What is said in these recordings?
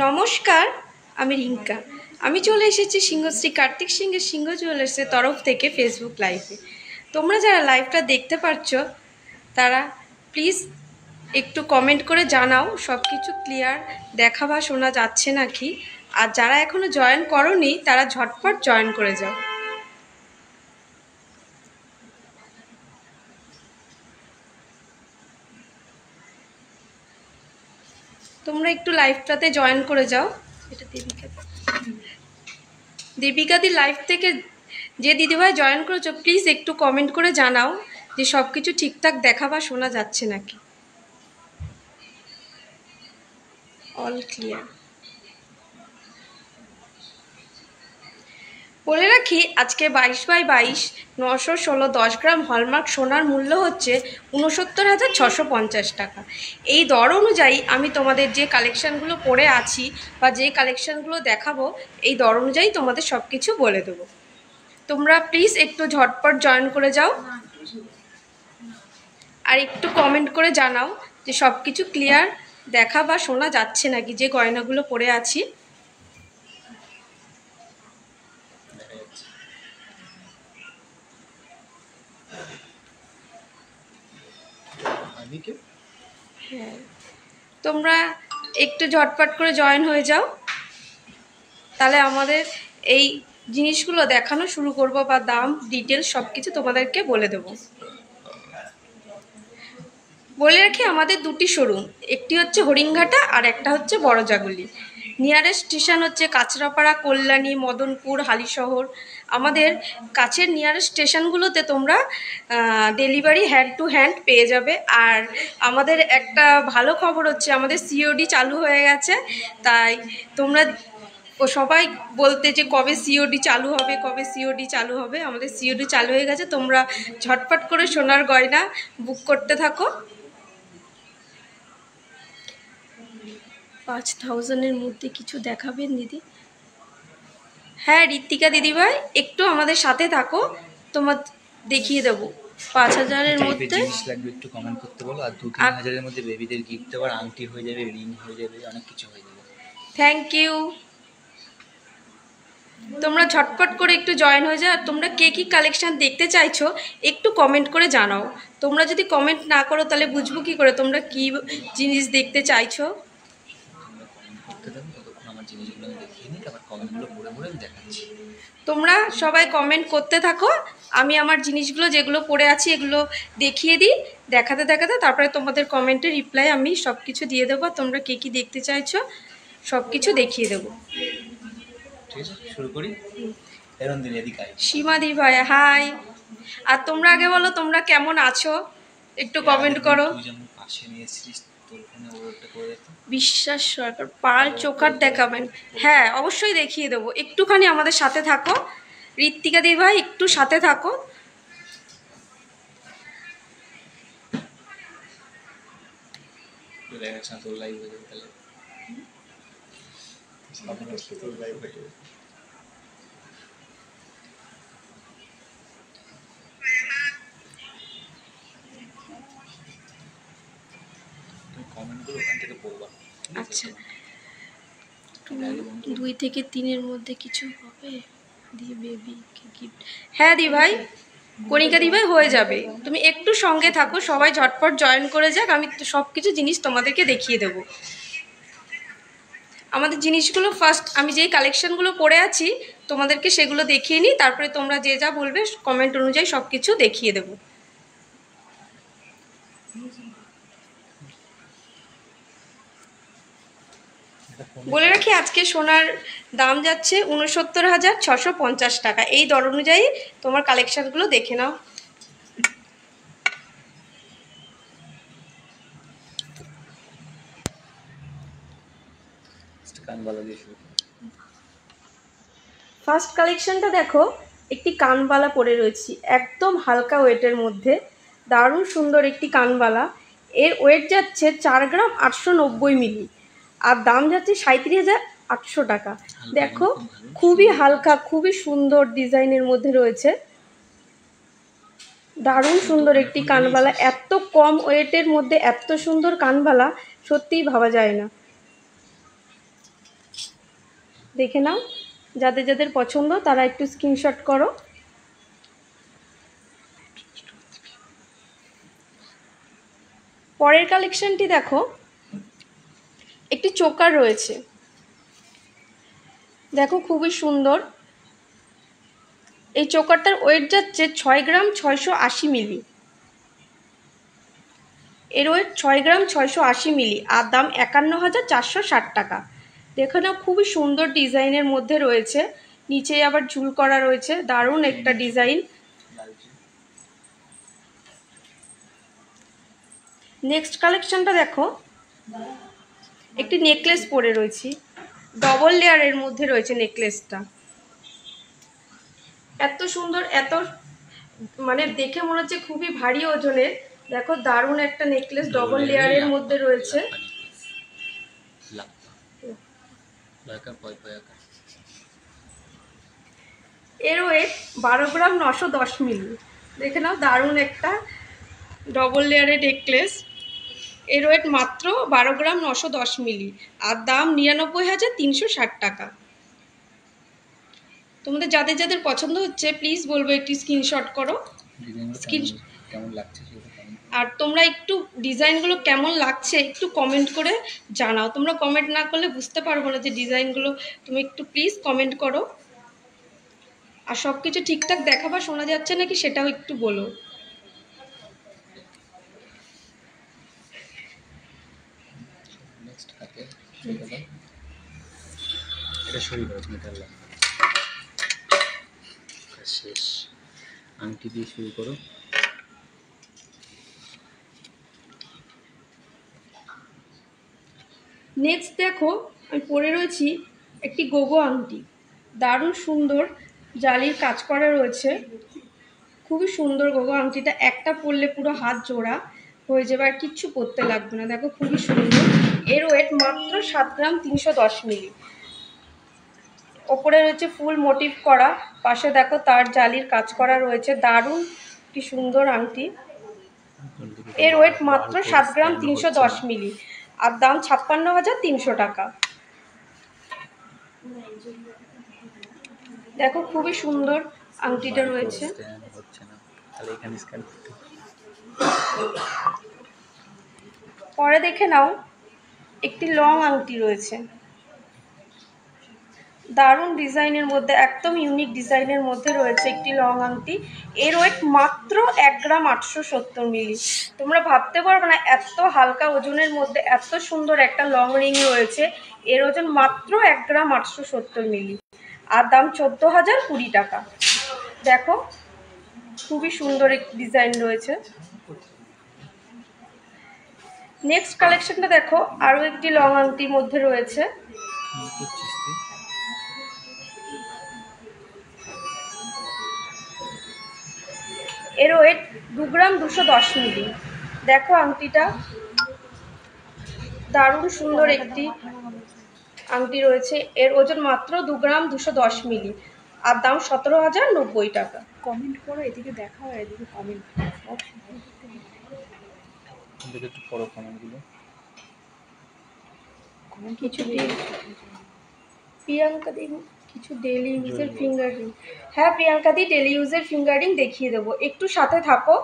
নমস্কার, আমি রিঙ্কা। আমি চলে এসেছি সিংহশ্রী কার্তিক সিংহের সিংহ জুয়েলার্সের তরফ থেকে ফেসবুক লাইভে। তোমরা যারা লাইভটা দেখতে পাচ্ছ তারা প্লিজ একটু কমেন্ট করে জানাও সব কিছু ক্লিয়ার দেখা বা শোনা যাচ্ছে নাকি। আর যারা এখনো জয়েন করোনি তারা ঝটপট জয়েন করে যাও। তোমরা একটু লাইভটাতে জয়েন করে যাও। এটা দীপিকাদি লাইভ থেকে যে দিদিভাই জয়েন করেছো প্লিজ একটু কমেন্ট করে জানাও যে সব কিছু ঠিকঠাক দেখা বা শোনা যাচ্ছে নাকি। All clear. বলে রাখি আজকে 22x22 916 10 গ্রাম হলমার্ক সোনার মূল্য হচ্ছে ৬৯,৬৫০ টাকা। এই দর অনুযায়ী আমি তোমাদের যে কালেকশানগুলো পরে আছি বা যে কালেকশানগুলো দেখাবো এই দর অনুযায়ী তোমাদের সব কিছু বলে দেবো। তোমরা প্লিজ একটু ঝটপট জয়েন করে যাও আর একটু কমেন্ট করে জানাও যে সব কিছু ক্লিয়ার দেখা বা শোনা যাচ্ছে নাকি যে গয়নাগুলো পরে আছি। হ্যাঁ, তোমরা একটু ঝটপট করে জয়েন হয়ে যাও, তাহলে আমাদের এই জিনিসগুলো দেখানো শুরু করব বা দাম ডিটেলস সব কিছু তোমাদেরকে বলে দেব। বলে রাখি আমাদের দুটি শোরুম, একটি হচ্ছে হরিণঘাটা আর একটা হচ্ছে বড়জাগুলি। নিয়ারেস্ট স্টেশন হচ্ছে কাঁচরাপাড়া, কল্যাণী, মদনপুর, হালিশহর। আমাদের কাছের নিয়ারেস্ট স্টেশনগুলোতে তোমরা ডেলিভারি হ্যান্ড টু হ্যান্ড পেয়ে যাবে। আর আমাদের একটা ভালো খবর হচ্ছে আমাদের সিওডি চালু হয়ে গেছে। তাই তোমরা সবাই বলতে যে কবে সিওডি চালু হবে, কবে সিওডি চালু হবে। আমাদের সিওডি চালু হয়ে গেছে, তোমরা ঝটপট করে সোনার গয়না বুক করতে থাকো। 5000-এর মধ্যে কিছু দেখাবেন দিদি? হ্যাঁ ঋত্বিকা দিদিভাই, একটু আমাদের সাথে থাকো, তোমার দেখিয়ে দেবো। 5000-এর মধ্যে জিনিস লাগবে একটু কমেন্ট করতে বলো। আর 2-3 হাজারের মধ্যে বেবিদের গিফট দেওয়ার আংটি হয়ে যাবে, রিং হয়ে যাবে, অনেক কিছু হয়ে যাবে। Thank you. তোমরা ঝটপট করে একটু জয়েন হয়ে যাও। আর তোমরা কে কী কালেকশান দেখতে চাইছো একটু কমেন্ট করে জানাও। তোমরা যদি কমেন্ট না করো তাহলে বুঝবো কী করে তোমরা কী জিনিস দেখতে চাইছো। তোমরা সবাই কমেন্ট করতে থাকো, আমি আমার জিনিসগুলো যেগুলো পড়ে আছি এগুলো দেখিয়ে দিই। দেখাতে দেখাতে তারপরে তোমাদের কমেন্টে রিপ্লাই আমি সব কিছু দিয়ে দেবো। তোমরা কে কী দেখতে চাইছো সব কিছু দেখিয়ে দেবো। শুরু করি। সীমাদি ভাই হাই। আর তোমরা আগে বলো তোমরা কেমন আছো, একটু কমেন্ট করো। বিশ্বাস সরকার পাল চোখার দেখাবেন? হ্যাঁ অবশ্যই দেখিয়ে দেবো, একটুখানি আমাদের সাথে থাকো। ঋত্বিকা দি ভাই একটু সাথে থাকো। আচ্ছা 2 থেকে 3-এর মধ্যে কিছু হবে দিয়ে বেবি গিফট? হ্যাঁ দি ভাই, কণিকা দি ভাই হয়ে যাবে। তুমি একটু সঙ্গে থাকো, সবাই ঝটপট জয়েন করে যাক, আমি সব কিছু জিনিস তোমাদেরকে দেখিয়ে দেবো। আমাদের জিনিসগুলো ফার্স্ট আমি যেই কালেকশানগুলো পরে আছি তোমাদেরকে সেগুলো দেখিয়ে নিই, তারপরে তোমরা যে যা বলবে কমেন্ট অনুযায়ী সব কিছু দেখিয়ে দেবো। বলে রাখি আজকে সোনার দাম যাচ্ছে ৬৯,৬৫০ টাকা। এই দর অনুযায়ী তোমার কালেকশানগুলো দেখে নাও। ফার্স্ট কালেকশানটা দেখো, একটি কানবালা পরে রয়েছি একদম হালকা ওয়েটের মধ্যে, দারুণ সুন্দর একটি কানবালা। এর ওয়েট যাচ্ছে 4 গ্রাম 890 মিলি আর দাম যাচ্ছে 37,800 টাকা। দেখো খুবই হালকা, খুবই সুন্দর ডিজাইনের মধ্যে রয়েছে, দারুণ সুন্দর একটি কানবালা। এত কম ওয়েটের মধ্যে এত সুন্দর কানবালা সত্যিই ভাবা যায় না। দেখে নাও, যাদের যাদের পছন্দ তারা একটু স্ক্রিনশট করো। পরের কালেকশনটি দেখো, একটি চোকার রয়েছে, দেখো খুবই সুন্দর। এই চোকারটার ওয়েট যাচ্ছে 6 গ্রাম 680 মিলি। এর ওয়েট 6 গ্রাম 680 মিলি, আর দাম 51,460 টাকা। দেখো না, খুবই সুন্দর ডিজাইনের মধ্যে রয়েছে, নিচে আবার ঝুল করা রয়েছে, দারুণ একটা ডিজাইন। নেক্সট কালেকশনটা দেখো, একটি নেকলেস পরে রয়েছি, ডবল লেয়ারের মধ্যে রয়েছে নেকলেসটা। এত সুন্দর, এত মানে দেখে মনে হচ্ছে খুবই ভারী ওজনের। দেখো দারুণ একটা নেকলেস, ডবল লেয়ারের মধ্যে রয়েছে। এর ওয়েট 12 গ্রাম 910 মিলি। দেখে নাও, দারুণ একটা ডবল লেয়ারের নেকলেস। এর ওয়েট মাত্র 12 গ্রাম 910 মিলি, আর দাম 99,360 টাকা। তোমাদের যাদের যাদের পছন্দ হচ্ছে প্লিজ বলবো একটি স্ক্রিনশট করো। কেমন লাগছে, আর তোমরা একটু ডিজাইনগুলো কেমন লাগছে একটু কমেন্ট করে জানাও। তোমরা কমেন্ট না করলে বুঝতে পারবো না যে ডিজাইনগুলো, তুমি একটু প্লিজ কমেন্ট করো। আর সব কিছু ঠিকঠাক দেখাবা শোনা যাচ্ছে নাকি সেটাও একটু বলো। শেষ আংটি দিয়ে শুরু করো। নেক্সট দেখো, আমি পরে রয়েছি একটি গোগো আংটি, দারুণ সুন্দর জালির কাজ করা রয়েছে, খুবই সুন্দর গোগো আংটিটা। একটা পরলে পুরো হাত জোড়া হয়ে যাবে, আর কিচ্ছু পরতে লাগবে না। দেখো খুবই সুন্দর। এর ওয়েট মাত্র 7 গ্রাম 310 মিলি। ওপরে রয়েছে ফুল মোটিভ করা, পাশে দেখো তার জালির কাজ করা রয়েছে, দারুণ কি সুন্দর আংটি। এর ওয়েট মাত্র 7 গ্রাম 310 মিলি, আর দাম 56,300 টাকা। দেখো খুবই সুন্দর আংটিটা রয়েছে। পরে দেখে নাও, একটি লং আংটি রয়েছে, দারুণ ডিজাইনের মধ্যে, একদম ইউনিক ডিজাইনের মধ্যে রয়েছে একটি লং আংটি। এর ওয়েট মাত্র 1 গ্রাম 870 মিলি। তোমরা ভাবতে পারবে না এত হালকা ওজনের মধ্যে এত সুন্দর একটা লং রিং রয়েছে। এর ওজন মাত্র 1 গ্রাম 870 মিলি, আর দাম 14,020 টাকা। দেখো খুবই সুন্দর একটি ডিজাইন রয়েছে। নেক্সট কালেকশনটা দেখো, আরও একটি লং আংটির মধ্যে রয়েছে। এর ওয়েট 2 গ্রাম 210 মিলি। দেখো আংটিটা, দারুণ সুন্দর একটি আংটি রয়েছে। এর ওজন মাত্র 2 গ্রাম 210 মিলি, আর দাম 17,090 টাকা। কমেন্ট করো, এদিকে দেখাও, এদিকে কমেন্ট একটু পড়ো কমেন্টগুলো। কিছু প্রিয়াঙ্কা দি কিছু ডেলি ইউজের ফিঙ্গারিং, হ্যাঁ প্রিয়াঙ্কা দি ডেলি ইউজের ফিঙ্গারিং দেখিয়ে দেবো, একটু সাথে থাকো।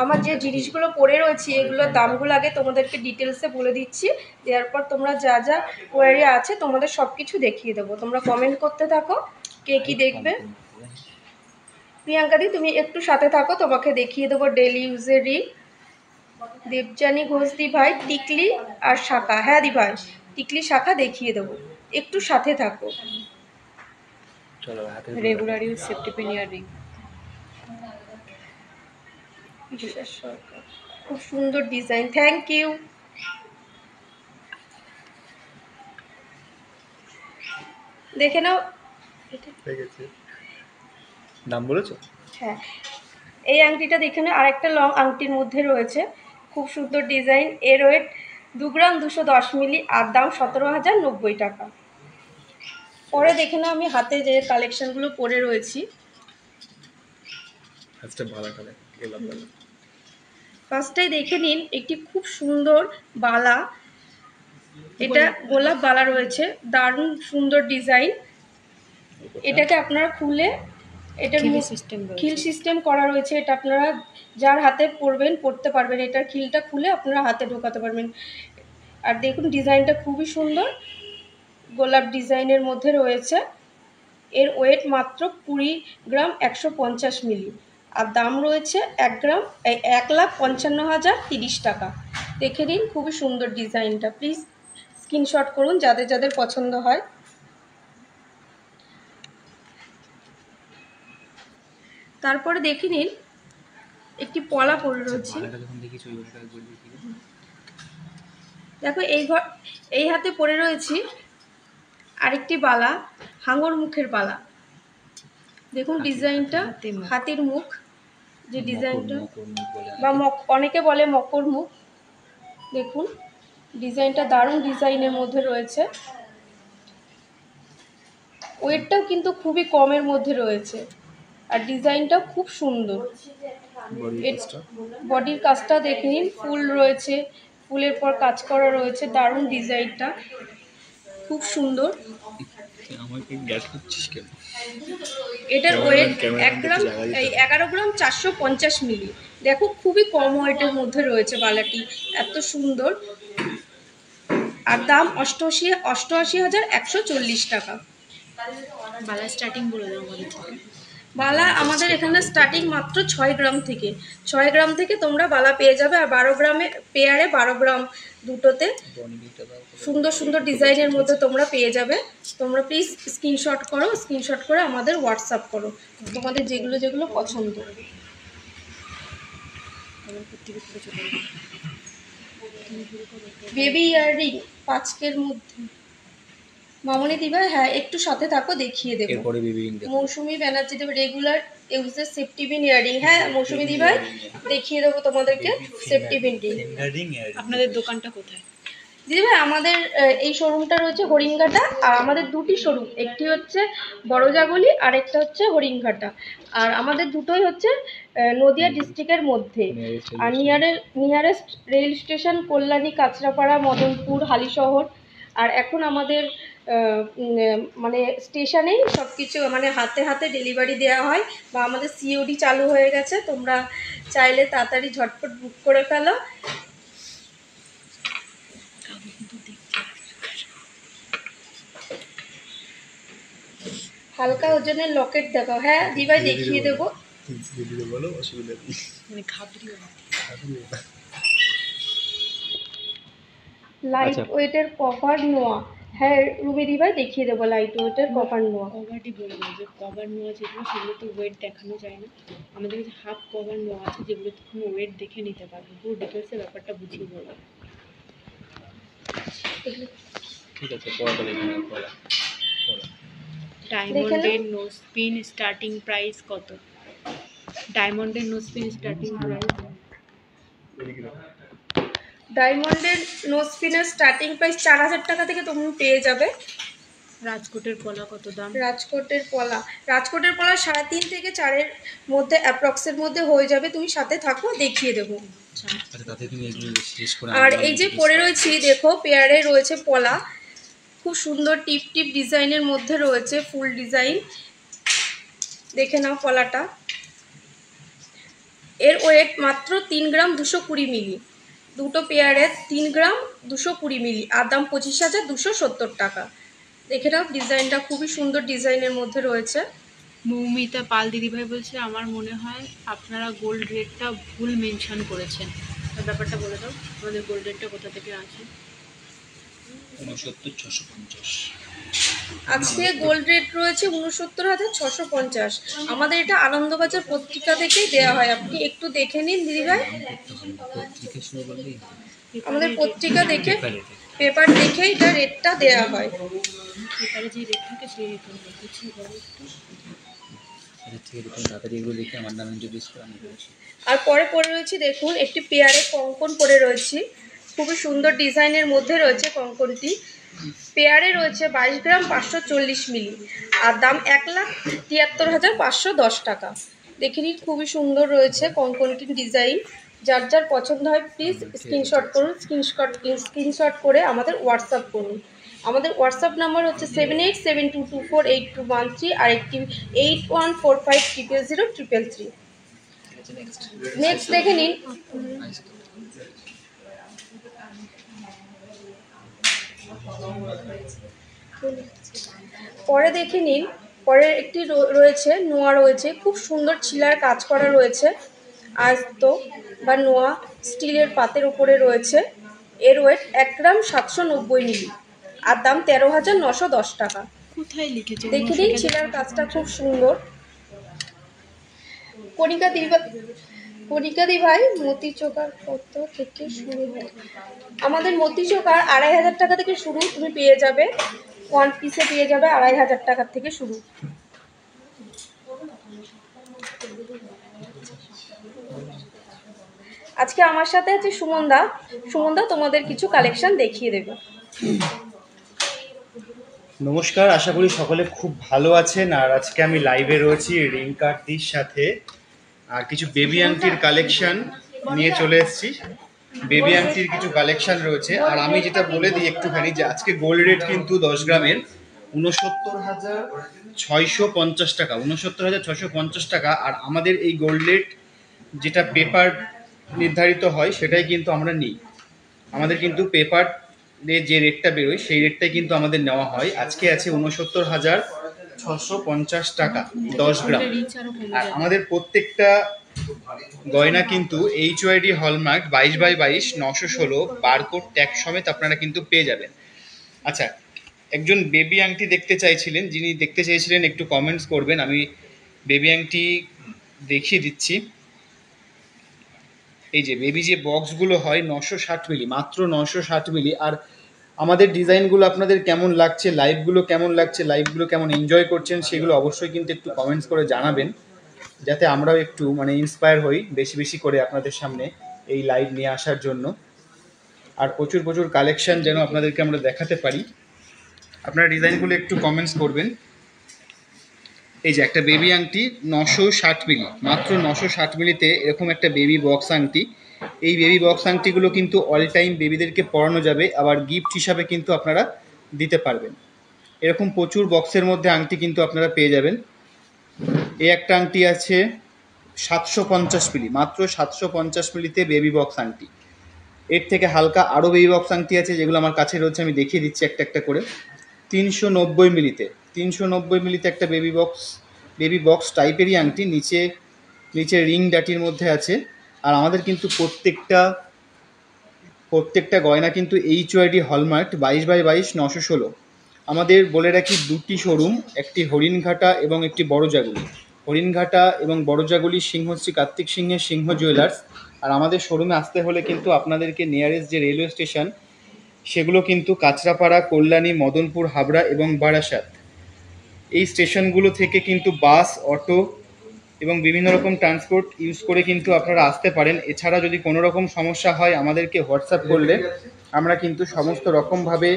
আমার যে জিনিসগুলো পরে রয়েছে এগুলোর দামগুলো আগে তোমাদেরকে ডিটেলসে বলে দিচ্ছি, দেওয়ার পর তোমরা যা যা কোয়ারি আছে তোমাদের সব কিছু দেখিয়ে দেবো। তোমরা কমেন্ট করতে থাকো কে কী দেখবে। প্রিয়াঙ্কা দি তুমি একটু সাথে থাকো, তোমাকে দেখিয়ে দেবো ডেলি ইউজের রিং। দেবযানী ঘোষ দি ভাই টিকলি আর শাখা, হ্যাঁ দি ভাই টিকলি শাখা দেখিয়ে দেবো, একটু সাথে থাকো। রেগুলার ইউজ সেপ্টিপিনিয়ার রিং। বিশ্বাস সরকার, খুব সুন্দর ডিজাইন, থ্যাংক ইউ। দেখে নাও, দাম বলেছো? হ্যাঁ এই আংটিটা দেখে নাও, আরেকটা লং আংটির মধ্যে রয়েছে, খুব সুন্দর ডিজাইন। এর ওয়েট 2 গ্রাম 210 মিলি, আর দাম 17,090 টাকা। পরে দেখে নাও আমি হাতে যে কালেকশনগুলো পরে রয়েছি। ফার্স্টে দেখে নিন একটি খুব সুন্দর বালা, এটা গোলাপ বালা রয়েছে, দারুণ সুন্দর ডিজাইন। এটাকে আপনারা খুলে এটার খিলি সিস্টেম খিল সিস্টেম করা রয়েছে। এটা আপনারা যার হাতে পরতে পারবেন। এটার খিলটা খুলে আপনারা হাতে ঢোকাতে পারবেন। আর দেখুন ডিজাইনটা খুবই সুন্দর, গোলাপ ডিজাইনের মধ্যে রয়েছে। এর ওয়েট মাত্র 20 গ্রাম 150 মিলি, আর দাম রয়েছে 1 গ্রাম 1,55,030 টাকা। দেখে নিন খুবই সুন্দর ডিজাইনটা, প্লিজ স্ক্রিনশট করুন যাদের যাদের পছন্দ হয়। তারপরে দেখে নিন একটি পলা পরে রয়েছে। দেখো এই হাতে পরে রয়েছি আরেকটি বালা, হাঙর মুখের বালা। দেখুন ডিজাইনটা, হাতির মুখ যে ডিজাইনটা, বা অনেকে বলে মকর মুখ। দেখুন ডিজাইনটা দারুণ ডিজাইনের মধ্যে রয়েছে। ওয়েটটাও কিন্তু খুবই কমের মধ্যে রয়েছে, আর ডিজাইনটাও খুব সুন্দর। বডির কাজটা দেখে নিন, ফুল রয়েছে, ফুলের পর কাজ করা রয়েছে, দারুণ ডিজাইনটা খুব সুন্দর। এটার ওয়েট 11 গ্রাম 450 মিলি। দেখো খুবই কম ওয়েটের মধ্যে রয়েছে বালাটি, এত সুন্দর। আর দাম 88,140 টাকা। বালা স্টার্টিং বলে দাও আমাদের। বালা আমাদের এখানে স্টার্টিং মাত্র 6 গ্রাম থেকে। 6 গ্রাম থেকে তোমরা বালা পেয়ে যাবে। আর 12 গ্রামে পেয়ারে 12 গ্রাম দুটোতে সুন্দর সুন্দর ডিজাইনের মধ্যে তোমরা পেয়ে যাবে। তোমরা প্লিজ স্ক্রিনশট করো, স্ক্রিনশট করে আমাদের হোয়াটসঅ্যাপ করো তোমাদের যেগুলো যেগুলো পছন্দ। বেবি ইয়াররিং 5K মধ্যে মামনি দিবা। হ্যাঁ একটু সাথে থাকো, দেখিয়ে দেবো। মৌসুমি ব্যানার্জি দেবে রেগুলার ইউজের সেফটি পিন ইয়াররিং। হ্যাঁ মৌসুমি দিভাই দেখিয়ে দেবো তোমাদেরকে সেফটি পিন রিং। আপনাদের দোকানটা কোথায় দিদিভাই? আমাদের এই শোরুমটা রয়েছে হরিণঘাটা, আর আমাদের দুটি শোরুম, একটি হচ্ছে বড়জাগলি আর একটা হচ্ছে হরিণঘাটা। আর আমাদের দুটোই হচ্ছে নদিয়া ডিস্ট্রিক্টের মধ্যে। আর nearest rail station Kalyani, Kanchrapara, Madanpur, Halisahar. আর এখন আমাদের মানে স্টেশনেই সব কিছু মানে হাতে হাতে ডেলিভারি দেওয়া হয়, বা আমাদের সিওডি চালু হয়ে গেছে। তোমরা চাইলে তাড়াতাড়ি ঝটপট বুক করে ফেলো। হালকা ওজনের লকেট দেখাও। হ্যাঁ দিভাই দেখিয়ে দেবো। লাইট ওয়েটের কভার নোয়া। হ্যাঁ রুবি দিভাই দেখিয়ে দেবো লাইট ওয়েটের কভার নোয়া। কভারটি বলবো যে কভার নোয়া যেগুলো সেগুলো তো ওয়েট দেখানো যায় না। আমাদের কাছে হাফ কভার নোয়া আছে যেগুলোতে কোনো ওয়েট দেখে নিতে পারবে। পুরো ডিটেলসে ব্যাপারটা বুঝিয়ে বলবো। ঠিক আছে, পড়াটা দেখে নাও, পড়া। ডায়মন্ডের নোজ পিন স্টার্টিং প্রাইস কত? ডায়মন্ডের নোজ পিন স্টার্টিং প্রাইস, ডায়মন্ডের নোজ পিনের স্টার্টিং প্রাইস 4,000 টাকা থেকে তুমি পেয়ে যাবে। রাজকোটের পলা কত দাম? রাজকোটের পলা 3.5 থেকে 4-এর মধ্যে অ্যাপ্রক্সের মধ্যে হয়ে যাবে। তুমি সাথে থাকো, দেখিয়ে দেবো। আর এই যে পরে রয়েছি দেখো, পেয়ারে রয়েছে পলা, খুব সুন্দর টিপ টিপ ডিজাইনের মধ্যে রয়েছে, ফুল ডিজাইন। দেখে নাও পলাটা। এর ওয়েট মাত্র 3 গ্রাম 220 মিলি। দুটো পেয়ারের 3 গ্রাম 220 মিলি, আর দাম 25,270 টাকা। দেখে নাও ডিজাইনটা খুবই সুন্দর ডিজাইনের মধ্যে রয়েছে। মৌমিতা পাল দিদিভাই বলছে আমার মনে হয় আপনারা গোল্ড রেটটা ভুল মেনশন করেছেন। তার ব্যাপারটা বলে দাও, আমাদের গোল্ড রেটটা কোথা থেকে আসে? 69,650। আজকে গোল্ড রেট রয়েছে 69,650। আমাদের এটা আনন্দবাজার পত্রিকা থেকেই দেওয়া হয়, আপনি একটু দেখে নিন দিদিভাই। আমাদের পত্রিকা দেখে, পেপার দেখে এটা রেটটা দেওয়া হয়। পেপারে যে রেট থাকে সেই রেট বুঝিয়ে বলো একটু। আর পরে পরে রয়েছে দেখুন একটি পেয়ারে কঙ্কন পরে রয়েছি, খুবই সুন্দর ডিজাইনের মধ্যে রয়েছে কঙ্কনটি। পেয়ারে রয়েছে 22 গ্রাম 540 মিলি, আর দাম 1,73,510 টাকা। দেখে নিন খুবই সুন্দর রয়েছে কঙ্কনটির ডিজাইন। যার যার পছন্দ হয় প্লিজ স্ক্রিনশট করুন, স্ক্রিনশট করে আমাদের হোয়াটসঅ্যাপ করুন। আমাদের হোয়াটসঅ্যাপ নাম্বার হচ্ছে 7872248213 আর একটি 8145000333। নেক্সট দেখে নিন। পরে দেখে নিন, পরে একটি রয়েছে নোয়া, রয়েছে খুব সুন্দর ছিলার কাজ করা রয়েছে, আস্ত বা নোয়া স্টিলের পাতের উপরে রয়েছে। এর ওয়েট 1 গ্রাম 790 মিলি আর দাম 13,910 টাকা। কোথায় লিখেছে? দেখে নিন, ছিলার কাজটা খুব সুন্দর। কণিকা দিভাই মতিচোকার কত থেকে শুরু হয়? আমাদের মতিচোকার 2,500 টাকা থেকে শুরু, তুমি পেয়ে যাবে 1 পিসে পেয়ে যাবে 2,500 টাকার থেকে শুরু। আজকে আমার সাথে আছে সুমনদা। সুমনদা তোমাদের কিছু কালেকশন দেখিয়ে দেবে। নমস্কার, আশা করি সকলে খুব ভালো আছেন। আর আজকে আমি লাইভে রয়েছি রিঙ্কারদির সাথে, আর কিছু বেবি আংটির কালেকশন নিয়ে চলে এসেছি। বেবি আংটির কিছু কালেকশন রয়েছে। আর আমি যেটা বলে দিই একটুখানি, যে আজকে গোল্ড রেট কিন্তু 10 গ্রামের 69,650 টাকা, 69,650 টাকা। আর আমাদের এই গোল্ড রেট যেটা পেপার নির্ধারিত হয় সেটাই কিন্তু আমরা নিই। আমাদের কিন্তু পেপার যে রেটটা বেরোয় সেই রেটটাই কিন্তু আমাদের নেওয়া হয়। আজকে আছে 69,650 টাকা 10 গ্রাম। আর আমাদের প্রত্যেকটা গয়না কিন্তু HYD হলমার্ক 22/22 916 বারকোড ট্যাগ সমেত আপনারা কিন্তু পেয়ে যাবেন। আচ্ছা, একজন বেবি আংটি দেখতে চাইছিলেন, যিনি দেখতে চেয়েছিলেন একটু কমেন্টস করবেন। আমি বেবি আংটি দেখিয়ে দিচ্ছি। এই যে বেবি যে বক্সগুলো হয় 960 মিলি, মাত্র 960 মিলি। আর আমাদের ডিজাইনগুলো আপনাদের কেমন লাগছে, লাইভগুলো কেমন লাগছে, লাইভগুলো কেমন এনজয় করছেন, সেগুলো অবশ্যই কিন্তু একটু কমেন্টস করে জানাবেন, যাতে আমরাও একটু ইন্সপায়ার হই বেশি বেশি করে আপনাদের সামনে এই লাইভ নিয়ে আসার জন্য। আর প্রচুর প্রচুর কালেকশন যেন আপনাদেরকে আমরা দেখাতে পারি। আপনারা ডিজাইনগুলো একটু কমেন্টস করবেন। এই যে একটা বেবি আংটি 960 মিলি, মাত্র 960 মিলিতে এরকম একটা বেবি বক্স আংটি। এই বেবি বক্স আংটিগুলো কিন্তু অল টাইম বেবিদেরকে পরানো যাবে, আবার গিফট হিসাবে কিন্তু আপনারা দিতে পারবেন। এরকম প্রচুর বক্সের মধ্যে আংটি কিন্তু আপনারা পেয়ে যাবেন। এই একটা আংটি আছে 750 মিলি, মাত্র 750 মিলিতে বেবি বক্স আংটি। এর থেকে হালকা আরও বেবি বক্স আংটি আছে, যেগুলো আমার কাছে রয়েছে, আমি দেখিয়ে দিচ্ছি একটা একটা করে। 390 মিলিতে, 390 মিলিতে একটা বেবি বক্স টাইপেরই আংটি, নিচে রিং ডাটির মধ্যে আছে। আর আমাদের কিন্তু প্রত্যেকটা গয়না কিন্তু HYD হলমার্ক 22/22 916। আমাদের বলে রাখি দুটি শোরুম, একটি হরিণঘাটা এবং একটি বড়জাগুলি। হরিণঘাটা এবং বড়জাগুলি সিংহশ্রী কার্তিক সিংহের সিংহ জুয়েলার্স। আর আমাদের শোরুমে আসতে হলে কিন্তু আপনাদেরকে নিয়ারেস্ট যে রেলওয়ে স্টেশন, সেগুলো কিন্তু কাঁচরাপাড়া, কল্যাণী, মদনপুর, হাবড়া এবং বারাসাত, এই স্টেশনগুলো থেকে কিন্তু বাস, অটো এবং বিভিন্ন রকম ট্রান্সপোর্ট ইউজ করে কিন্তু আপনারা আসতে পারেন। এছাড়া যদি কোনো রকম সমস্যা হয় আমাদেরকে হোয়াটসঅ্যাপ করলে আমরা কিন্তু সমস্ত রকমভাবে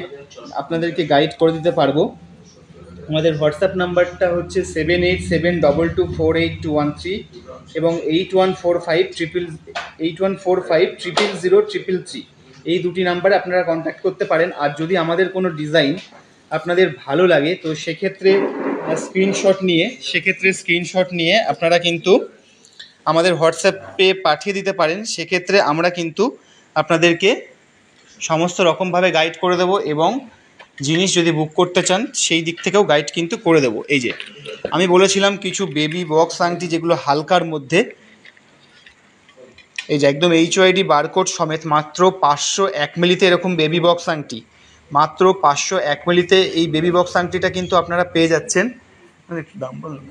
আপনাদেরকে গাইড করে দিতে পারবো। আমাদের হোয়াটসঅ্যাপ নাম্বারটা হচ্ছে 7872248213 এবং 8145000333। এই দুটি নাম্বারে আপনারা কন্ট্যাক্ট করতে পারেন। আর যদি আমাদের কোনো ডিজাইন আপনাদের ভালো লাগে, তো সেক্ষেত্রে স্ক্রিনশট নিয়ে আপনারা কিন্তু আমাদের হোয়াটসঅ্যাপে পাঠিয়ে দিতে পারেন। সেক্ষেত্রে আমরা কিন্তু আপনাদেরকে সমস্ত রকমভাবে গাইড করে দেব, এবং জিনিস যদি বুক করতে চান সেই দিক থেকেও গাইড কিন্তু করে দেব। এই যে আমি বলেছিলাম কিছু বেবি বক্স আংটি যেগুলো হালকার মধ্যে, এই যে একদম HYD বারকোড সমেত মাত্র 501 মিলিতে এরকম বেবি বক্স আংটি, মাত্র 501 মিলিতে এই বেবি বক্স আংটিটা কিন্তু আপনারা পেয়ে যাচ্ছেন। দাম বলুন,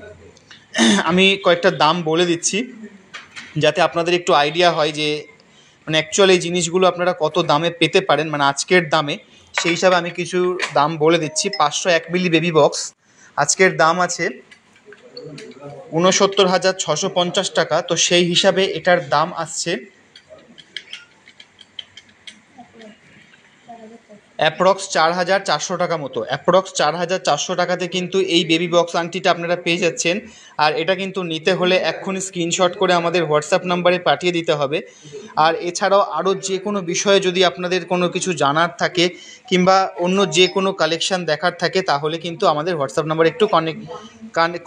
আমি কয়েকটা দাম বলে দিচ্ছি যাতে আপনাদের একটু আইডিয়া হয় যে অ্যাকচুয়ালি এই জিনিসগুলো আপনারা কত দামে পেতে পারেন, আজকের দামে। সেই হিসাবে আমি কিছু দাম বলে দিচ্ছি। 501 মিলি বেবি বক্স আজকের দাম আছে 69,650 টাকা। তো সেই হিসাবে এটার দাম আসছে অ্যাপ্রক্স 4,400 টাকা মতো, অ্যাপ্রক্স 4,400 টাকাতে কিন্তু এই বেবি বক্স আংটিটা আপনারা পেয়ে যাচ্ছেন। আর এটা কিন্তু নিতে হলে এক্ষুনি স্ক্রিনশট করে আমাদের হোয়াটসঅ্যাপ নাম্বারে পাঠিয়ে দিতে হবে। আর এছাড়াও আরও যে কোনো বিষয়ে যদি আপনাদের কোনো কিছু জানার থাকে কিংবা অন্য যে কোনো কালেকশান দেখার থাকে তাহলে কিন্তু আমাদের হোয়াটসঅ্যাপ নাম্বারে একটু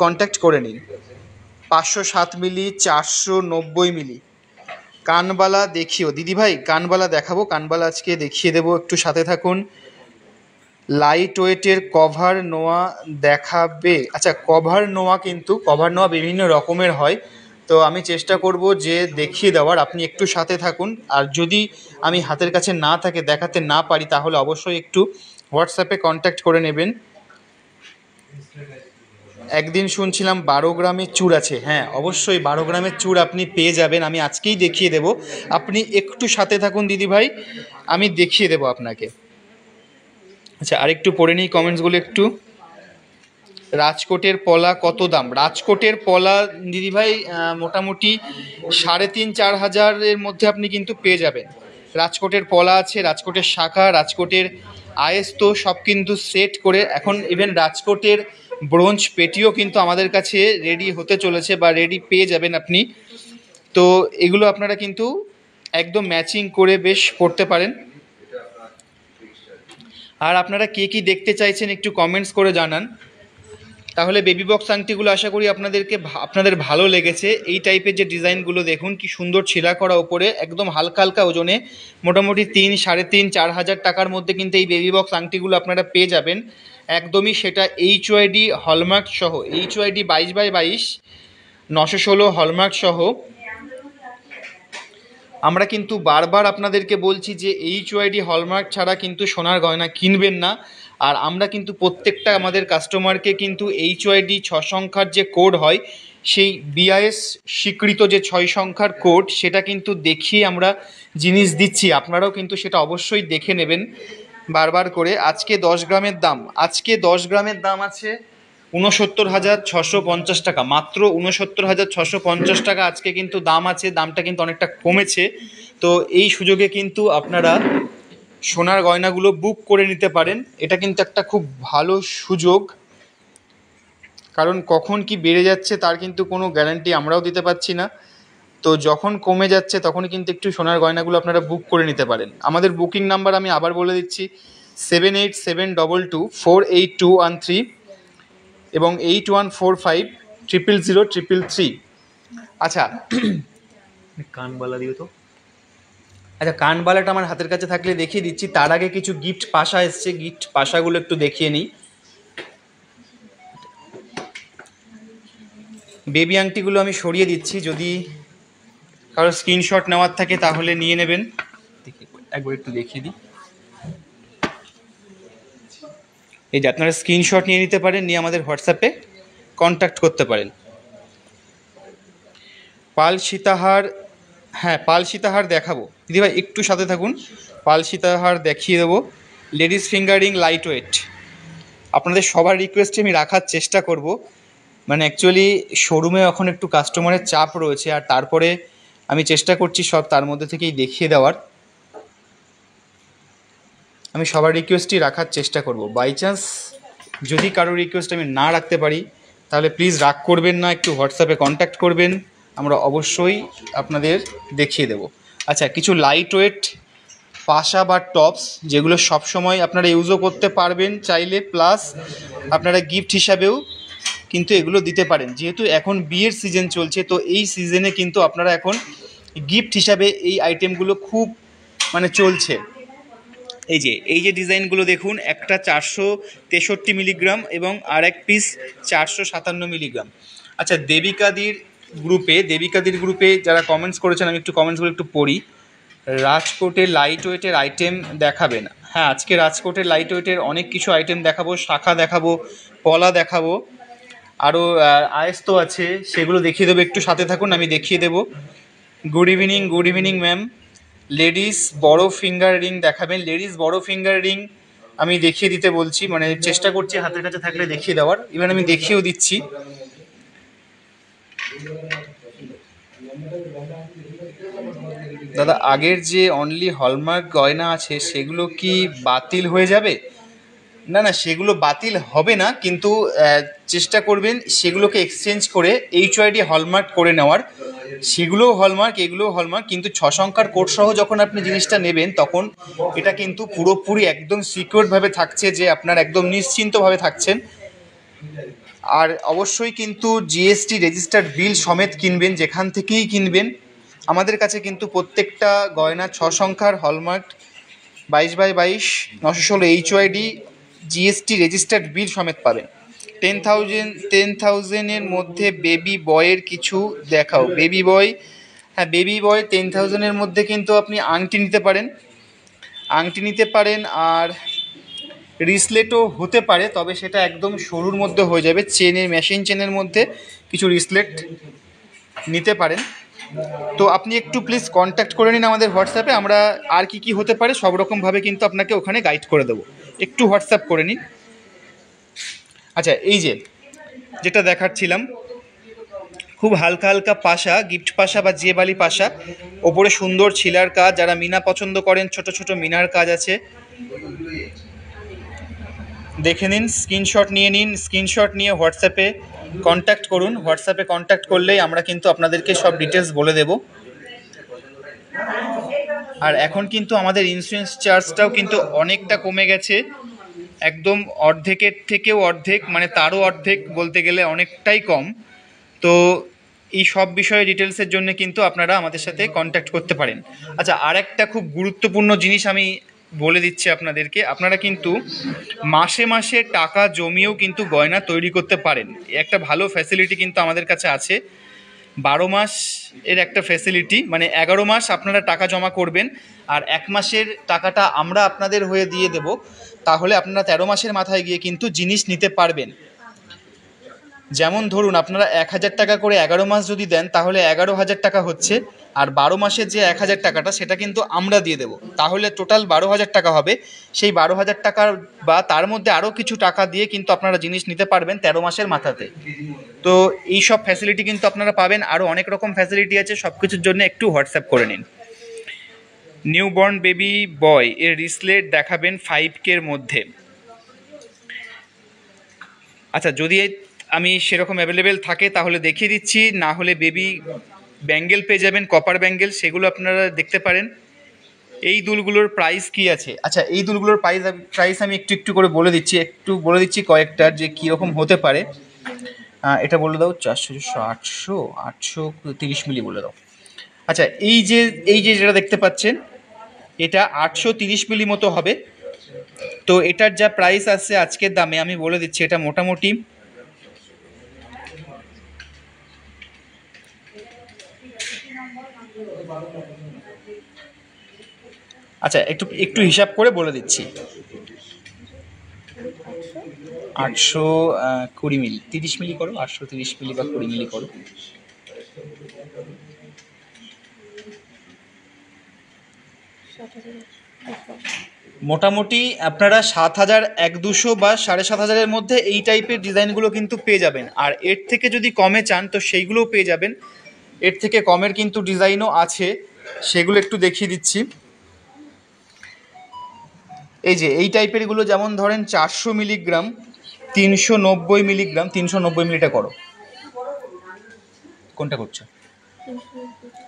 কন্ট্যাক্ট করে নিন। 507 মিলি, 490 মিলি কানবালা দেখিও দিদিভাই, কানবালা দেখাবো, কানবালা আজকে দেখিয়ে দেবো, একটু সাথে থাকুন। লাইট ওয়েটের কভার নোয়া দেখাবে। আচ্ছা, কভার নোয়া কিন্তু কভার নোয়া বিভিন্ন রকমের হয়, তো আমি চেষ্টা করব যে দেখিয়ে দেওয়ার, আপনি একটু সাথে থাকুন। আর যদি আমি হাতের কাছে না থাকে, দেখাতে না পারি, তাহলে অবশ্যই একটু হোয়াটসঅ্যাপে কন্ট্যাক্ট করে নেবেন। একদিন শুনছিলাম 12 গ্রামের চূড় আছে, হ্যাঁ অবশ্যই 12 গ্রামের চূড় আপনি পেয়ে যাবেন, আমি আজকেই দেখিয়ে দেব। আপনি একটু সাথে থাকুন দিদিভাই, আমি দেখিয়ে দেব আপনাকে। আচ্ছা, আরেকটু পড়ে নিই কমেন্টসগুলো একটু। রাজকোটের পলা কত দাম? রাজকোটের পলা দিদিভাই মোটামুটি 3,500-4 হাজারের মধ্যে আপনি কিন্তু পেয়ে যাবেন। রাজকোটের পলা আছে, রাজকোটের শাখা, রাজকোটের আয়েস্ত সব কিন্তু সেট করে। এখন ইভেন রাজকোটের ব্রোঞ্জ পেটিও কিন্তু আমাদের কাছে রেডি হতে চলেছে বা রেডি পেয়ে যাবেন আপনি। তো এগুলো আপনারা কিন্তু একদম ম্যাচিং করে বেশ পড়তে পারেন। আর আপনারা কে কী দেখতে চাইছেন একটু কমেন্টস করে জানান, তাহলে বেবি বক্স আংটিগুলো আশা করি আপনাদের ভালো লেগেছে। এই টাইপের যে ডিজাইনগুলো দেখুন কি সুন্দর ছিলা করা, ওপরে একদম হালকা হালকা ওজনে, মোটামুটি 3-3.5-4 হাজার টাকার মধ্যে কিন্তু এই বেবি বক্স আংটিগুলো আপনারা পেয়ে যাবেন একদমই, সেটা HYD হলমার্ক সহ, HYD 22x22 916 হলমার্ক সহ। আমরা কিন্তু বারবার আপনাদেরকে বলছি যে HYD হলমার্ক ছাড়া কিন্তু সোনার গয়না কিনবেন না। আর আমরা কিন্তু প্রত্যেকটা আমাদের কাস্টমারকে কিন্তু HYD 6 সংখ্যার যে কোড হয়, সেই BIS স্বীকৃত যে 6 সংখ্যার কোড, সেটা কিন্তু দেখিয়ে আমরা জিনিস দিচ্ছি। আপনারাও কিন্তু সেটা অবশ্যই দেখে নেবেন বারবার করে। আজকে 10 গ্রামের দাম, আজকে 10 গ্রামের দাম আছে 69,650 টাকা, মাত্র 69,650 টাকা আজকে কিন্তু দাম আছে। দামটা কিন্তু অনেকটা কমেছে, তো এই সুযোগে কিন্তু আপনারা সোনার গয়নাগুলো বুক করে নিতে পারেন। এটা কিন্তু একটা খুব ভালো সুযোগ, কারণ কখন কি বেড়ে যাচ্ছে তার কিন্তু কোনো গ্যারান্টি আমরাও দিতে পারছি না। তো যখন কমে যাচ্ছে তখন কিন্তু একটু সোনার গয়নাগুলো আপনারা বুক করে নিতে পারেন। আমাদের বুকিং নাম্বার আমি আবার বলে দিচ্ছি, 7872248213 এবং 8145000333। আচ্ছা, কানবালা দিও তো। আচ্ছা, কানবালাটা আমার হাতের কাছে থাকলে দেখিয়ে দিচ্ছি। তার আগে কিছু গিফট পাশা এসছে, গিফট পাশাগুলো একটু দেখিয়ে নিই। বেবি আংটিগুলো আমি সরিয়ে দিচ্ছি, যদি কারো স্ক্রিনশট নেওয়ার থাকে তাহলে নিয়ে নেবেন। একবার একটু দেখিয়ে দিই। এই যে আপনারা স্ক্রিনশট নিয়ে নিতে পারেন, নিয়ে আমাদের হোয়াটসঅ্যাপে কন্ট্যাক্ট করতে পারেন। পাল সীতাহার, হ্যাঁ পাল সীতাহার দেখাবো দিদিভাই, একটু সাথে থাকুন। পাল সীতাহার দেখিয়ে দেবো। লেডিস ফিঙ্গারিং লাইট ওয়েট, আপনাদের সবার রিকোয়েস্টে আমি রাখার চেষ্টা করব। মানে অ্যাকচুয়ালি শোরুমে এখন একটু কাস্টমারের চাপ রয়েছে, আর তারপরে আমি চেষ্টা করছি সব তার মধ্যে থেকেই দেখিয়ে দেওয়ার। আমি সবার রিকোয়েস্টই রাখার চেষ্টা করব। বাই চান্স যদি কারো রিকোয়েস্ট আমি না রাখতে পারি তাহলে প্লিজ রাগ করবেন না, একটু হোয়াটসঅ্যাপে কন্ট্যাক্ট করবেন, আমরা অবশ্যই আপনাদের দেখিয়ে দেব। আচ্ছা, কিছু লাইট ওয়েট পাশা বা টপস, যেগুলো সবসময় আপনারা ইউজও করতে পারবেন চাইলে, প্লাস আপনারা গিফট হিসাবেও কিন্তু এগুলো দিতে পারেন। যেহেতু এখন বিয়ের সিজন চলছে, তো এই সিজনে কিন্তু আপনারা এখন গিফট হিসাবে এই আইটেমগুলো খুব মানে চলছে। এই যে ডিজাইনগুলো দেখুন, একটা 463 মিলিগ্রাম এবং আর এক পিস 457 মিলিগ্রাম। আচ্ছা, দেবিকাদির গ্রুপে যারা কমেন্টস করেছেন, আমি একটু কমেন্টসগুলো একটু পড়ি। রাজকোটের লাইট ওয়েটের আইটেম দেখাবেন? হ্যাঁ, আজকে রাজকোটের লাইট ওয়েটের অনেক কিছু আইটেম দেখাবো, শাখা দেখাবো, পলা দেখাবো, আরও আয়েস্ত আছে, সেগুলো দেখিয়ে দেবো। একটু সাথে থাকুন, আমি দেখিয়ে দেবো। Good evening ma'am. লেডিস বড় ফিঙ্গার রিং দেখাবেন? লেডিস বড় ফিঙ্গার রিং আমি দেখিয়ে দিতে বলছি, মানে চেষ্টা করছি হাতের কাছে থাকলে দেখিয়ে দেওয়ার। ইভেন আমি দেখিয়েও দিচ্ছি। দাদা আগের যে অনলি হলমার্ক গয়না আছে সেগুলো কি বাতিল হয়ে যাবে? না না, সেগুলো বাতিল হবে না, কিন্তু চেষ্টা করবেন সেগুলোকে এক্সচেঞ্জ করে HYD হলমার্ক করে নেওয়ার। সেগুলোও হলমার্ক, এগুলোও হলমার্ক, কিন্তু 6 সংখ্যার কোড সহ যখন আপনি জিনিসটা নেবেন তখন এটা কিন্তু পুরোপুরি একদম সিকিউরভাবে থাকছে, যে আপনার একদম নিশ্চিন্তভাবে থাকছেন। আর অবশ্যই কিন্তু GST রেজিস্টার্ড বিল সমেত কিনবেন, যেখান থেকেই কিনবেন। আমাদের কাছে কিন্তু প্রত্যেকটা গয়না 6 সংখ্যার hallmark 22x22 916 HYD GST registered bill সমেত পাবেন। 10,000 মধ্যে বেবি বয়ের কিছু দেখাও। বেবি বয়, হ্যাঁ বেবি বয় 10,000 মধ্যে কিন্তু আপনি আংটি নিতে পারেন, আর রিসলেটও হতে পারে, তবে সেটা একদম সরুর মধ্যে হয়ে যাবে। মেশিন চেনের মধ্যে কিছু রিসলেট নিতে পারেন। তো আপনি একটু প্লিজ কন্ট্যাক্ট করে নিন আমাদের হোয়াটসঅ্যাপে, আমরা আর কি হতে পারে সব রকমভাবে কিন্তু আপনাকে ওখানে গাইড করে দেবো। একটু হোয়াটসঅ্যাপ করে নিন। আচ্ছা, এই যেটা দেখাচ্ছিলাম, খুব হালকা হালকা পাশা, গিফট পাশা বা জেবালি পাশা, ওপরে সুন্দর ছিলার কাজ। যারা মিনা পছন্দ করেন, ছোট ছোট মিনার কাজ আছে, দেখে নিন, স্ক্রিনশট নিয়ে হোয়াটসঅ্যাপে কন্ট্যাক্ট করুন। হোয়াটসঅ্যাপে কন্ট্যাক্ট করলেই আমরা কিন্তু আপনাদেরকে সব ডিটেলস বলে দেব। আর এখন কিন্তু আমাদের ইন্স্যুরেন্স চার্জটাও কিন্তু অনেকটা কমে গেছে, একদম অর্ধেকের থেকেও অর্ধেক, মানে তারও অর্ধেক বলতে গেলে, অনেকটাই কম। তো এই সব বিষয়ে ডিটেলসের জন্য কিন্তু আপনারা আমাদের সাথে কন্ট্যাক্ট করতে পারেন। আচ্ছা, আর একটা খুব গুরুত্বপূর্ণ জিনিস আমি বলে দিচ্ছি আপনাদেরকে, আপনারা কিন্তু মাসে মাসে টাকা জমিয়েও কিন্তু গয়না তৈরি করতে পারেন। একটা ভালো ফ্যাসিলিটি কিন্তু আমাদের কাছে আছে। 12 মাস এর একটা ফ্যাসিলিটি, মানে 11 মাস আপনারা টাকা জমা করবেন আর 1 মাসের টাকাটা আমরা আপনাদের হয়ে দিয়ে দেব। তাহলে আপনারা 13 মাসের মাথায় গিয়ে কিন্তু জিনিস নিতে পারবেন। যেমন ধরুন আপনারা 1,000 টাকা করে 11 মাস যদি দেন তাহলে 11,000 টাকা হচ্ছে, আর 12 মাসের যে 1,000 টাকাটা সেটা কিন্তু আমরা দিয়ে দেবো। তাহলে টোটাল 12,000 টাকা হবে। সেই 12,000 টাকার বা তার মধ্যে আরও কিছু টাকা দিয়ে কিন্তু আপনারা জিনিস নিতে পারবেন 13 মাসের মাথাতে। তো এই সব ফ্যাসিলিটি কিন্তু আপনারা পাবেন। আরও অনেক রকম ফ্যাসিলিটি আছে, সব কিছুর জন্য একটু হোয়াটসঅ্যাপ করে নিন। নিউবর্ন বেবি বয় এর রিসলেট দেখাবেন 5K মধ্যে। আচ্ছা, যদি আমি সেরকম অ্যাভেলেবেল থাকে তাহলে দেখিয়ে দিচ্ছি, না হলে বেবি ব্যাঙ্গেল পেয়ে যাবেন, কপার ব্যাঙ্গেল, সেগুলো আপনারা দেখতে পারেন। এই দুলগুলোর প্রাইস কি আছে? আচ্ছা, এই দুলগুলোর প্রাইস আমি একটু করে বলে দিচ্ছি কয়েকটার, যে কীরকম হতে পারে। এটা বলে দাও, 400, 830 মিলি বলে দাও। আচ্ছা, এই যে যেটা দেখতে পাচ্ছেন, এটা 830 মিলি মতো হবে। তো এটার যা প্রাইস আছে আজকের দামে আমি বলে দিচ্ছি, এটা মোটামুটি আচ্ছা একটু হিসাব করে বলে দিচ্ছি। 820 মিলি, 30 মিলি করো, 830 মিলি বা 20 মিলি করো। মোটামুটি আপনারা 7,100 বা 7,500 মধ্যে এই টাইপের ডিজাইনগুলো কিন্তু পেয়ে যাবেন। আর এর থেকে যদি কমে চান তো সেইগুলোও পেয়ে যাবেন। এর থেকে কমের কিন্তু ডিজাইনও আছে, সেগুলো একটু দেখিয়ে দিচ্ছি। এই টাইপেরগুলো, যেমন ধরেন 400 মিলিগ্রাম, 390 মিলিগ্রাম, 390 মিলিটা করো, কোনটা করছো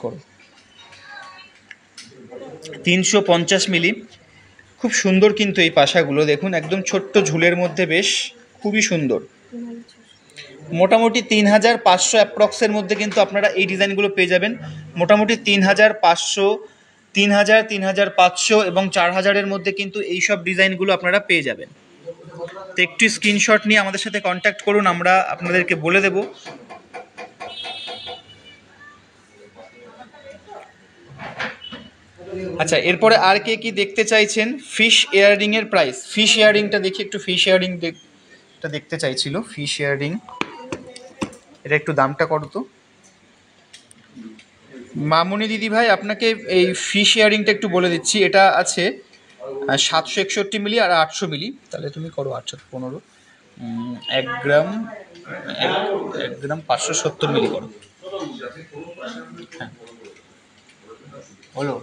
করো, 350 মিলি। খুব সুন্দর কিন্তু এই পাশাগুলো, দেখুন একদম ছোট্ট ঝুলের মধ্যে, বেশ খুবই সুন্দর। মোটামুটি 3,500 অ্যাপ্রক্সের মধ্যে কিন্তু আপনারা এই ডিজাইনগুলো পেয়ে যাবেন। মোটামুটি 3,500, 3,000, 3,500 এবং 4,000-এর মধ্যে কিন্তু এই সব ডিজাইনগুলো আপনারা পেয়ে যাবেন। তো একটু স্ক্রিনশট নিয়ে আমাদের সাথে কন্ট্যাক্ট করুন, আমরা আপনাদেরকে বলে দেব। আচ্ছা, এরপরে আর কি দেখতে চাইছেন? ফিশ ইয়াররিংয়ের প্রাইস। ফিশ ইয়াররিংটা দেখি একটু, ফিশ ইয়াররিংটা দেখতে চাইছিল। ফিশ ইয়াররিং, এটা একটু দামটা কত তো? মামুনি দিদি ভাই, আপনাকে এই ফিশ ইয়াররিংটা একটু বলে দিচ্ছি। এটা আছে 761 মিলি আর 800 মিলি। তাহলে তুমি করো 815, 1 গ্রাম 570 মিলি করো। হ্যাঁ, হলো।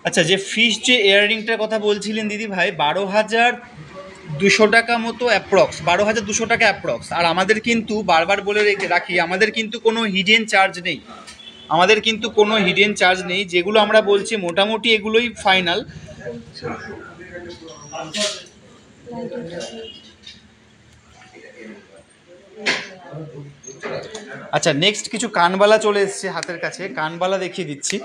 আচ্ছা, যে ফিশ যে ইয়াররিংটার কথা বলছিলেন দিদি ভাই, 12,200 টাকা মতো অ্যাপ্রক্স, 12,200 টাকা অ্যাপ্রক্স। আর আমাদের কিন্তু বারবার বলে রাখি, আমাদের কিন্তু কোনো হিডেন চার্জ নেই, আমাদের কিন্তু কোনো হিডেন চার্জ নেই। যেগুলো আমরা বলছি মোটামুটি এগুলোই ফাইনাল। আচ্ছা, নেক্সট কিছু কানবালা চলে এসছে হাতের কাছে, কানবালা দেখিয়ে দিচ্ছি।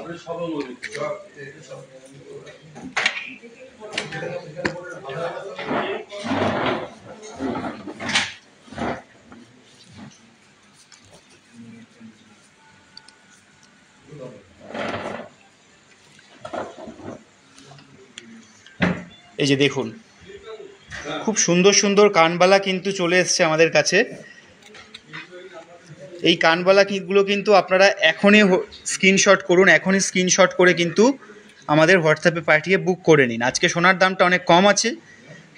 এই যে দেখুন, খুব সুন্দর সুন্দর কানবালা কিন্তু চলে এসছে আমাদের কাছে। এই কানবালাগুলো কিন্তু আপনারা এখনই স্ক্রিনশট করুন, এখনই স্ক্রিনশট করে কিন্তু আমাদের হোয়াটসঅ্যাপে পাঠিয়ে বুক করে নিন। আজকে সোনার দামটা অনেক কম আছে,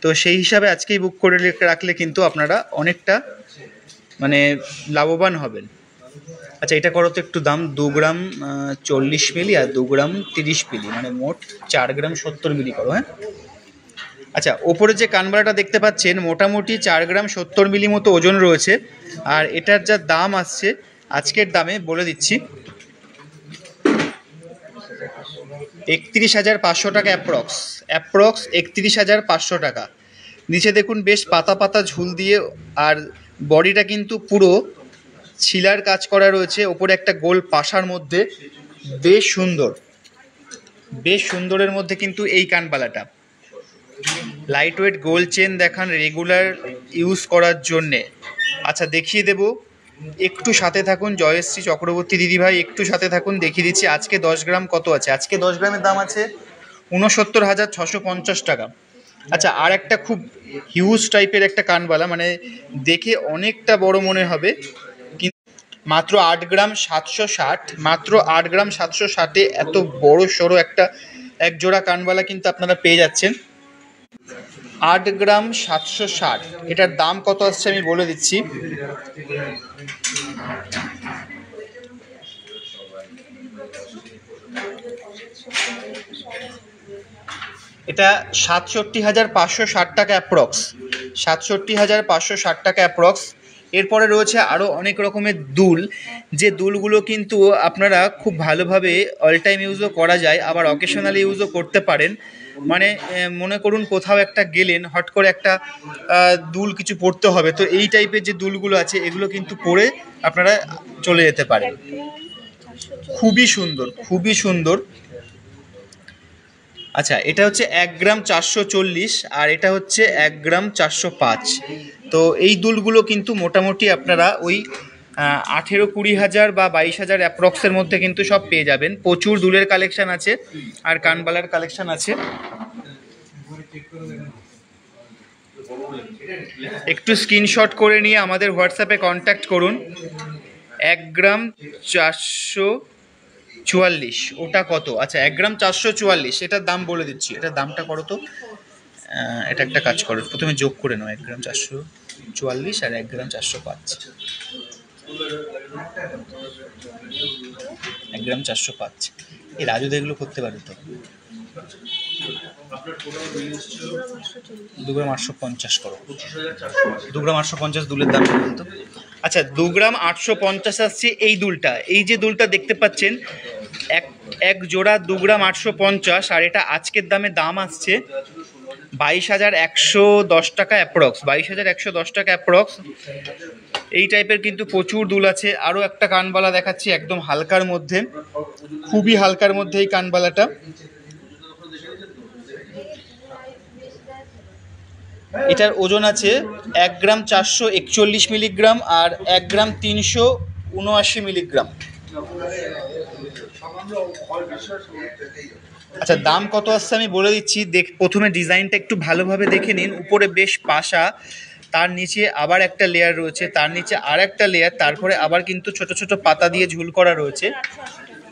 তো সেই হিসাবে আজকেই বুক করে রাখলে কিন্তু আপনারা অনেকটা মানে লাভবান হবেন। আচ্ছা, এটা করো তো একটু দাম, 2 গ্রাম 40 মিলি আর 2 গ্রাম 30 মিলি, মানে মোট 4 গ্রাম 70 মিলি করো। হ্যাঁ, আচ্ছা, ওপরে যে কানবালাটা দেখতে পাচ্ছেন মোটামুটি 4 গ্রাম 70 মিলি মতো ওজন রয়েছে। আর এটার যা দাম আসছে আজকের দামে বলে দিচ্ছি, 31,500 টাকা অ্যাপ্রক্স 31,500 টাকা। নিচে দেখুন বেশ পাতা পাতা ঝুল দিয়ে, আর বডিটা কিন্তু পুরো ছিলার কাজ করা রয়েছে, ওপরে একটা গোল পাশার মধ্যে, বেশ সুন্দর, বেশ সুন্দরের মধ্যে কিন্তু এই কানবালাটা। লাইট ওয়েট গোল চেন দেখান রেগুলার ইউজ করার জন্যে। আচ্ছা, দেখিয়ে দেব, একটু সাথে থাকুন জয়শ্রী চক্রবর্তী দিদিভাই, একটু সাথে থাকুন, দেখিয়ে দিচ্ছি আজকে 10 গ্রাম কত আছে। আজকে 10 গ্রামের দাম আছে 69,650 টাকা। আচ্ছা, আর একটা খুব হিউজ টাইপের একটা কানবালা, মানে দেখে অনেকটা বড় মনে হবে, কিন্তু মাত্র 8 গ্রাম 760, মাত্র 8 গ্রাম 760-এ এত বড় সড়ো একটা এক জোড়া কানবালা কিন্তু আপনারা পেয়ে যাচ্ছেন। 8 গ্রাম 760, এটার দাম কত আসছে আমি বলে দিচ্ছি। এটা 67,560 টাকা অ্যাপ্রক্স, 67,560 টাকা অ্যাপ্রক্স। এরপরে রয়েছে আরও অনেক রকমের দুল, যে দুলগুলো কিন্তু আপনারা খুব ভালোভাবে অল টাইম ইউজও করা যায়, আবার অকেশনালি ইউজও করতে পারেন। মানে মনে করুন কোথাও একটা গেলেন, হট করে একটা দুল কিছু পরতে হবে, তো এই টাইপের যে দুলগুলো আছে এগুলো কিন্তু পরে আপনারা চলে যেতে পারেন। খুবই সুন্দর, খুবই সুন্দর। আচ্ছা, এটা হচ্ছে 1 গ্রাম 440 আর এটা হচ্ছে 1 গ্রাম 405। তো এই দুলগুলো কিন্তু মোটামুটি আপনারা ওই 18-20 হাজার বা 22 হাজার অ্যাপ্রক্সের মধ্যে কিন্তু সব পেয়ে যাবেন। প্রচুর দুলের কালেকশান আছে আর কানবালার কালেকশান আছে। একটু স্ক্রিনশট করে নিয়ে আমাদের হোয়াটসঅ্যাপে কন্ট্যাক্ট করুন। 1 গ্রাম 444, ওটা কত? আচ্ছা, 1 গ্রাম 444, এটার দাম বলে দিচ্ছি, এটার দামটা করো তো। এটা একটা কাজ করো, প্রথমে যোগ করে নাও 1 গ্রাম 444 আর 1 গ্রাম 405, 1 গ্রাম 405। এই রাজু এগুলো করতে পারে তো। 2 গ্রাম 850 করো, 2 গ্রাম 850 দুলের দাম বলতো। আচ্ছা, 2 গ্রাম 850 আসছে এই দুলটা। এই যে দুলটা দেখতে পাচ্ছেন এক জোড়া 2 গ্রাম 850, আর এটা আজকের দাম আসছে 22,110 টাকা অ্যাপ্রক্স, 22,110 টাকা অ্যাপ্রক্স। এই টাইপের কিন্তু প্রচুর দুল আছে। আরও একটা কানবালা দেখাচ্ছি একদম হালকার মধ্যে, খুবই হালকার মধ্যে এই কানবালাটা। এটার ওজন আছে 1 গ্রাম 441 মিলিগ্রাম আর 1 গ্রাম 379 মিলিগ্রাম। আচ্ছা, দাম কত আসছে আমি বলে দিচ্ছি। প্রথমে ডিজাইনটা একটু ভালোভাবে দেখে নিন। উপরে বেশ পাশা, তার নিচে আবার একটা লেয়ার রয়েছে, তার নিচে আর একটা লেয়ার, তারপরে আবার কিন্তু ছোট ছোট পাতা দিয়ে ঝুল করা রয়েছে।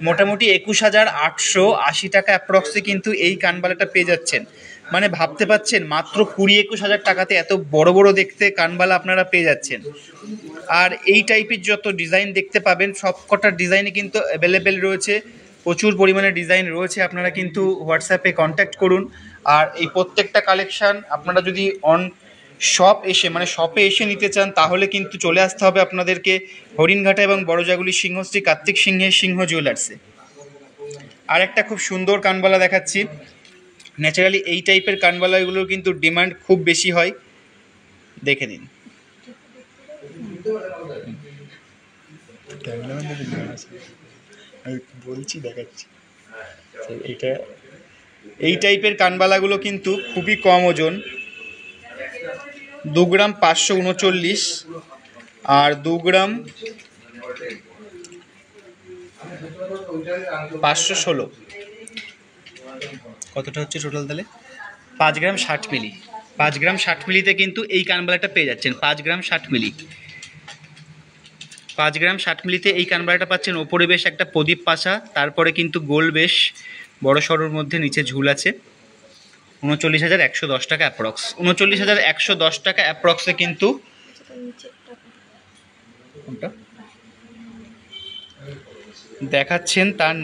মোটামুটি 21,880 টাকা অ্যাপ্রক্সে কিন্তু এই কানবালাটা পেয়ে যাচ্ছেন। মানে ভাবতে পাচ্ছেন মাত্র 20-21 হাজার টাকাতে এত বড় বড় দেখতে কানবালা আপনারা পেয়ে যাচ্ছেন। আর এই টাইপের যত ডিজাইন দেখতে পাবেন সব কটা ডিজাইনই কিন্তু অ্যাভেলেবেল রয়েছে, প্রচুর পরিমাণে ডিজাইন রয়েছে। আপনারা কিন্তু হোয়াটসঅ্যাপে কন্ট্যাক্ট করুন। আর এই প্রত্যেকটা কালেকশান আপনারা যদি শপে এসে নিতে চান তাহলে কিন্তু চলে আসতে হবে আপনাদেরকে হরিণঘাটা এবং বড়জাগুলি সিংহশ্রী কার্তিক সিংহের সিংহ জুয়েলার্সে। আর একটা খুব সুন্দর কানবালা দেখাচ্ছি। ন্যাচারালি এই টাইপের কানবালাগুলোর কিন্তু ডিমান্ড খুব বেশি হয়, দেখে নিন। আমি বলছি দেখাচ্ছি, এই টাইপের কানবালাগুলো কিন্তু খুবই কম ওজন, 2 গ্রাম 539 আর 2 গ্রাম 516। কতটা হচ্ছে টোটাল তাহলে? 5 গ্রাম 60 মিলি। 5 গ্রাম 60 মিলিতে কিন্তু এই কানবালাটা পেয়ে যাচ্ছেন। 5 গ্রাম 60 মিলি, 5 গ্রাম 60 মিলিতে এই কানবালাটা পাচ্ছেন। ওপরে বেশ একটা প্রদীপ পাশা, তারপরে কিন্তু গোল বেশ বড় সড়োর মধ্যে নিচে ঝুল আছে। 39,110 টাকা অ্যাপ্রক্স। 39,110 টাকা অ্যাপ্রক্সে কিন্তু দেখাচ্ছেন। তার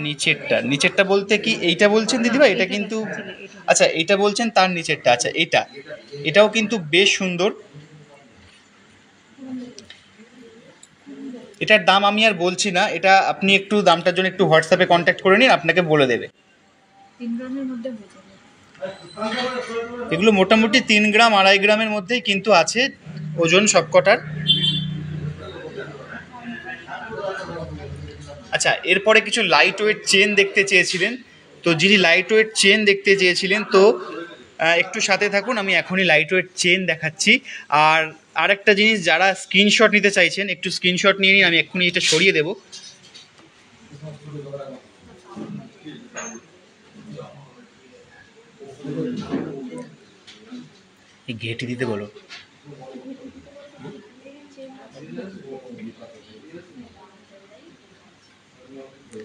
নিচেরটা বলতে কি এইটা বলছেন দিদিভাই? এটা কিন্তু আচ্ছা, এইটা বলছেন তার নিচেরটা। আচ্ছা, এটাও কিন্তু বেশ সুন্দর। এটার দাম আমি আর বলছি না, এটা আপনি একটু দামটার জন্য একটু হোয়াটসঅ্যাপে কন্ট্যাক্ট করে নিন, আপনাকে বলে দেবে। 3 গ্রামের মধ্যে হয়ে যাবে। এগুলো মোটামুটি 3 গ্রাম 2.5 গ্রামের মধ্যেই কিন্তু আছে ওজন সবকটার। আচ্ছা, এরপরে কিছু লাইট ওয়েট চেন দেখতে চেয়েছিলেন, তো যিনি লাইট ওয়েট চেন দেখতে চেয়েছিলেন তো একটু সাথে থাকুন, আমি এখনই লাইট ওয়েট চেন দেখাচ্ছি। আর আরেকটা জিনিস, যারা স্ক্রিনশট নিতে চাইছেন একটু স্ক্রিনশট নিয়ে নিন, আমি এক্ষুনি এটা সরিয়ে দেবো। এই ঘেঁটি দিতে বলো।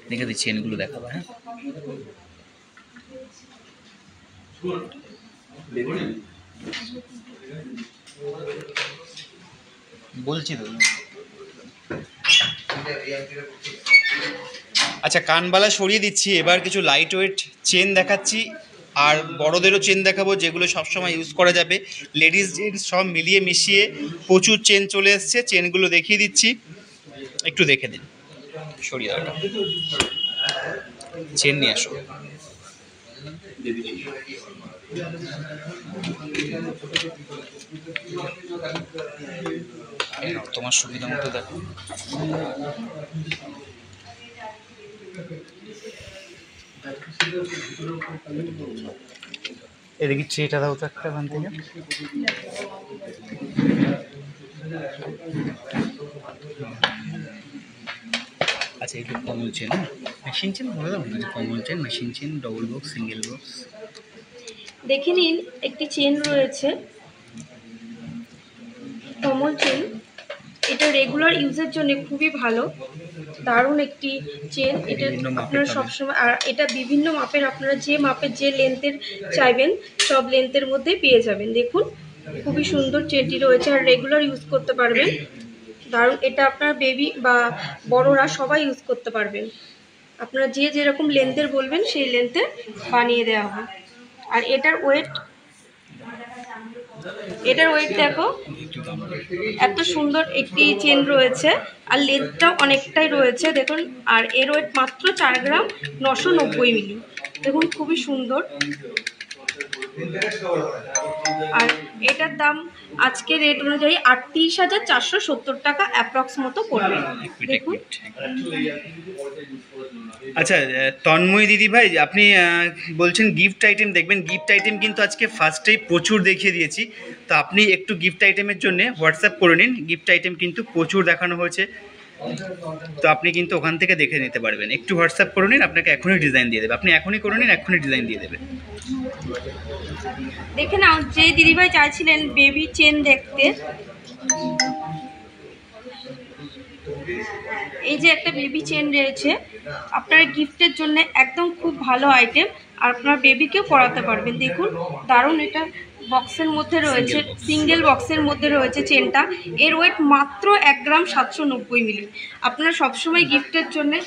দেখে দিচ্ছি, চেনগুলো দেখাবো। হ্যাঁ, বলছি তো। আচ্ছা, কানবালা সরিয়ে দিচ্ছি, এবার কিছু লাইট ওয়েট চেন দেখাচ্ছি। আর বড়দেরও চেন দেখাবো, যেগুলো সবসময় ইউজ করা যাবে। লেডিস জেন্টস সব মিলিয়ে মিশিয়ে প্রচুর চেন চলে এসছে, চেনগুলো দেখিয়ে দিচ্ছি, একটু দেখে দিন। সরিয়ে দাও, চেন নিয়ে আসো। তোমার সুবিধা মতো দেখো। এদিকে ট্রেটা দাও তো একটা ওখান থেকে। আচ্ছা, এগুলো কমন চেন, মেশিন চেন বলে দাও না, common chain, machine chain, double box, single box. দেখে নিন, একটি চেন রয়েছে কমন চেন। এটা রেগুলার ইউজের জন্য খুবই ভালো, দারুণ একটি চেন। এটা আপনারা সবসময়, আর এটা বিভিন্ন মাপের, আপনারা যে মাপের যে লেন্থের চাইবেন সব লেন্থের মধ্যেই পেয়ে যাবেন। দেখুন, খুবই সুন্দর চেনটি রয়েছে, আর রেগুলার ইউজ করতে পারবেন। দারুণ, এটা আপনার বেবি বা বড়রা সবাই ইউজ করতে পারবেন। আপনারা যে যেরকম লেন্থের বলবেন সেই লেন্থে বানিয়ে দেওয়া হয়। আর এটার ওয়েট দেখো, এত সুন্দর একটি চেন রয়েছে, আর লেন্থটাও অনেকটাই রয়েছে দেখুন। আর এর ওয়েট মাত্র 4 গ্রাম 990 মিলি। দেখুন, খুবই সুন্দর। আর এটার দাম আজকে রেট অনুযায়ী 38,470 টাকা অ্যাপ্রক্স মতো পড়বে। দেখুন। আচ্ছা, তন্ময় দিদি ভাই, আপনি বলছেন গিফট আইটেম দেখবেন। গিফট আইটেম কিন্তু আজকে ফার্স্টেই প্রচুর দেখিয়ে দিয়েছি, তো আপনি একটু গিফট আইটেমের জন্য হোয়াটসঅ্যাপ করে নিন। গিফট আইটেম কিন্তু প্রচুর দেখানো হয়েছে, তো আপনি কিন্তু ওখান থেকে দেখে নিতে পারবেন। একটু হোয়াটসঅ্যাপ করে নিন, আপনাকে এখনই ডিজাইন দিয়ে দেবে। আপনি এখনই করে নিন, এখনই ডিজাইন দিয়ে দেবে। দেখে নাও, যে দিদিভাই চাইছিলেন বেবি চেন দেখতে, এই যে একটা বেবি চেন রয়েছে আপনার গিফটের জন্য, একদম খুব ভালো আইটেম। আর আপনার বেবিকেও পরাতে পারবেন। দেখুন দারুণ, এটা বক্সের মধ্যে রয়েছে, সিঙ্গেল বক্সের মধ্যে রয়েছে চেনটা। এর ওয়েট মাত্র 1 গ্রাম 790 মিলি। আপনারা সবসময় গিফটের জন্যে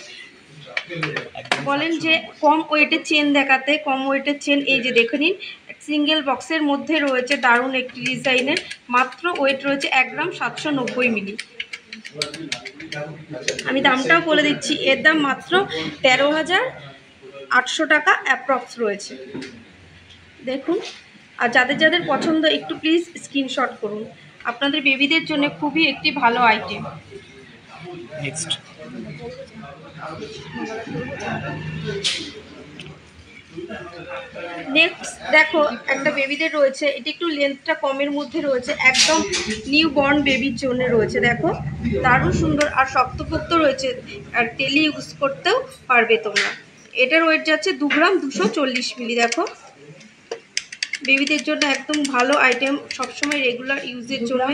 বলেন যে কম ওয়েটের চেন দেখাতে, কম ওয়েটের চেন এই যে দেখে নিন, সিঙ্গেল বক্সের মধ্যে রয়েছে দারুণ একটি ডিজাইনের, মাত্র ওয়েট রয়েছে 1 গ্রাম 790 মিলি। আমি দামটাও বলে দিচ্ছি, এর দাম মাত্র 13,800 টাকা অ্যাপ্রক্স রয়েছে। দেখুন, আর যাদের যাদের পছন্দ একটু প্লিজ স্ক্রিনশট করুন, আপনাদের বেবিদের জন্য খুবই একটি ভালো আইটেম। নেক্সট নেক্সট দেখো একটা বেবিদের রয়েছে, এটি একটু লেন্থটা কমের মধ্যে রয়েছে, একদম নিউ বর্ন বেবির জন্য রয়েছে। দেখো দারুণ সুন্দর আর শক্তপোক্ত রয়েছে, আর ডেলি ইউজ করতেও পারবে তোমরা। এটার ওয়েট যাচ্ছে 2 গ্রাম 240 মিলি। দেখো বেবিদের জন্য একদম ভালো আইটেম, সবসময় রেগুলার ইউজের জন্য।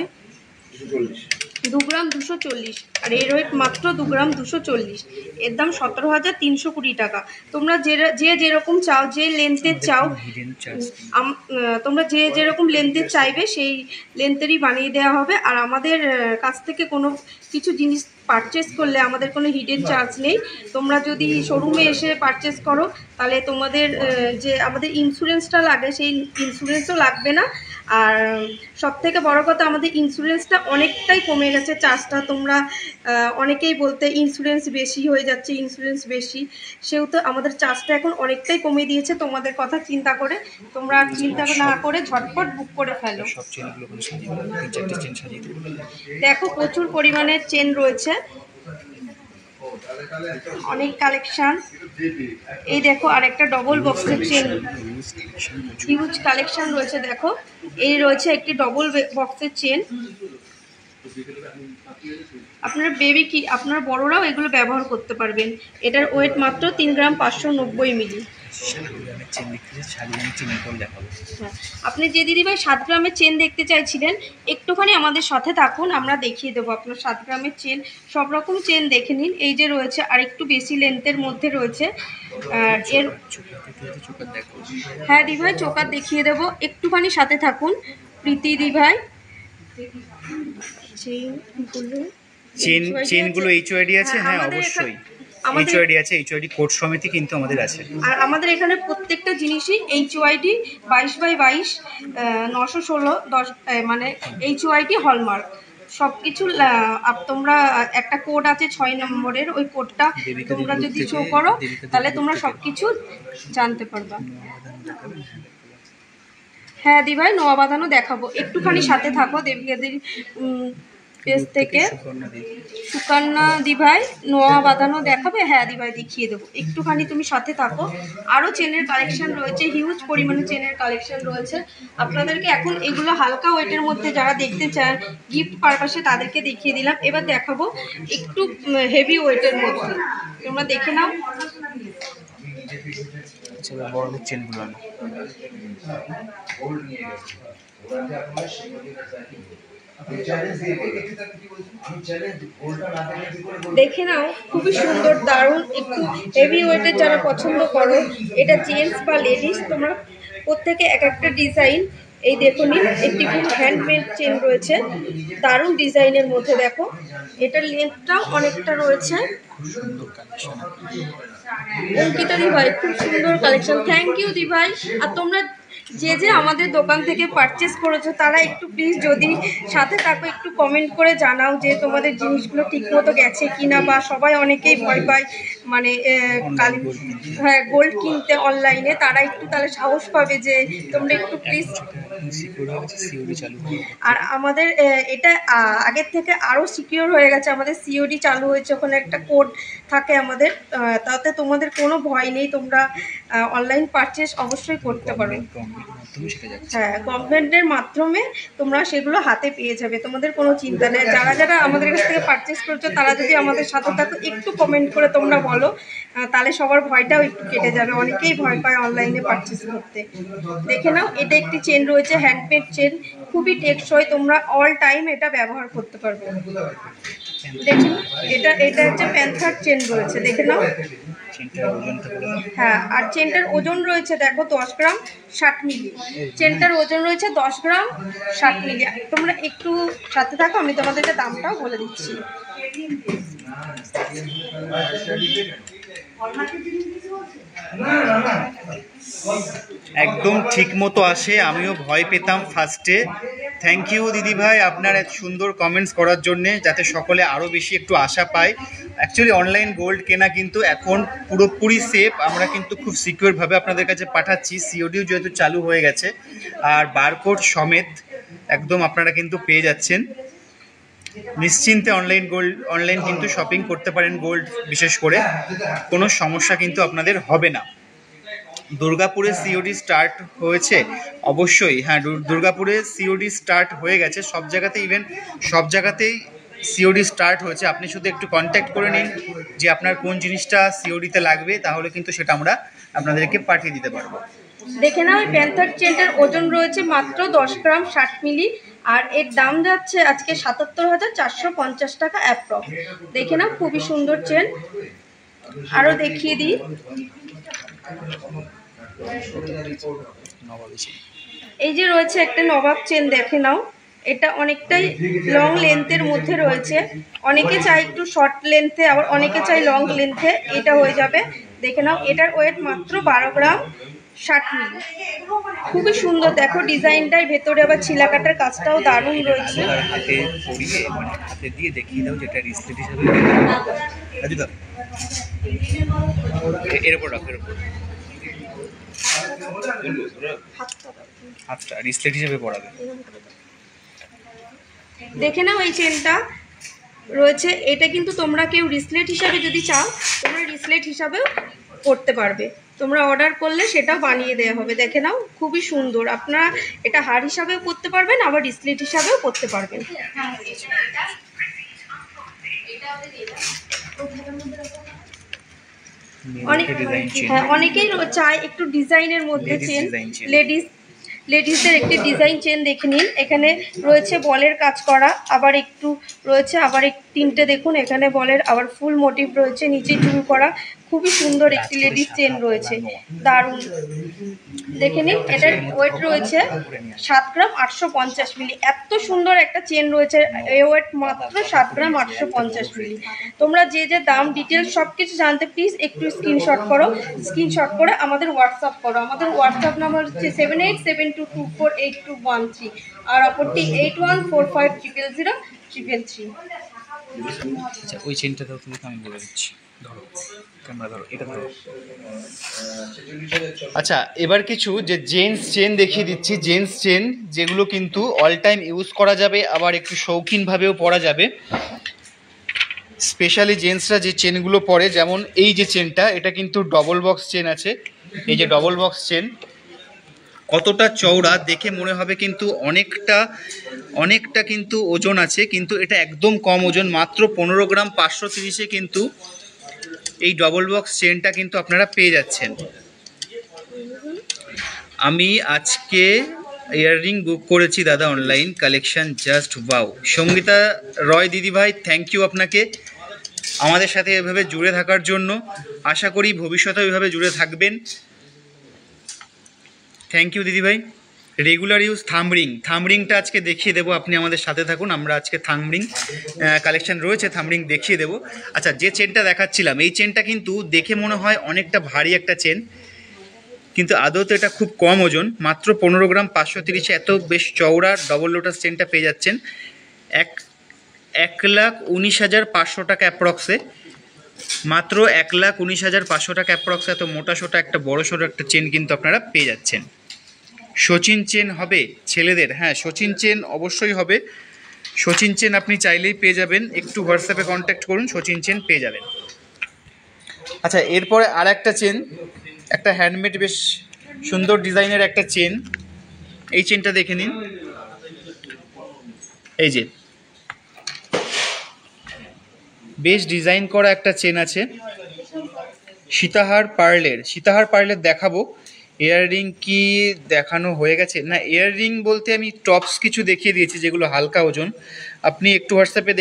2 গ্রাম 240, আর এর ওয়েট মাত্র 2 গ্রাম 240। এর দাম 17,320 টাকা। তোমরা যে যেরকম চাও, যে লেন্থের চাও, তোমরা যে যেরকম লেন্থের চাইবে সেই লেন্থেরই বানিয়ে দেওয়া হবে। আর আমাদের কাছ থেকে কোনো কিছু জিনিস পারচেস করলে আমাদের কোনো হিডেন চার্জ নেই। তোমরা যদি শোরুমে এসে পারচেস করো তাহলে তোমাদের যে আমাদের ইন্স্যুরেন্সটা লাগে সেই ইন্স্যুরেন্সও লাগবে না। আর সবথেকে বড় কথা, আমাদের ইন্স্যুরেন্সটা অনেকটাই কমে গেছে চার্জটা। তোমরা অনেকেই বলতে ইন্স্যুরেন্স বেশি হয়ে যাচ্ছে, ইন্স্যুরেন্স বেশি, সেহেতু আমাদের চার্জটা এখন অনেকটাই কমে দিয়েছে। তোমাদের কথা চিন্তা করে তোমরা চিন্তা না করে ঝটপট বুক করে ফেলো। সব চেনগুলো কোনো সাজিয়ে দেবো, 3-4টে চেন সাজিয়ে দেবো। দেখো প্রচুর পরিমাণে চেন রয়েছে, অনেক কালেকশন। এই দেখো আরেকটা ডবল বক্সের চেন, হিউজ কালেকশন রয়েছে। দেখো এই রয়েছে একটি ডবল বক্সের চেন। আপনার বেবি কি আপনার বড়রাও এগুলো ব্যবহার করতে পারবেন। এটার ওয়েট মাত্র 3 গ্রাম 590 মিলি। চেন দেখতে 7 গ্রামের চেন করে দেখাবো। হ্যাঁ, আপনি যে দিদিভাই 7 গ্রামের চেন দেখতে চাইছিলেন, একটুখানি আমাদের সাথে থাকুন, আমরা দেখিয়ে দেবো আপনার 7 গ্রামের চেন। সব রকম চেন দেখে নিন। এই যে রয়েছে আর একটু বেশি লেন্থের মধ্যে রয়েছে এর। হ্যাঁ দিদিভাই চোকার দেখিয়ে দেবো, একটুখানি সাথে থাকুন প্রীতি দিদিভাই। চেনগুলো এইচওআইডি আছে? হ্যাঁ অবশ্যই এইচওআইডি আছে, এইচওআইডি কোড সমিতি কিন্তু আমাদের আছে। আর আমাদের এখানে প্রত্যেকটা জিনিসই এইচওআইডি 22/22 916 10 মানে এইচওআইডি হলমার্ক সব কিছু। তোমরা একটা কোড আছে 6 নম্বরের, ওই কোডটা তোমরা যদি শো করো তাহলে তোমরা সব কিছু জানতে পারবা। হ্যাঁ দিভাই নোয়া বাঁধানো দেখাবো, একটুখানি সাথে থাকো। দেবীদের পেজ থেকে সুকন্যা দিভাই নোয়া বাঁধানো দেখাবে। হ্যাঁ দিভাই দেখিয়ে দেবো, একটুখানি তুমি সাথে থাকো। আরও চেনের কালেকশন রয়েছে, হিউজ পরিমাণে চেনের কালেকশন রয়েছে আপনাদেরকে। এখন এগুলো হালকা ওয়েটের মধ্যে যারা দেখতে চান গিফট পারপাসে তাদেরকে দেখিয়ে দিলাম। এবার দেখাবো একটু হেভি ওয়েটের মধ্যে, তোমরা দেখে নাও। বড়দের চেনগুলো আনো। দেখে নাও, খুবই সুন্দর দারুণ একটু হেভি ওয়েটের যারা পছন্দ করো, এটা জেন্টস বা লেডিস তোমরা প্রত্যেকে এক একটা ডিজাইন। এই দেখুন একটি খুব হ্যান্ডমেড চেন রয়েছে দারুণ ডিজাইনের মধ্যে। দেখো এটার লেন্থটাও অনেকটা রয়েছে। অঙ্কিতা দিভাই খুব সুন্দর কালেকশন, থ্যাংক ইউ দিভাই। আর তোমরা যে যে আমাদের দোকান থেকে পারচেস করেছো তারা একটু প্লিজ যদি সাথে থাকো একটু কমেন্ট করে জানাও যে তোমাদের জিনিসগুলো ঠিকমতো গেছে কিনা। বা সবাই অনেকেই ভয় পায় মানে হ্যাঁ গোল্ড কিনতে অনলাইনে, তারা একটু তাহলে সাহস পাবে যে তোমরা একটু প্লিজ। আর আমাদের এটা আগের থেকে আরও সিকিউর হয়ে গেছে, আমাদের সিওডি চালু হয়েছে, ওখানে একটা কোড থাকে আমাদের, তাতে তোমাদের কোনো ভয় নেই, তোমরা অনলাইন পারচেস অবশ্যই করতে পারো। হ্যাঁ গভর্নমেন্টের মাধ্যমে তোমরা সেগুলো হাতে পেয়ে যাবে, তোমাদের কোনো চিন্তা নেই। যারা যারা আমাদের কাছ থেকে পারচেস করছো তারা যদি আমাদের সাথে থাকো একটু কমেন্ট করে তোমরা বলো, তাহলে সবার ভয়টাও একটু কেটে যাবে। অনেকেই ভয় পায় অনলাইনে পারচেস করতে। দেখে নাও এটা একটি চেন রয়েছে, হ্যান্ডমেড চেন, খুবই টেকসই, তোমরা অল টাইম এটা ব্যবহার করতে পারবে। দেখুন এটা হচ্ছে প্যান্থার চেন রয়েছে, দেখে নাও চেনটার ওজনটা বলে দাও। হ্যাঁ, আর চেনটার ওজন রয়েছে দেখো 10 গ্রাম 60 মিলি। চেনটার ওজন রয়েছে 10 গ্রাম 60 মিলি। তোমরা একটু সাথে থাকো, আমি তোমাদেরকে দামটাও বলে দিচ্ছি। একদম ঠিক মতো আসে, আমিও ভয় পেতাম ফার্স্টে। থ্যাংক ইউ দিদি ভাই আপনার এত সুন্দর কমেন্টস করার জন্যে, যাতে সকলে আরও বেশি একটু আশা পায়। অ্যাকচুয়ালি অনলাইন গোল্ড কেনা কিন্তু এখন পুরোপুরি সেফ, আমরা কিন্তু খুব সিকিউরভাবে আপনাদের কাছে পাঠাচ্ছি। সিওডিও যেহেতু চালু হয়ে গেছে, আর বারকোড সমেত একদম আপনারা কিন্তু পেয়ে যাচ্ছেন। নিশ্চিন্তে অনলাইন কিন্তু শপিং করতে পারেন গোল্ড, বিশেষ করে কোনো সমস্যা কিন্তু আপনাদের হবে না। দুর্গাপুরে সিওডি স্টার্ট হয়েছে, অবশ্যই হ্যাঁ, দুর্গাপুরে সিওডি স্টার্ট হয়ে গেছে সব জায়গাতে, ইভেন সব জায়গাতেই সিওডি স্টার্ট হয়েছে। আপনি শুধু একটু কন্ট্যাক্ট করে নিন যে আপনার কোন জিনিসটা সিওডিতে লাগবে, তাহলে কিন্তু সেটা আমরা আপনাদেরকে পাঠিয়ে দিতে পারবো। দেখে নাও, এই প্যান্থার চেনটার ওজন রয়েছে মাত্র 10 গ্রাম 60 মিলি, আর এর দাম যাচ্ছে আজকে 77,450 টাকা অ্যাপ্রক্স। দেখে নাও, খুবই সুন্দর চেন। আরও দেখিয়ে দিই, এই যে রয়েছে একটা নবাব চেন, দেখে নাও। এটা অনেকটাই লং লেন্থের মধ্যে রয়েছে, অনেকে চাই একটু শর্ট লেন্থে, আবার অনেকে চাই লং লেন্থে, এটা হয়ে যাবে। দেখে নাও, এটার ওয়েট মাত্র 12 গ্রাম 60 মিলি। খুবই সুন্দর, দেখো ডিজাইনটাই, ভেতরে আবার ছিলা কাটার কাজটাও দারুণ রয়েছে। হাতে পরিয়ে মানে হাতে দিয়ে দেখিয়ে দাও যেটা রিসলেট হিসাবে দাও। এর উপর রাখো, এর উপর হাতটা রিসলেট হিসাবে পড়াবে। দেখে নাও, এই চেনটা রয়েছে, এটা কিন্তু তোমরা কেউ রিসলেট হিসাবে যদি চাও, তোমরা রিসলেট হিসাবেও করতে পারবে। তোমরা অর্ডার করলে সেটাও বানিয়ে দেওয়া হবে। দেখে নাও, খুবই সুন্দর। আপনারা এটা হার হিসাবেও করতে পারবেন, আবার রিসলেট হিসাবেও করতে পারবেন। অনেকেই চায় একটু ডিজাইনের মধ্যে চেন, লেডিসদের একটি ডিজাইন চেন দেখে নিন। এখানে রয়েছে বলের কাজ করা, আবার একটু রয়েছে, আবার তিনটে দেখুন এখানে বলের, আবার ফুল মোটিভ রয়েছে, নিচে চুল করা। খুবই সুন্দর একটি লেডিস চেন রয়েছে, দারুণ। দেখে নিন, এটার ওয়েট রয়েছে 7 গ্রাম 850 মিলি। এত সুন্দর একটা চেন রয়েছে, এই ওয়েট মাত্র 7 গ্রাম 850 মিলি। তোমরা যে যে দাম ডিটেলস সব কিছু জানতে প্লিজ একটু স্ক্রিনশট করো, স্ক্রিনশট করে আমাদের হোয়াটসঅ্যাপ করো। আমাদের হোয়াটসঅ্যাপ নাম্বার হচ্ছে 7872248213, আর অপরটি 8145000333। আচ্ছা, ওই চেনটা দাও তুমি, আমি বলে দিচ্ছি। ধরো ক্যামেরা, ধরো এটা ধরো। আচ্ছা, এবার কিছু যে জেন্টস চেন দেখিয়ে দিচ্ছি। জেন্টস চেন যেগুলো কিন্তু অল টাইম ইউজ করা যাবে, আবার একটু শৌখিনভাবেও পরা যাবে। স্পেশালি জেন্টসরা যে চেনগুলো পরে, যেমন এই যে চেনটা, এটা কিন্তু ডবল বক্স চেন আছে। এই যে ডবল বক্স চেন, কতটা চওড়া দেখে মনে হবে কিন্তু অনেকটা কিন্তু ওজন আছে, কিন্তু এটা একদম কম ওজন, মাত্র 15 গ্রাম 530-এ কিন্তু এই ডবল বক্স চেনটা কিন্তু আপনারা পেয়ে যাচ্ছেন। আমি আজকে ইয়াররিং বুক করেছি দাদা, online collection just wow. Sangeeta Roy দিদিভাই, থ্যাংক ইউ আপনাকে আমাদের সাথে এভাবে জুড়ে থাকার জন্য। আশা করি ভবিষ্যতেও এভাবে জুড়ে থাকবেন। থ্যাংক ইউ দিদিভাই। রেগুলার ইউজ থামরিংটা আজকে দেখিয়ে দেবো, আপনি আমাদের সাথে থাকুন। আমরা আজকে থামরিং কালেকশন রয়েছে, থামরিং দেখিয়ে দেবো। আচ্ছা, যে চেনটা দেখাচ্ছিলাম, এই চেনটা কিন্তু দেখে মনে হয় অনেকটা ভারী একটা চেন, কিন্তু আদৌতে এটা খুব কম ওজন, মাত্র 15 গ্রাম 530-এ এত বেশ চওড়া ডবল লোটাস চেনটা পেয়ে যাচ্ছেন 1,19,500 টাকা অ্যাপ্রক্সে। মাত্র 1,19,500 টাকা অ্যাপ্রক্সে এত মোটা সোটা একটা বড় সড়ো একটা চেন কিন্তু আপনারা পেয়ে যাচ্ছেন। সচিন চেন হবে ছেলেদের, হ্যাঁ সচিন চেন অবশ্যই হবে। সচিন চেন আপনি চাইলেই পেয়ে যাবেন, একটু হোয়াটসঅ্যাপে কন্ট্যাক্ট করুন, সচিন চেন পেয়ে যাবেন। আচ্ছা, এরপরে আর একটা চেন, একটা হ্যান্ডমেড বেশ সুন্দর ডিজাইনের একটা চেন। এই চেনটা দেখে নিন, এই যে বেশ ডিজাইন করা একটা চেন আছে, সীতাহার পার্লের দেখাবো। ইয়াররিং কি দেখানো হয়ে গেছে? না, ইয়াররিং বলতে আমি টপস কিছু দেখিয়ে দিয়েছি যেগুলো হালকা ওজন। আপনি একটু হোয়াটসঅ্যাপে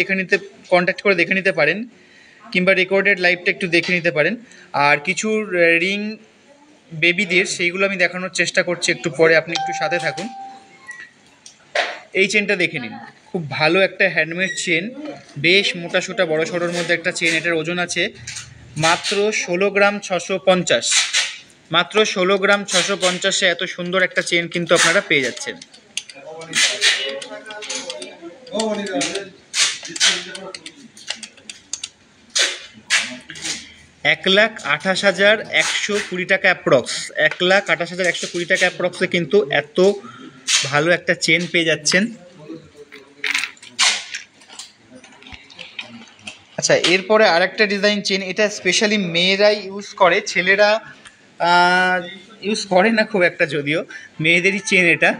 কন্ট্যাক্ট করে দেখে নিতে পারেন। কিংবা রেকর্ডেড লাইভটা একটু দেখে নিতে পারেন। আর কিছু রিং বেবিদের সেইগুলো আমি দেখানোর চেষ্টা করছি একটু পরে, আপনি একটু সাথে থাকুন। এই চেনটা দেখে নিন, খুব ভালো একটা হ্যান্ডমেড চেন, বেশ মোটা সোটা বড় সড়োর মধ্যে একটা চেন। এটার ওজন আছে মাত্র 16 গ্রাম 650, মাত্র 16 গ্রাম 650-এ এত সুন্দর একটা চেন কিন্তু আপনারা পেয়ে যাচ্ছেন। $1,28,120 টাকা অ্যাপ্রক্স, 1,28,120 টাকা অ্যাপ্রক্সে কিন্তু এত ভালো একটা চেন পেয়ে যাচ্ছেন। আচ্ছা, এরপরে আরেকটা ডিজাইন চেন, এটা স্পেশালি মেয়েরাই ইউজ করে, ছেলেরা ইউজ করে না খুব একটা, যদিও মেয়েদেরই চেন এটা।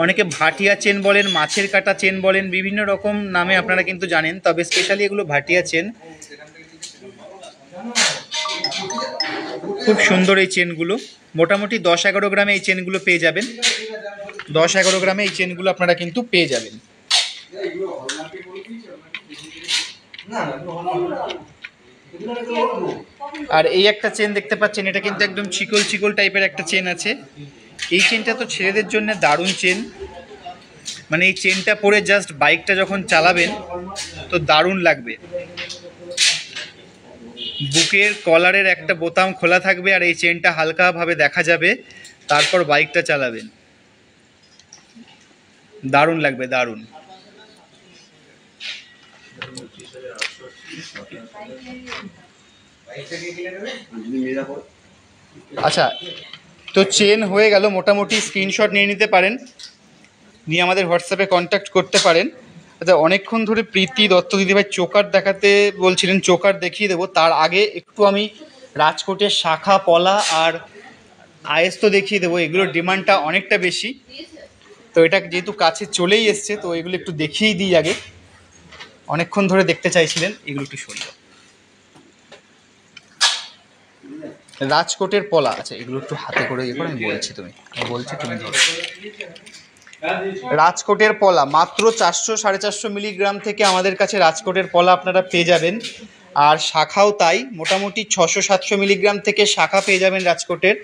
অনেকে ভাটিয়া চেন বলেন, মাছের কাটা চেন বলেন, বিভিন্ন রকম নামে আপনারা কিন্তু জানেন, তবে স্পেশালি এগুলো ভাটিয়া চেন। খুব সুন্দর এই চেনগুলো, মোটামুটি 10-11 গ্রামে এই চেনগুলো পেয়ে যাবেন, 10-11 গ্রামে এই চেনগুলো আপনারা কিন্তু পেয়ে যাবেন। আর এই একটা চেন দেখতে পাচ্ছেন, এটা কিন্তু একদম চিকল চিকল টাইপের একটা চেন আছে। এই চেনটা তো ছেলেদের জন্য দারুণ চেন, মানে এই চেনটা পরে জাস্ট বাইকটা যখন চালাবেন তো দারুণ লাগবে। বুকের কলারের একটা বোতাম খোলা থাকবে আর এই চেনটা হালকাভাবে দেখা যাবে, তারপর বাইকটা চালাবেন, দারুণ লাগবে, দারুণ। আচ্ছা, তো চেন হয়ে গেল মোটামুটি, স্ক্রিনশট নিয়ে নিতে পারেন, নিয়ে আমাদের হোয়াটসঅ্যাপে কন্ট্যাক্ট করতে পারেন। আচ্ছা, অনেকক্ষণ ধরে প্রীতি দত্ত দিদিভাই চোকার দেখাতে বলছিলেন, চোকার দেখিয়ে দেবো। তার আগে একটু আমি রাজকোটের শাখা পলা আর আয়েস্ত দেখিয়ে দেবো, এগুলোর ডিমান্ডটা অনেকটা বেশি, তো এটা যেহেতু কাছে চলেই এসছে তো এগুলো একটু দেখিয়েই দিই আগে। অনেকক্ষণ ধরে দেখতে চাইছিলেন, এগুলো একটু সরিয়ে রাজকোটের পলা। আচ্ছা, এগুলো একটু হাতে করে ইয়ে করে আমি বলছি, তুমি ধরো। রাজকোটের পলা মাত্র 400-450 মিলিগ্রাম থেকে আমাদের কাছে রাজকোটের পলা আপনারা পেয়ে যাবেন। আর শাখাও তাই, মোটামুটি 600-700 মিলিগ্রাম থেকে শাখা পেয়ে যাবেন রাজকোটের।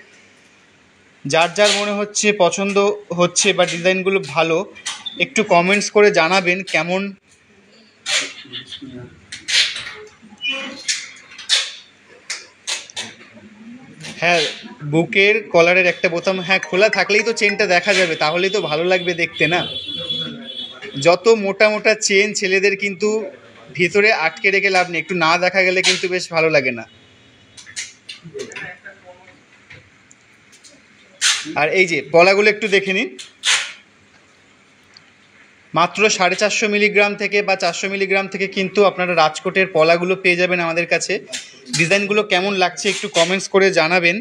যার যার মনে হচ্ছে পছন্দ হচ্ছে বা ডিজাইনগুলো ভালো, একটু কমেন্টস করে জানাবেন কেমন। হ্যাঁ, বুকের কলারের একটা বোতাম হ্যাঁ খোলা থাকলেই তো চেনটা দেখা যাবে, তাহলেই তো ভালো লাগবে দেখতে না। যত মোটা মোটা চেন ছেলেদের কিন্তু ভিতরে আটকে রেখে লাভ নেই, একটু না দেখা গেলে কিন্তু বেশ ভালো লাগে না। আর এই যে পলাগুলো একটু দেখে নিন, মাত্র 450 মিলিগ্রাম থেকে বা 400 মিলিগ্রাম থেকে কিন্তু আপনারা রাজকোটের পলাগুলো পেয়ে যাবেন আমাদের কাছে। ডিজাইনগুলো কেমন লাগছে একটু কমেন্টস করে জানাবেন।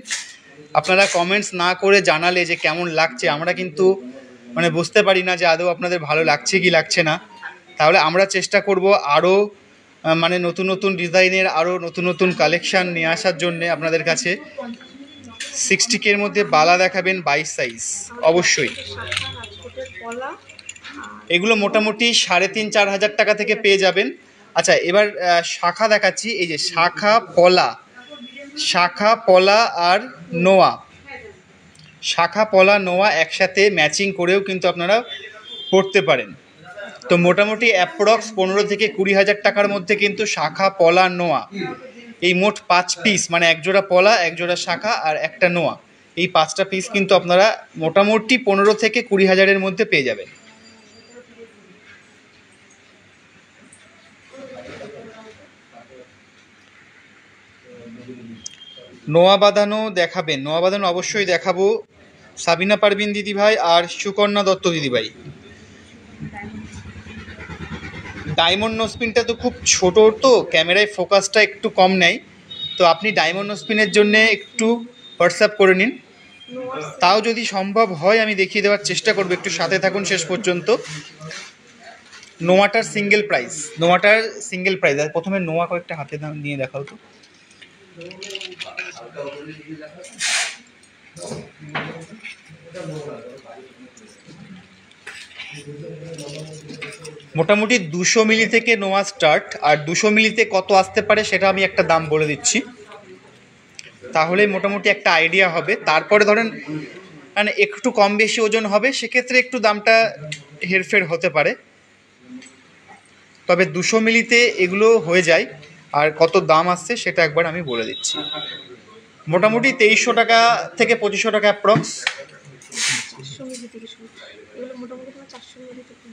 আপনারা কমেন্টস না করে জানালে যে কেমন লাগছে আমরা কিন্তু মানে বুঝতে পারি না যে আদৌ আপনাদের ভালো লাগছে কি লাগছে না। তাহলে আমরা চেষ্টা করব আরও মানে নতুন নতুন ডিজাইনের আরও নতুন নতুন কালেকশান নিয়ে আসার জন্যে আপনাদের কাছে। 60K এর মধ্যে বালা দেখাবেন 22 সাইজ অবশ্যই। এগুলো মোটামুটি 3,500-4 হাজার টাকা থেকে পেয়ে যাবেন। আচ্ছা, এবার শাখা দেখাচ্ছি। এই যে শাখা পলা আর নোয়া, শাখা পলা নোয়া একসাথে ম্যাচিং করেও কিন্তু আপনারা পড়তে পারেন। তো মোটামুটি অ্যাপ্রক্স 15 থেকে 20 হাজার টাকার মধ্যে কিন্তু শাখা পলা নোয়া, এই মোট 5 পিস, মানে এক জোড়া পলা, এক জোড়া শাখা আর একটা নোয়া, এই 5টা পিস কিন্তু আপনারা মোটামুটি 15 থেকে 20 হাজারের মধ্যে পেয়ে যাবেন। নোয়া বাঁধানো দেখাবেন? নোয়া বাঁধানো অবশ্যই দেখাবো, সাবিনা পারভিন দিদিভাই আর সুকন্যা দত্ত দিদিভাই। ডায়মন্ড নোসপিনটা তো খুব ছোট, তো ক্যামেরায় ফোকাসটা একটু কম নেয়, তো আপনি ডায়মন্ড নোসপিনের জন্য একটু হোয়াটসঅ্যাপ করে নিন, তাও যদি সম্ভব হয় আমি দেখিয়ে দেওয়ার চেষ্টা করবো। একটু সাথে থাকুন শেষ পর্যন্ত। নোয়াটার সিঙ্গেল প্রাইস, আর প্রথমে নোয়া কয়েকটা হাতে নিয়ে দেখাও তো। মোটামুটি 200 মিলি থেকে নোয়া স্টার্ট, আর 200 মিলিতে কত আসতে পারে সেটা আমি একটা দাম বলে দিচ্ছি, তাহলে মোটামুটি একটা আইডিয়া হবে। তারপরে ধরেন মানে একটু কম বেশি ওজন হবে, সেক্ষেত্রে একটু দামটা হেরফের হতে পারে, তবে 200 মিলিতে এগুলো হয়ে যায়। আর কত দাম আসছে সেটা একবার আমি বলে দিচ্ছি, মোটামুটি 2300 টাকা থেকে 2500 টাকা অ্যাপ্রক্স। 400 মিলি থেকে শুরু, এগুলো মোটামুটি তোমার 400 মিলি থেকে।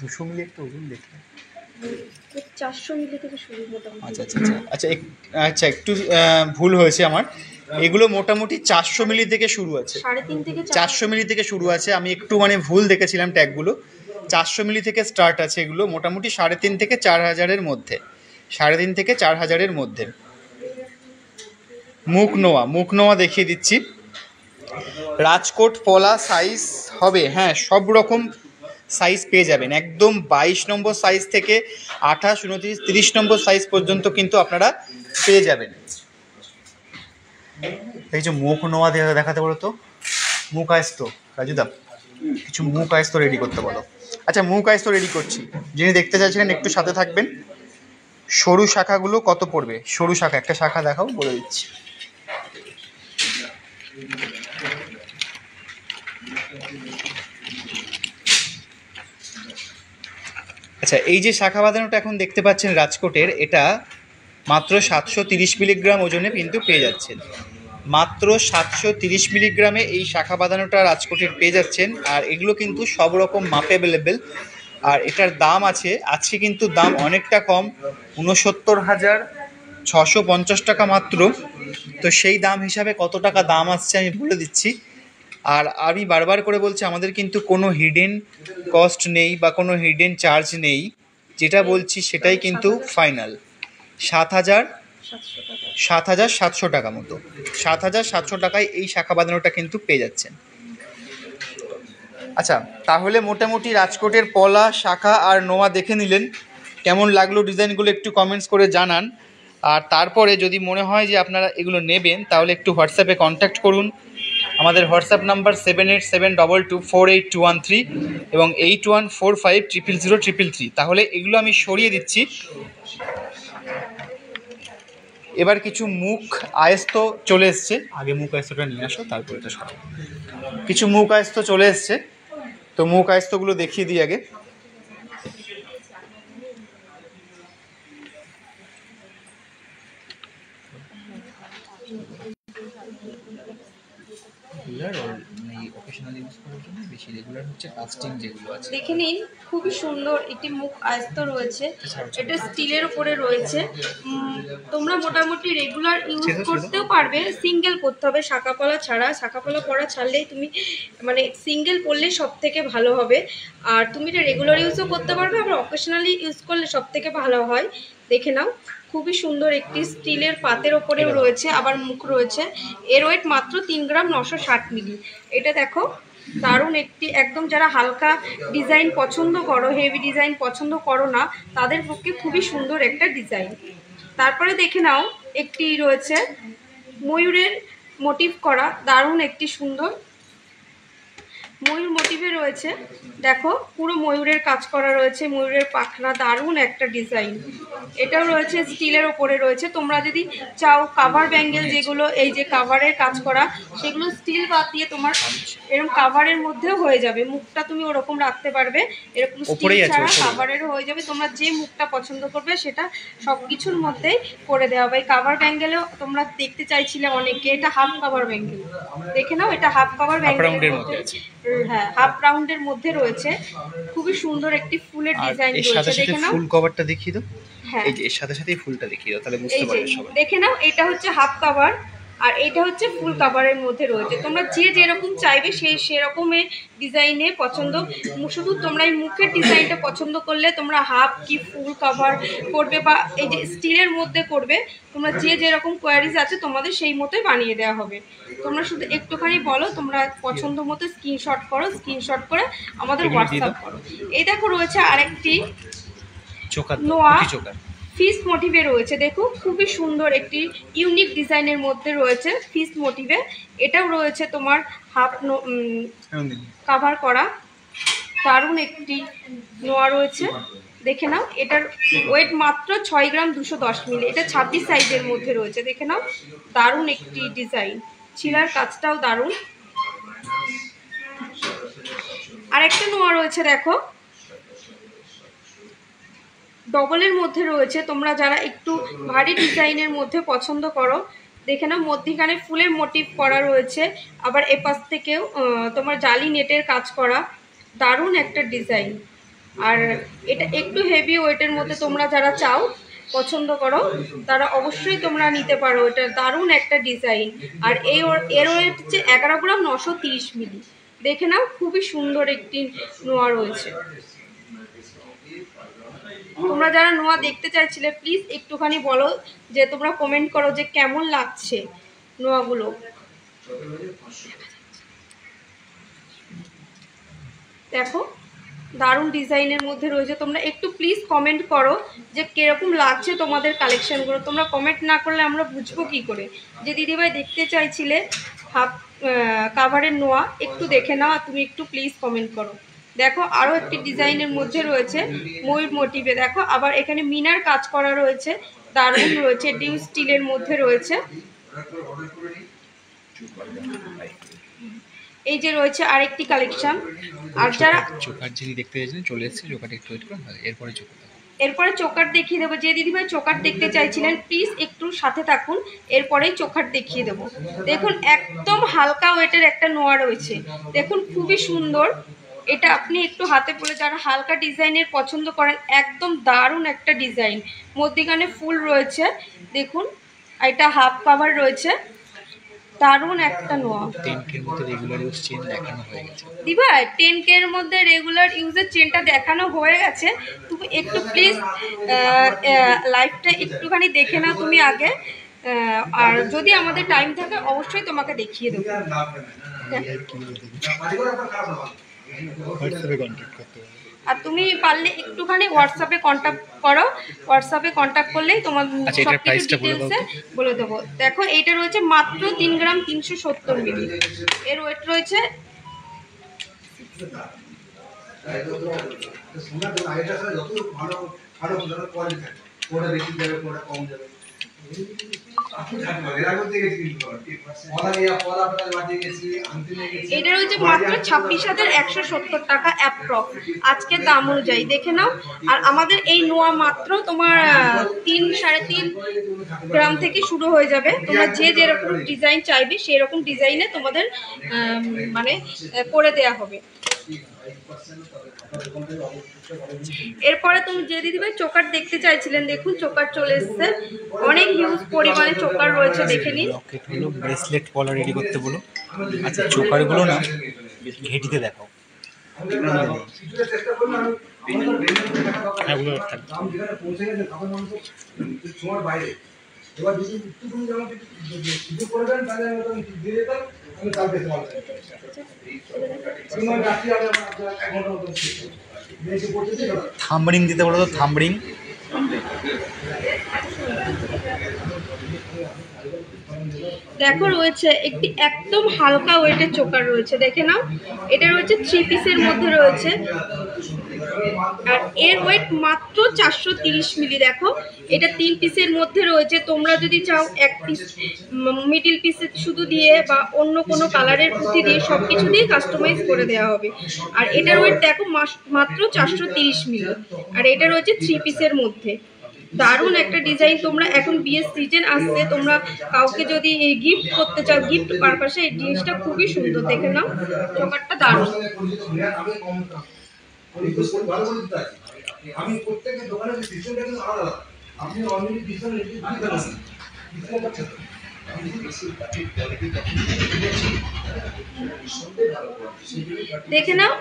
200 মিলি একটা ওজন দেখে। 400 মিলি থেকে শুরু মোটামুটি। আচ্ছা আচ্ছা আচ্ছা আচ্ছা আচ্ছা একটু ভুল হয়েছে আমার, এগুলো মোটামুটি 400 মিলি থেকে শুরু আছে, 3.5 থেকে 400 মিলি থেকে শুরু আছে। আমি একটু মানে ভুল দেখেছিলাম ট্যাগগুলো, 400 মিলি থেকে স্টার্ট আছে এগুলো, মোটামুটি 3.5 থেকে 4000-এর মধ্যে, 3.5 থেকে 4000-এর মধ্যে। মুখ নোয়া দেখিয়ে দিচ্ছি, রাজকোট পলা সাইজ হবে, হ্যাঁ সব রকম সাইজ পেয়ে যাবেন, একদম 22 নম্বর সাইজ থেকে 28, 29, 30 নম্বর সাইজ পর্যন্ত কিন্তু আপনারা পেয়ে যাবেন। এই যে মুখ নোয়া দেখাতে বলো তো, মুখ আয়স্ত রাজুদা, কিছু মুখ আয়স্ত রেডি করতে বলো। আচ্ছা মুখ আয়স্ত রেডি করছি, যিনি দেখতে চাইছিলেন একটু সাথে থাকবেন। সরু শাখাগুলো কত পড়বে, সরু শাখা একটা শাখা দেখাও, বলে দিচ্ছি। আচ্ছা এই যে শাখা বাঁধানোটা এখন দেখতে পাচ্ছেন রাজকোটের, এটা মাত্র 730 মিলিগ্রাম ওজনে কিন্তু পেয়ে যাচ্ছেন, মাত্র 730 মিলিগ্রামে এই শাখা বাঁধানোটা রাজকোটের পেয়ে যাচ্ছেন। আর এগুলো কিন্তু সব রকম মাপে অ্যাভেলেবেল, আর এটার দাম আছে আজকে কিন্তু দাম অনেকটা কম, 69,650 টাকা মাত্র। তো সেই দাম হিসাবে কত টাকা দাম আসছে আমি বলে দিচ্ছি। আর আমি বারবার করে বলছি, আমাদের কিন্তু কোনো হিডেন কস্ট নেই বা কোনো হিডেন চার্জ নেই, যেটা বলছি সেটাই কিন্তু ফাইনাল। 7,700 টাকা মতো, 7,700 টাকায় এই শাখা বাঁধানোটা কিন্তু পেয়ে যাচ্ছেন। আচ্ছা তাহলে মোটামুটি রাজকোটের পলা, শাখা আর নোয়া দেখে নিলেন, কেমন লাগলো ডিজাইনগুলো একটু কমেন্টস করে জানান। আর তারপরে যদি মনে হয় যে আপনারা এগুলো নেবেন, তাহলে একটু হোয়াটসঅ্যাপে কন্ট্যাক্ট করুন। আমাদের হোয়াটসঅ্যাপ নাম্বার 7872248213 এবং 8145000333। তাহলে এগুলো আমি সরিয়ে দিচ্ছি। এবার কিছু মুখ আয়স্ত চলে এসছে, আগে মুখ আয়স্তটা নিয়ে আসো তারপরে এটা সরাবো। কিছু মুখ আয়স্ত চলে এসছে, তো মুখ আয়স্তগুলো দেখিয়ে দিই আগে। দেখে নিন, খুবই সুন্দর একটি মুখ আয়স্ত রয়েছে, এটা স্টিলের উপরে রয়েছে। তোমরা মোটামুটি রেগুলার ইউজ করতেও পারবে, সিঙ্গেল করতে হবে শাঁখাপলা ছাড়া, শাঁখাপলা পরা ছাড়লেই তুমি মানে সিঙ্গেল পরলেই সব থেকে ভালো হবে। আর তুমি এটা রেগুলার ইউজও করতে পারবে, আবার অকেশনালি ইউজ করলে সব থেকে ভালো হয়। দেখে নাও, খুবই সুন্দর একটি স্টিলের পাতের ওপরেও রয়েছে, আবার মুখ রয়েছে। এর ওয়েট মাত্র 3 গ্রাম 960 মিলি। এটা দেখো, দারুণ একটি, একদম যারা হালকা ডিজাইন পছন্দ করো, হেভি ডিজাইন পছন্দ করো না, তাদের পক্ষে খুবই সুন্দর একটা ডিজাইন। তারপরে দেখে নাও, একটি রয়েছে ময়ূরের মোটিভ করা, দারুণ একটি সুন্দর ময়ূর মোটিভে রয়েছে। দেখো পুরো ময়ূরের কাজ করা রয়েছে, ময়ূরের পাখনা, দারুণ একটা ডিজাইন। এটাও রয়েছে স্টিলের ওপরে রয়েছে। তোমরা যদি চাও কাভার ব্যাঙ্গেল, যেগুলো এই যে কাভারের কাজ করা, সেগুলো স্টিল বাদ দিয়ে তোমার এরকম কাভারের মধ্যেও হয়ে যাবে, মুখটা তুমি ওরকম রাখতে পারবে, এরকম স্টিল ছাড়া কাভারেরও হয়ে যাবে। তোমরা যে মুখটা পছন্দ করবে সেটা সব কিছুর মধ্যেই করে দেওয়া হবে। কাভার ব্যাঙ্গেলেও তোমরা দেখতে চাইছিলে অনেকে, এটা হাফ কাভার ব্যাঙ্গেল, দেখে নাও, এটা হাফ কাভার ব্যাঙ্গেলের মধ্যে, হ্যাঁ হাফ রাউন্ডের মধ্যে রয়েছে। খুবই সুন্দর একটি ফুলের ডিজাইন রয়েছে, দেখে নাও। ফুল কভারটা দেখিয়ে দাও, হ্যাঁ এই যে এর সাথে সাথেই ফুলটা দেখিয়ে দাও, তাহলে বুঝতে পারবে সবাই। দেখে নাও, এটা হচ্ছে হাফ কাভার আর এটা হচ্ছে ফুল কাভারের মধ্যে রয়েছে। তোমরা যে যেরকম চাইবে সেরকমের ডিজাইনে পছন্দ, শুধু তোমরা এই মুখের ডিজাইনটা পছন্দ করলে তোমরা হাফ কি ফুল কাভার করবে বা এই যে স্টিলের মধ্যে করবে, তোমরা যে যেরকম কোয়ারিজ আছে তোমাদের সেই মতোই বানিয়ে দেওয়া হবে। তোমরা শুধু একটুখানি বলো, তোমরা পছন্দ মতো স্ক্রিনশট করো, স্ক্রিনশট করে আমাদের হোয়াটসঅ্যাপ করো। এই দেখো রয়েছে আরেকটি নোয়া ফিস মোটিভে রয়েছে, দেখো খুবই সুন্দর একটি ইউনিক ডিজাইনের মধ্যে রয়েছে ফিস মোটিভে। এটাও রয়েছে তোমার হাফ কাভার করা, দারুণ একটি নোয়া রয়েছে, দেখে নাও। এটার ওয়েট মাত্র 6 গ্রাম 210 মিলি, এটা 26 সাইজের মধ্যে রয়েছে, দেখে নাও। দারুণ একটি ডিজাইন, ছিলার কাজটাও দারুণ। আর একটা নোয়া রয়েছে দেখো, ডবলের মধ্যে রয়েছে। তোমরা যারা একটু ভারী ডিজাইনের মধ্যে পছন্দ করো, দেখে নাও, মধ্যিখানে ফুলের মোটিভ করা রয়েছে, আবার এপাশ থেকেও তোমার জালি নেটের কাজ করা, দারুণ একটা ডিজাইন। আর এটা একটু হেভি ওয়েটের মধ্যে তোমরা যারা চাও, পছন্দ করো, তারা অবশ্যই তোমরা নিতে পারো। এটা দারুণ একটা ডিজাইন। আর এর ওয়েট হচ্ছে 11 গ্রাম 930 মিলি, দেখে নাও, খুবই সুন্দর একটি নোয়া রয়েছে। তোমরা যারা নোয়া দেখতে চাইছিলে প্লিজ একটুখানি বলো, যে তোমরা কমেন্ট করো যে কেমন লাগছে নোয়াগুলো। দেখো দারুণ ডিজাইনের মধ্যে রয়েছে, তোমরা একটু প্লিজ কমেন্ট করো যে কিরকম লাগছে তোমাদের কালেকশনগুলো। তোমরা কমেন্ট না করলে আমরা বুঝবো কি করে যে দিদিভাই দেখতে চাইছিলে হাফ কাভারের নোয়া, একটু দেখে নাও। আর তুমি একটু প্লিজ কমেন্ট করো। দেখো আরও একটি ডিজাইনের মধ্যে রয়েছে ময়ূর মোটিভে, দেখো আবার এখানে মিনার কাজ করা রয়েছে, দারুণ রয়েছে, ডিউ স্টিলের মধ্যে রয়েছে। এই যে রয়েছে আরেকটি কালেকশন। আর যারা চোকার যিনি দেখতে চাইছেন চলে এসেছে, চোকারটা একটু ওয়েট করুন, এরপরে এরপরে চোকার দেখিয়ে দেবো। যে দিদিভাই চোকার দেখতে চাইছিলেন প্লিজ একটু সাথে থাকুন, এরপরেই চোকার দেখিয়ে দেবো। দেখুন একদম হালকা ওয়েটের একটা নোয়া রয়েছে, দেখুন খুবই সুন্দর। এটা আপনি একটু হাতে পরে যারা হালকা ডিজাইনের পছন্দ করেন, একদম দারুণ একটা ডিজাইন, মধ্যিখানে ফুল রয়েছে, দেখুন। এটা হাফ কাভার রয়েছে, দারুণ একটা নোয়া। 10K এর মধ্যে রেগুলার ইউজ চেন দেখানো হয়ে গেছে দিবা, 10K এর মধ্যে রেগুলার ইউজের চেনটা দেখানো হয়ে গেছে। তুমি একটু প্লিজ লাইভটা একটুখানি দেখে নাও তুমি আগে, আর যদি আমাদের টাইম থাকে অবশ্যই তোমাকে দেখিয়ে দেবো। আর তুমি পারলে একটুখানি হোয়াটসঅ্যাপে কন্ট্যাক্ট করো, হোয়াটসঅ্যাপে কন্ট্যাক্ট করলেই তোমার সব কিছু ডিটেলসে বলে দেবো। দেখো এইটা রয়েছে মাত্র 3 গ্রাম 370 মিলি, এর ওয়েট রয়েছে। এটা রয়েছে মাত্র 26,170 টাকা অ্যাপ্রক্স আজকের দাম অনুযায়ী, দেখে নাও। আর আমাদের এই নোয়া মাত্র তোমার 3-3.5 গ্রাম থেকে শুরু হয়ে যাবে। তোমরা যে যেরকম ডিজাইন চাইবে সেই রকম ডিজাইনে তোমাদের মানে করে দেয়া হবে। এরপরে তুমি যে দিদিভাই চোকার দেখতে চাইছিলেন, দেখুন চোকার চলে এসছে, অনেক হিউজ পরিমাণে চোকার রয়েছে, দেখে নিন। লকেট হলো, ব্রেসলেট পলা রেডি করতে বলো। আচ্ছা চোকারগুলো না ঘেটিতে দেখাও। থাম্বরিং দিতে বলো তো, থাম্বরিং। দেখো রয়েছে একটি একদম হালকা ওয়েটের চোকার রয়েছে, দেখে নাও। এটা রয়েছে 3 পিসের মধ্যে রয়েছে, আর এর ওয়েট মাত্র 430 মিলি। দেখো এটা 3 পিসের মধ্যে রয়েছে, তোমরা যদি চাও এক পিস মিডিল পিসে শুধু দিয়ে বা অন্য কোনো কালারের পুঁথি দিয়ে সব কিছু দিয়ে কাস্টমাইজ করে দেওয়া হবে। আর এটার ওয়েট দেখো মাত্র 430 মিলি, আর এটা রয়েছে 3 পিসের মধ্যে, দারুণ একটা ডিজাইন। তোমরা এখন বিয়ের সিজন আসছে, তোমরা কাউকে যদি গিফট করতে চাও, গিফট পারপাসে এই জিনিসটা খুবই সুন্দর, দেখে নাও চোকারটা দারুণ। আমি প্রত্যেকটা দোকানে সিস্টেমটা কিন্তু আলাদা, আপনি অলরেডি ডিজাইন দেখে নাও।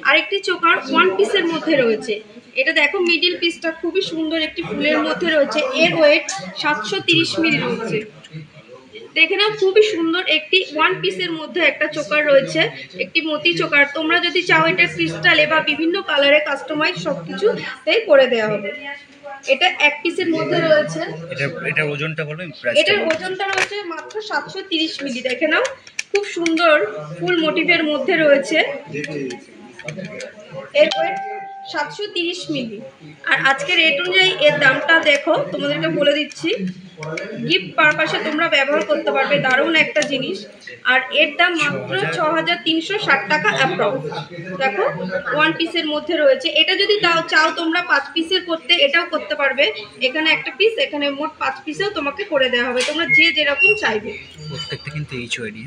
আরেকটি চোকার 1 পিসের মধ্যে রয়েছে, এটা দেখো মিডিল পিসটা খুবই সুন্দর একটি ফুলের মধ্যে রয়েছে, এর ওয়েট 730 মিলি রয়েছে। দেখে নাও, খুবই সুন্দর একটি ওয়ান পিসের মধ্যে একটা চোকার রয়েছে, একটি মতি চোকার। তোমরা যদি চাও এটা ক্রিস্টালে বা বিভিন্ন কালারে কাস্টমাইজ সবকিছু তাই করে দেওয়া হবে। এটা এক পিসের মধ্যে রয়েছে। এটা ওজনটা বলো, এটার ওজনটা রয়েছে মাত্র 730 মিলি। দেখে নাও, খুব সুন্দর ফুল মোটিভের মধ্যে রয়েছে। এর ওয়েট 730 মিলি। আর আজকে রেট অনুযায়ী এর দামটা দেখো, তোমাদেরকে বলে দিচ্ছি। গিফট পারপাসে তোমরা ব্যবহার করতে পারবে, দারুণ একটা জিনিস। আর এর দাম মাত্র 6360 টাকা অ্যাপ্রক্স। দেখো, ওয়ান পিসের মধ্যে রয়েছে। এটা যদি চাও তোমরা 5 পিসের করতে, এটাও করতে পারবে। এখানে একটা পিস, এখানে মোট 5 পিসেও তোমাকে করে দেওয়া হবে, তোমরা যে যেরকম চাইবে। প্রত্যেকটা কিন্তু HOD।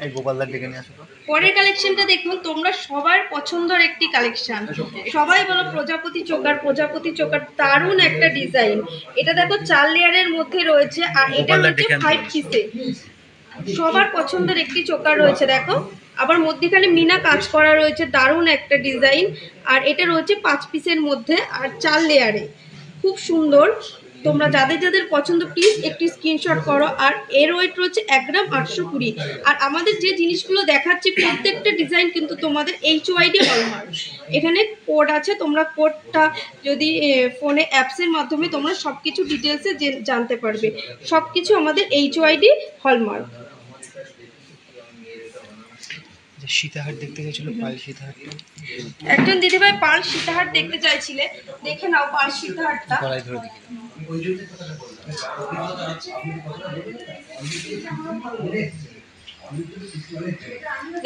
এই গোপালদার ডেকে নিয়ে আসো। পরের কালেকশনটা দেখুন, তোমরা সবার পছন্দের একটি কালেকশন। সবাই বলো প্রজাপতি চোকার, প্রজাপতি চোকার, দারুণ একটা ডিজাইন। এটা দেখো 4 লেয়ারের মধ্যে রয়েছে, আর এটা রয়েছে 5 পিসে। সবার পছন্দের একটি চোকার রয়েছে, দেখো। আবার মধ্যখানে মিনা কাজ করা রয়েছে, দারুণ একটা ডিজাইন। আর এটা রয়েছে 5 পিসের মধ্যে আর 4 লেয়ারে, খুব সুন্দর। তোমরা যাদের যাদের পছন্দ প্লিজ একটি স্ক্রিনশট করো। আর এর ওয়েট রয়েছে 1 গ্রাম 820। আর আমাদের যে জিনিসগুলো দেখাচ্ছি প্রত্যেকটা ডিজাইন কিন্তু তোমাদের HOD হলমার্ক। এখানে কোড আছে, তোমরা কোডটা যদি ফোনে অ্যাপসের মাধ্যমে তোমরা সব কিছু ডিটেলসে জানতে পারবে। সব কিছু আমাদের HOD হলমার্ক। সীতাহার দেখতে চাইছিল, পাল সীতাহারটা। একজন দিদিভাই পাল সীতাহার দেখতে চাইছিলে, দেখে নাও পাল সীতাহারটা। গলায় ধরে দেখি।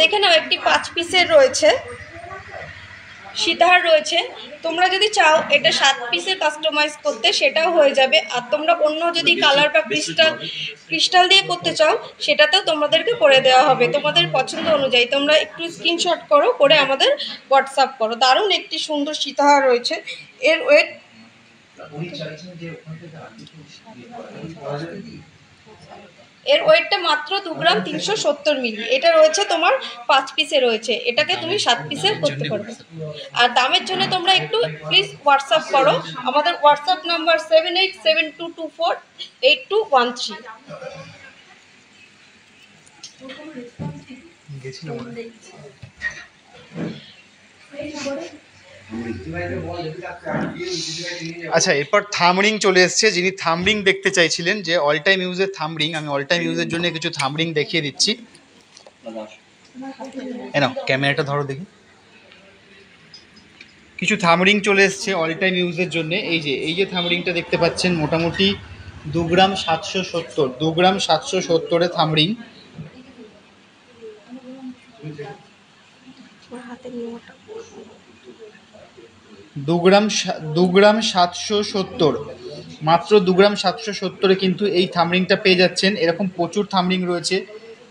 দেখে নাও, একটি 5 পিসের রয়েছে, সীতাহার রয়েছে। তোমরা যদি চাও এটা 7 পিসের কাস্টমাইজ করতে, সেটাও হয়ে যাবে। আর তোমরা অন্য যদি কালার বা ক্রিস্টাল দিয়ে করতে চাও, সেটাতেও তোমাদেরকে করে দেওয়া হবে তোমাদের পছন্দ অনুযায়ী। তোমরা একটু স্ক্রিনশট করো, করে আমাদের হোয়াটসঅ্যাপ করো। দারুণ একটি সুন্দর সীতাহার রয়েছে। এর ওয়েট ওয়েটটা মাত্র 2 গ্রাম 370 মিলি। এটা রয়েছে তোমার 5 পিসে রয়েছে, এটাকে তুমি 7 পিসের করতে পারবে। আর দামের জন্য তোমরা একটু প্লিজ হোয়াটসঅ্যাপ করো। আমাদের হোয়াটসঅ্যাপ নাম্বার 7872248213। আচ্ছা, এরপর থামরিং চলে এসছে। যিনি থামরিং দেখতে চাইছিলেন, যে অল টাইম ইউজের থামরিং, আমি অল টাইম ইউজের জন্য কিছু থামরিং দেখিয়ে দিচ্ছি। নাও ক্যামেরাটা ধরো দেখি। কিছু থামরিং চলে এসছে অল টাইম ইউজের জন্য। এই যে থামরিংটা দেখতে পাচ্ছেন, মোটামুটি 2 গ্রাম 770, 2 গ্রাম 770 থামরিং। দু গ্রাম 770, মাত্র 2 গ্রাম 770 কিন্তু এই থামরিংটা পেয়ে যাচ্ছেন। এরকম প্রচুর থামরিং রয়েছে।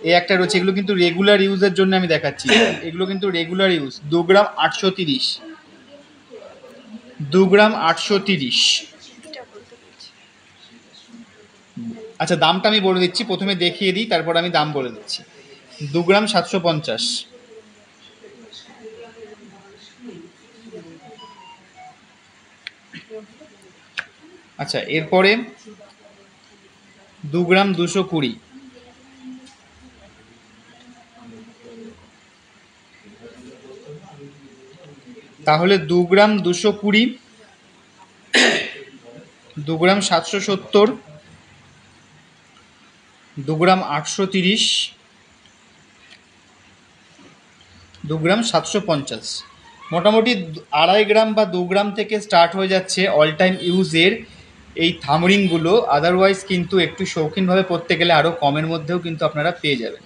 এই একটা রয়েছে, এগুলো কিন্তু রেগুলার ইউজের জন্য আমি দেখাচ্ছি। এগুলো কিন্তু রেগুলার ইউজ। 2 গ্রাম 830, 2 গ্রাম 830। আচ্ছা, দামটা আমি বলে দিচ্ছি, প্রথমে দেখিয়ে দিই, তারপর আমি দাম বলে দিচ্ছি। 2 গ্রাম 750। আচ্ছা, এরপরে 2 গ্রাম 220। তাহলে 2 গ্রাম 220, 2 গ্রাম 770, 2 গ্রাম 830, 2 গ্রাম 750। মোটামুটি 2.5 গ্রাম বা 2 গ্রাম থেকে স্টার্ট হয়ে যাচ্ছে অল টাইম ইউজের এই থামরিংগুলো। আদারওয়াইজ কিন্তু একটু শৌখিনভাবে পড়তে গেলে আরও কমের মধ্যেও কিন্তু আপনারা পেয়ে যাবেন।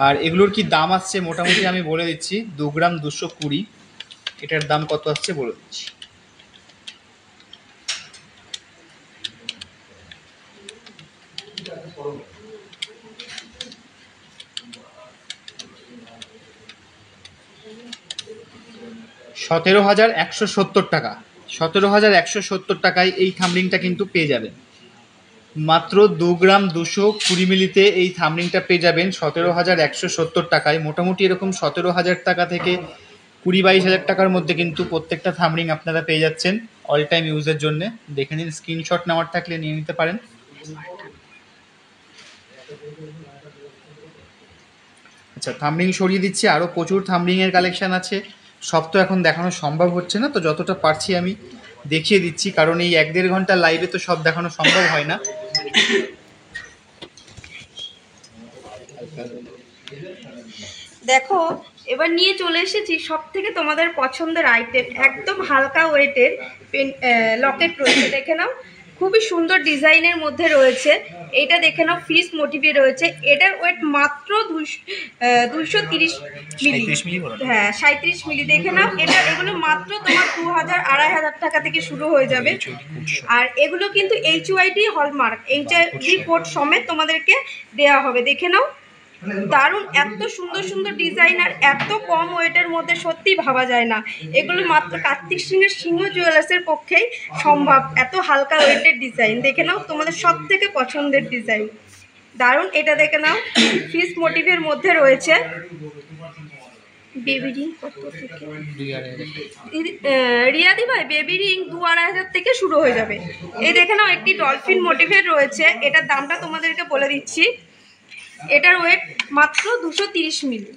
আর এগুলোর কি দাম আসছে মোটামুটি আমি বলে দিচ্ছি। 2 গ্রাম 220, এটার দাম কত আসছে বলে দিচ্ছি। $17,170 টাকা। 17,170 টাকায় এই থামরিংটা কিন্তু পেয়ে যাবেন। মাত্র 2 গ্রাম 220 মিলিতে এই থামরিংটা পেয়ে যাবেন 17,170 টাকায়। মোটামুটি এরকম 17,000 টাকা থেকে 20-22 হাজার টাকার মধ্যে কিন্তু প্রত্যেকটা থামরিং আপনারা পেয়ে যাচ্ছেন অল টাইম ইউজের জন্য। দেখে নিন, স্ক্রিনশট নেওয়ার থাকলে নিয়ে নিতে পারেন। আচ্ছা, থামরিং সরিয়ে দিচ্ছি, আরও প্রচুর থামরিংয়ের কালেকশান আছে। সব তো এখন দেখানো সম্ভব হচ্ছে না, তো যতটা পারছি আমি দেখিয়ে দিচ্ছি, কারণ এই 1-1.5 ঘন্টা লাইভে তো সব দেখানো সম্ভব হয় না। দেখো, এবার নিয়ে চলে এসেছি সব থেকে তোমাদের পছন্দের আইটেম, একদম হালকা ওয়েটের লকেট রয়েছে। দেখে নাও, খুবই সুন্দর ডিজাইনের মধ্যে রয়েছে। এইটা দেখে নাও, ফিস মোটিভে রয়েছে। এটার ওয়েট মাত্র 230 মিলি। হ্যাঁ, 37 মিলি। দেখে নাও, এগুলো মাত্র তোমার 2000-2500 টাকা থেকে শুরু হয়ে যাবে। আর এগুলো কিন্তু HYD হলমার্ক, HYD কোড সমেত তোমাদেরকে দেওয়া হবে। দেখে নাও, দারুণ, এত সুন্দর সুন্দর ডিজাইন আর এত কম ওয়েটের মধ্যে সত্যি ভাবা যায় না। এগুলো মাত্র কার্তিক সিংহের সিংহ জুয়েলার্সের পক্ষেই সম্ভব, এত হালকা ওয়েটের ডিজাইন। দেখে নাও, তোমাদের সব থেকে পছন্দের ডিজাইন, দারুণ। এটা দেখে নাও, ফিস মোটিভের মধ্যে রয়েছে। বেবি রিং কত থেকে? রিয়াদি ভাই, বেবি রিং 2-2500 থেকে শুরু হয়ে যাবে। এই দেখে নাও, একটি ডলফিন মোটিভের রয়েছে। এটার দামটা তোমাদেরকে বলে দিচ্ছি। এটার ওয়েট মাত্র 230 মিলি।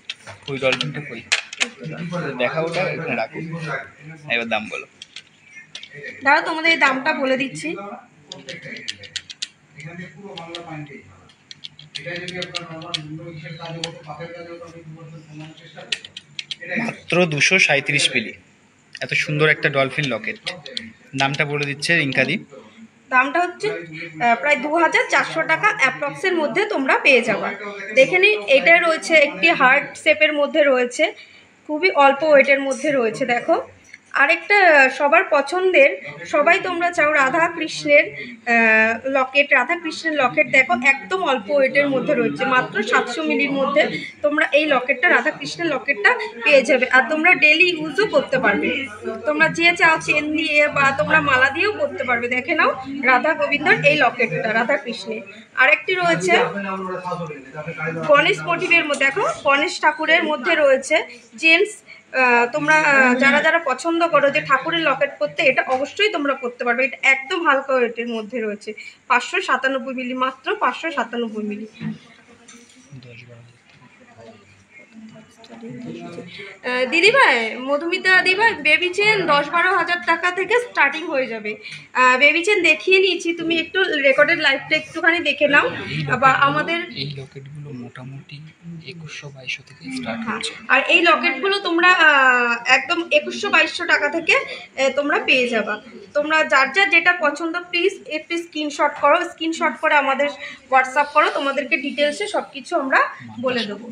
ওই ডলফিনটা কই দেখা, ওটা এখানে রাখো, এবার দাম বলো। দাঁড়াও, তোমাদের এই দামটা বলে দিচ্ছি। মাত্র 237 মিলি, এত সুন্দর একটা ডলফিন লকেট। নামটা বলে দিচ্ছে রিঙ্কাদি। দামটা হচ্ছে প্রায় 2400 টাকা অ্যাপ্রক্সের মধ্যে তোমরা পেয়ে যাবে। দেখে নিন, এটা রয়েছে একটি হার্ট শেপের মধ্যে রয়েছে, খুবই অল্প ওয়েটের মধ্যে রয়েছে। দেখো, আরেকটা সবার পছন্দের, সবাই তোমরা চাও রাধা কৃষ্ণের লকেট। দেখো, একদম অল্প ওয়েটের মধ্যে রয়েছে, মাত্র 700 মিলির মধ্যে তোমরা এই লকেটটা, রাধা কৃষ্ণের লকেটটা পেয়ে যাবে। আর তোমরা ডেলি ইউজও করতে পারবে, তোমরা যে চাও চেন দিয়ে বা তোমরা মালা দিয়েও করতে পারবে। দেখে নাও, রাধা গোবিন্দর এই লকেটটা, রাধা কৃষ্ণের। আরেকটি রয়েছে গণেশ মোটিভের মধ্যে। দেখো, গণেশ ঠাকুরের মধ্যে রয়েছে জেন্টস। তোমরা যারা যারা পছন্দ করো যে ঠাকুরের লকেট করতে, এটা অবশ্যই তোমরা করতে পারবে। এটা একদম হালকা ওয়েটের মধ্যে রয়েছে, 597 মিলি, মাত্র 597 মিলি। দিদিভাই, মধুমিতা দিদিভাই, বেবি চেন 10-12 হাজার টাকা থেকে স্টার্টিং হয়ে যাবে। বেবি চেন দেখিয়ে নিয়েছি, তুমি একটু রেকর্ডেড লাইভটা একটুখানি দেখে নাও। বা আমাদের এই লকেটগুলো মোটামুটি 2100-2200 থেকে স্টার্ট হচ্ছে। আর এই লকেটগুলো তোমরা একদম 2100-2200 টাকা থেকে তোমরা পেয়ে যাবা। তোমরা যার যার যেটা পছন্দ প্লিজ একটু স্ক্রিনশট করো, স্ক্রিনশট করে আমাদের হোয়াটসঅ্যাপ করো, তোমাদেরকে ডিটেলসে সব কিছু আমরা বলে দেবো।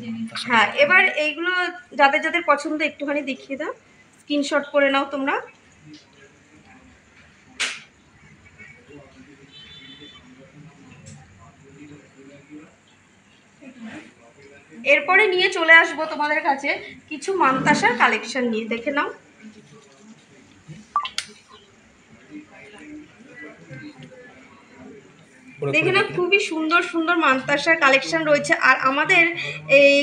হ্যাঁ, এবার এইগুলো যাদের যাদের পছন্দ একটুখানি দেখিয়ে দাও, স্ক্রিনশট করে নাও তোমরা। এরপরে নিয়ে চলে আসবো তোমাদের কাছে কিছু মানতাসার কালেকশন নিয়ে। দেখে নাও, দেখে নাও, খুবই সুন্দর সুন্দর মানতাসার কালেকশন রয়েছে। আর আমাদের এই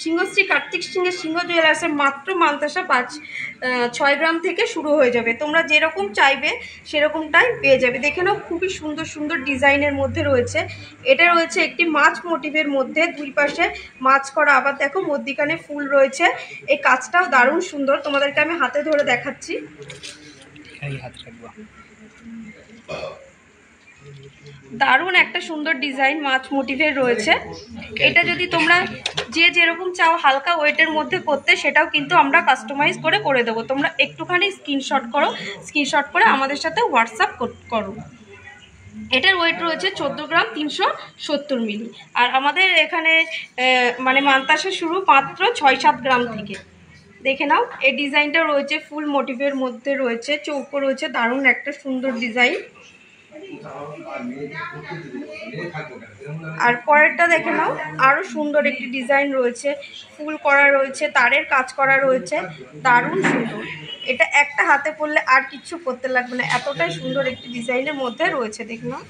সিংহশ্রী কার্তিক সিংহের সিংহ জুয়েলার্সের মাত্র মানতাসা 5-6 গ্রাম থেকে শুরু হয়ে যাবে। তোমরা যেরকম চাইবে সেরকমটাই পেয়ে যাবে। দেখে নাও, খুবই সুন্দর সুন্দর ডিজাইনের মধ্যে রয়েছে। এটা রয়েছে একটি মাছ মোটিভের মধ্যে, দুই পাশে মাছ করা, আবার দেখো মধ্যিখানে ফুল রয়েছে। এই কাজটাও দারুণ সুন্দর, তোমাদেরকে আমি হাতে ধরে দেখাচ্ছি। দারুণ একটা সুন্দর ডিজাইন মাছ মোটিভের রয়েছে। এটা যদি তোমরা যে যেরকম চাও হালকা ওয়েটের মধ্যে করতে, সেটাও কিন্তু আমরা কাস্টমাইজ করে দেবো। তোমরা একটুখানি স্ক্রিনশট করো, স্ক্রিনশট করে আমাদের সাথে হোয়াটসঅ্যাপ করো। এটার ওয়েট রয়েছে 14 গ্রাম 370 মিলি। আর আমাদের এখানে মানে মানতাসা শুরু মাত্র 6-7 গ্রাম থেকে। দেখে নাও, এই ডিজাইনটা রয়েছে ফুল মোটিভের মধ্যে রয়েছে, চৌকো রয়েছে, দারুণ একটা সুন্দর ডিজাইন। আর পরেরটা দেখে নাও, আরো সুন্দর একটি ডিজাইন রয়েছে, ফুল করা রয়েছে, তারের কাজ করা রয়েছে, দারুণ সুন্দর। এটা একটা হাতে পরলে আর কিছু করতে লাগবে না, এতটাই সুন্দর একটি ডিজাইনের মধ্যে রয়েছে। দেখে নাও,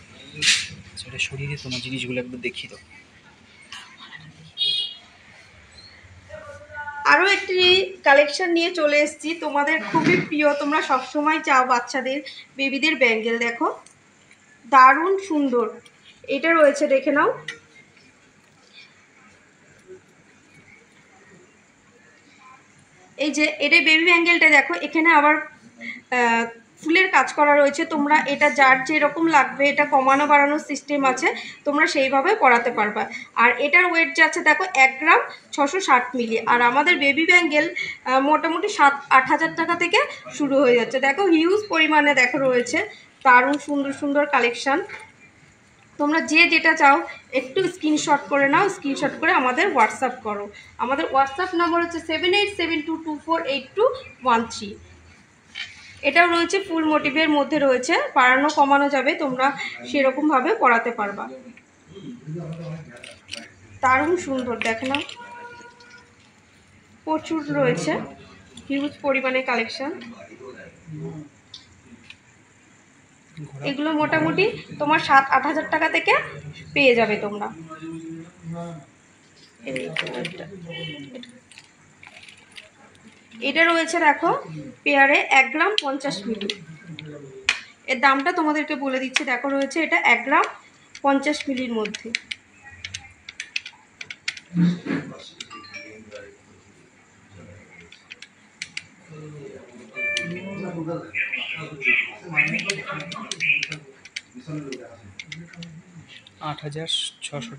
সেটা শরীরে তোমার জিনিসগুলো একবার দেখিয়ে দাও। আরও একটি কালেকশন নিয়ে চলে এসেছি, তোমাদের খুবই প্রিয়, তোমরা সবসময় চাও বাচ্চাদের বেবিদের ব্যাঙ্গেল। দেখো দারুণ সুন্দর এটা রয়েছে, দেখে নাও। এই যে এটা বেবি ব্যাঙ্গেলটা দেখো, এখানে আবার ফুলের কাজ করা রয়েছে। তোমরা এটা যার যেরকম লাগবে, এটা কমানো বাড়ানোর সিস্টেম আছে, তোমরা সেইভাবে পরাতে পারবা। আর এটার ওয়েট যাচ্ছে দেখো 1 গ্রাম 660 মিলি। আর আমাদের বেবি ব্যাঙ্গেল মোটামুটি 7-8 হাজার টাকা থেকে শুরু হয়ে যাচ্ছে। দেখো হিউজ পরিমাণে দেখো রয়েছে, দারুণ সুন্দর সুন্দর কালেকশান। তোমরা যে যেটা চাও একটু স্ক্রিনশট করে নাও, স্ক্রিনশট করে আমাদের হোয়াটসঅ্যাপ করো। আমাদের হোয়াটসঅ্যাপ নাম্বার হচ্ছে 7872248213। এটাও রয়েছে ফুল মোটিভের মধ্যে রয়েছে, বাড়ানো কমানো যাবে, তোমরা সেরকমভাবে পরাতে পারবা। দারুণ সুন্দর দেখে নাও, প্রচুর রয়েছে, হিউজ পরিমাণে কালেকশন। এগুলো মোটামুটি তোমার 7-8 হাজার টাকা থেকে পেয়ে যাবে তোমরা। এটা রয়েছে দেখো পেয়ারে 1 গ্রাম 50 মিলি। এর দামটা তোমাদেরকে বলে দিচ্ছি, দেখো রয়েছে এটা 1 গ্রাম 50 মিলির মধ্যে।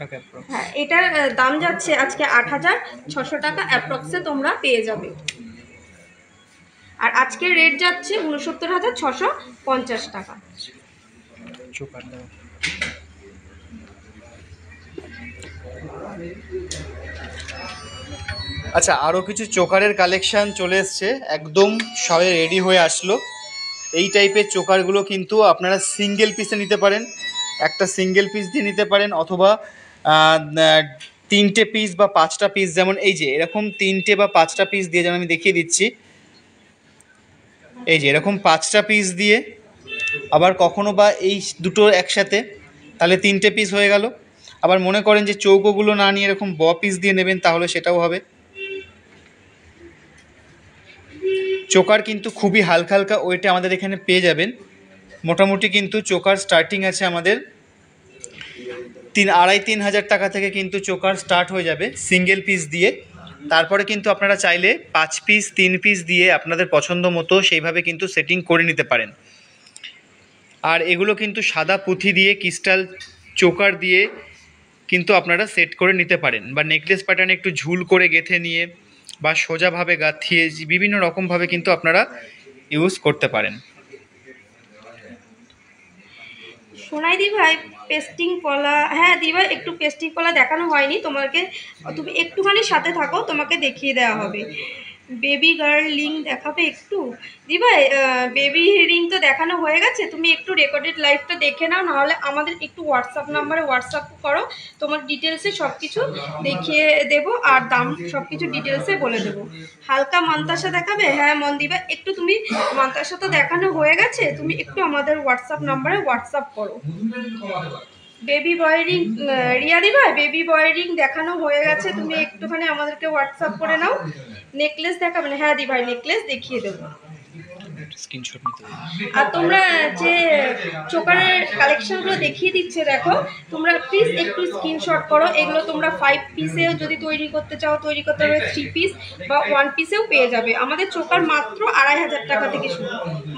টাকা। হ্যাঁ, এটার দাম যাচ্ছে আজকে 8600 টাকা অ্যাপ্রক্সে তোমরা পেয়ে যাবে। আর আজকের রেট যাচ্ছে 69,650 টাকা। আচ্ছা, আরও কিছু চোকারের কালেকশান চলে এসছে, একদম সবাই রেডি হয়ে আসলো। এই টাইপের চোকারগুলো কিন্তু আপনারা সিঙ্গেল পিসে নিতে পারেন, একটা সিঙ্গেল পিস দিয়ে নিতে পারেন, অথবা 3টে পিস বা 5টা পিস, যেমন এই যে এরকম 3টে বা 5টা পিস দিয়ে, যেমন আমি দেখিয়ে দিচ্ছি, এই যে এরকম 5টা পিস দিয়ে, আবার কখনো বা এই দুটো একসাথে, তাহলে 3টে পিস হয়ে গেল। আবার মনে করেন যে চৌকোগুলো না নিয়ে এরকম পিস দিয়ে নেবেন, তাহলে সেটাও হবে। চোকার কিন্তু খুবই হালকা হালকা ওয়েটে আমাদের এখানে পেয়ে যাবেন। মোটামুটি কিন্তু চোকার স্টার্টিং আছে আমাদের 2,500-3 হাজার টাকা থেকে কিন্তু চোকার স্টার্ট হয়ে যাবে সিঙ্গেল পিস দিয়ে। তারপরে কিন্তু আপনারা চাইলে 5 পিস 3 পিস দিয়ে আপনাদের পছন্দ মতো সেইভাবে কিন্তু সেটিং করে নিতে পারেন। আর এগুলো কিন্তু সাদা পুঁথি দিয়ে ক্রিস্টাল চোকার দিয়ে কিন্তু আপনারা সেট করে নিতে পারেন, বা নেকলেস প্যাটার্নে একটু ঝুল করে গেঁথে নিয়ে বা সোজাভাবে গাঁথিয়ে বিভিন্ন রকমভাবে কিন্তু আপনারা ইউজ করতে পারেন। সোনাই দি ভাই পেস্টিং পলা, হ্যাঁ দি ভাই একটু পেস্টিং পলা দেখানো হয়নি তোমাকে, তুমি একটুখানি সাথে থাকো, তোমাকে দেখিয়ে দেওয়া হবে। বেবি গার্ল রিং দেখাবে একটু দি ভাই? বেবি রিং তো দেখানো হয়ে গেছে, তুমি একটু রেকর্ডেড লাইভটা দেখে নাও, নাহলে আমাদের একটু হোয়াটসঅ্যাপ নাম্বারে হোয়াটসঅ্যাপ করো, তোমার ডিটেলসে সব কিছু দেখিয়ে দেবো, আর দাম সব কিছু ডিটেলসে বলে দেবো। হালকা মান্তাসা দেখাবে? হ্যাঁ মনদীপা, একটু তুমি মান্তাসা তো দেখানো হয়ে গেছে, তুমি একটু আমাদের হোয়াটসঅ্যাপ নাম্বারে হোয়াটসঅ্যাপ করো। বেবি বয় রিং, রিয়া দি ভাই বেবি বয় রিং দেখানো হয়ে গেছে, তুমি একটুখানি আমাদেরকে হোয়াটসঅ্যাপ করে নাও। নেকলেস দেখাবেন? হ্যাঁ দি ভাই নেকলেস দেখিয়ে দেবো। স্ক্রিনশট নিতে হবে। আর তোমরা যে চোকারের কালেকশনগুলো দেখিয়ে দিচ্ছে দেখো, তোমরা প্লিজ একটু স্ক্রিনশট করো। এগুলো তোমরা 5 পিসেও যদি তৈরি করতে চাও, তৈরি করতে হবে 3 পিস বা 1 পিসেও পেয়ে যাবে। আমাদের চোকার মাত্র 2,500 টাকা থেকে শুরু,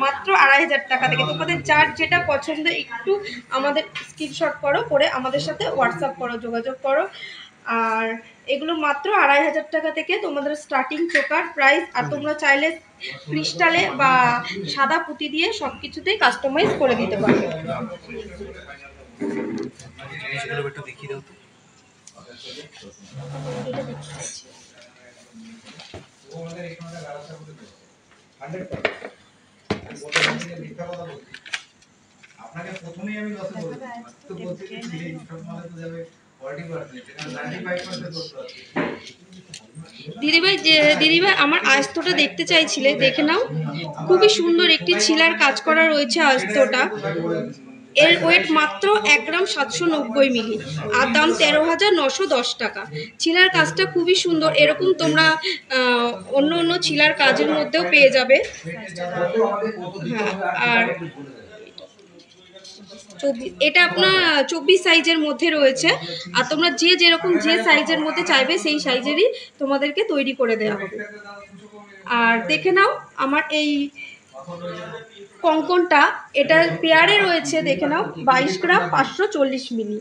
মাত্র 2,500 টাকা থেকে। তোমাদের যার যেটা পছন্দ একটু আমাদের স্ক্রিনশট করো, করে আমাদের সাথে হোয়াটসঅ্যাপ করো, যোগাযোগ করো। আর এগুলো মাত্র 2,500 টাকা থেকে তোমাদের স্টার্টিং চোকার প্রাইস। আর তোমরা চাইলে ক্রিস্টালে বা সাদা পুঁতি দিয়ে সব কিছুতেই কাস্টমাইজ করে দিতে পারবে। জিনিসগুলো একটু দেখিয়ে দাও তো। আপনাকে প্রথমেই আমি লসে বলবো তো বলতে কি সব মালে তো যাবে 40% এখানে 95% করতে হবে। দিদিভাই আমার আস্তটা দেখতে চাইছিলে, দেখে নাও, খুবই সুন্দর একটি ছিলার কাজ করা রয়েছে আস্তটা। এর ওয়েট মাত্র 1 গ্রাম 790 মিলি, আর দাম 13,910 টাকা। ছিলার কাজটা খুবই সুন্দর, এরকম তোমরা অন্য অন্য ছিলার কাজের মধ্যেও পেয়ে যাবে। হ্যাঁ, আর এটা আপনার 24 সাইজের মধ্যে রয়েছে, আর তোমরা যে যেরকম যে সাইজের মধ্যে চাইবে সেই সাইজেরই তোমাদেরকে তৈরি করে দেওয়া হবে। আর দেখে নাও আমার এই কঙ্কনটা, এটা পেয়ারে রয়েছে, দেখে নাও 22 গ্রাম 540 মিলি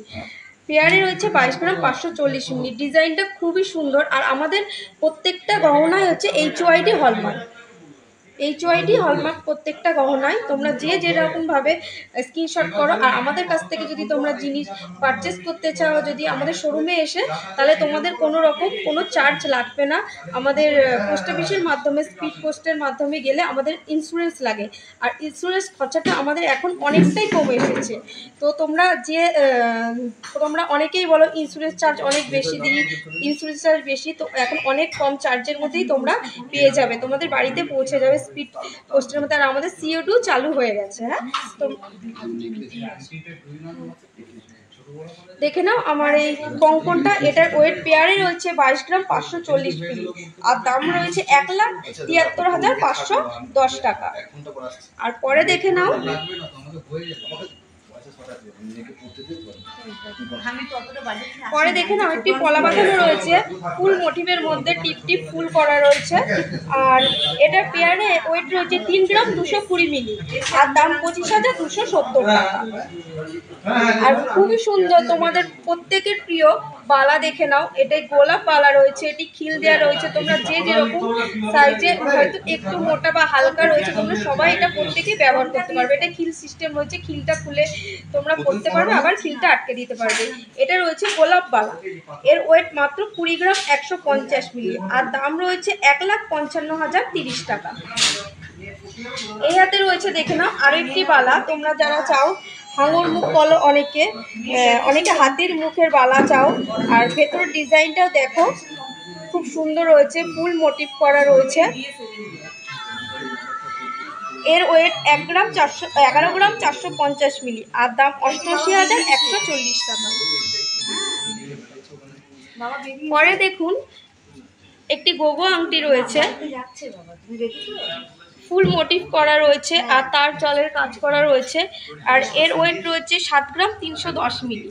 পেয়ারে রয়েছে, 22 গ্রাম 540 মিলি। ডিজাইনটা খুবই সুন্দর, আর আমাদের প্রত্যেকটা গহনায় হচ্ছে HYD হলমার্ক, HYD হলমার্ক প্রত্যেকটা গহনায়। তোমরা যে যেরকমভাবে স্ক্রিনশট করো, আর আমাদের কাছ থেকে যদি তোমরা জিনিস পারচেস করতে চাও, যদি আমাদের শোরুমে এসে, তাহলে তোমাদের কোনো রকম কোনো চার্জ লাগবে না। আমাদের পোস্ট অফিসের মাধ্যমে, স্পিড পোস্টের মাধ্যমে গেলে আমাদের ইন্স্যুরেন্স লাগে, আর ইন্স্যুরেন্স খরচাটা আমাদের এখন অনেকটাই কমে এসেছে। তো তোমরা অনেকেই বলো ইন্স্যুরেন্স চার্জ অনেক বেশি দিই, ইন্স্যুরেন্স চার্জ বেশি, তো এখন অনেক কম চার্জের মধ্যেই তোমরা পেয়ে যাবে, তোমাদের বাড়িতে পৌঁছে যাবে স্পিড পোস্টের মধ্যে। আর আমাদের CO2 চালু হয়ে গেছে। হ্যাঁ, তো দেখে নাও আমার এই কঙ্কনটা, এটার ওয়েট পেয়ারে রয়েছে 22 গ্রাম 540 মিলি, আর দাম রয়েছে 1,73,510 টাকা। আর পরে দেখে নাও, একটি পলা বাঁধানো রয়েছে, ফুল মোটিভের মধ্যে টিপ টিপ ফুল করা রয়েছে, আর এটা পেয়ারে ওয়েট রয়েছে 3 গ্রাম 220 মিলি, আর দাম 25,270 টাকা। আর খুবই সুন্দর, তোমাদের প্রত্যেকের প্রিয় বালা দেখে নাও, এটাই গোলাপ বালা রয়েছে, এটি খিল দেওয়া রয়েছে। তোমরা যে যেরকম সাইজে, হয়তো একটু মোটা বা হালকা রয়েছে, তোমরা সবাই এটা প্রত্যেকেই ব্যবহার করতে পারবে। এটা খিল সিস্টেম রয়েছে, খিলটা খুলে তোমরা পড়তে পারবে, আবার খিলটা আটকে দিতে পারবে। এটা রয়েছে গোলাপ বালা, এর ওয়েট মাত্র 20 গ্রাম 150 মিলি, আর দাম রয়েছে 1,55,030 টাকা। এই হাতে রয়েছে, দেখে নাও আরো একটি বালা, তোমরা যারা চাও হাঙর মুখ বলো, অনেকে হাতির মুখের বালা চাও, আর ভেতর ডিজাইনটাও দেখো খুব সুন্দর রয়েছে, ফুল মোটিভ করা রয়েছে। এর ওয়েট 11 গ্রাম 450 মিলি, আর দাম 88,140 টাকা। পরে দেখুন একটি গোগো আংটি রয়েছে, ফুল মোটিভ করা রয়েছে, আর তার জলের কাজ করা রয়েছে, আর এর ওয়েট রয়েছে 7 গ্রাম 310 মিলি।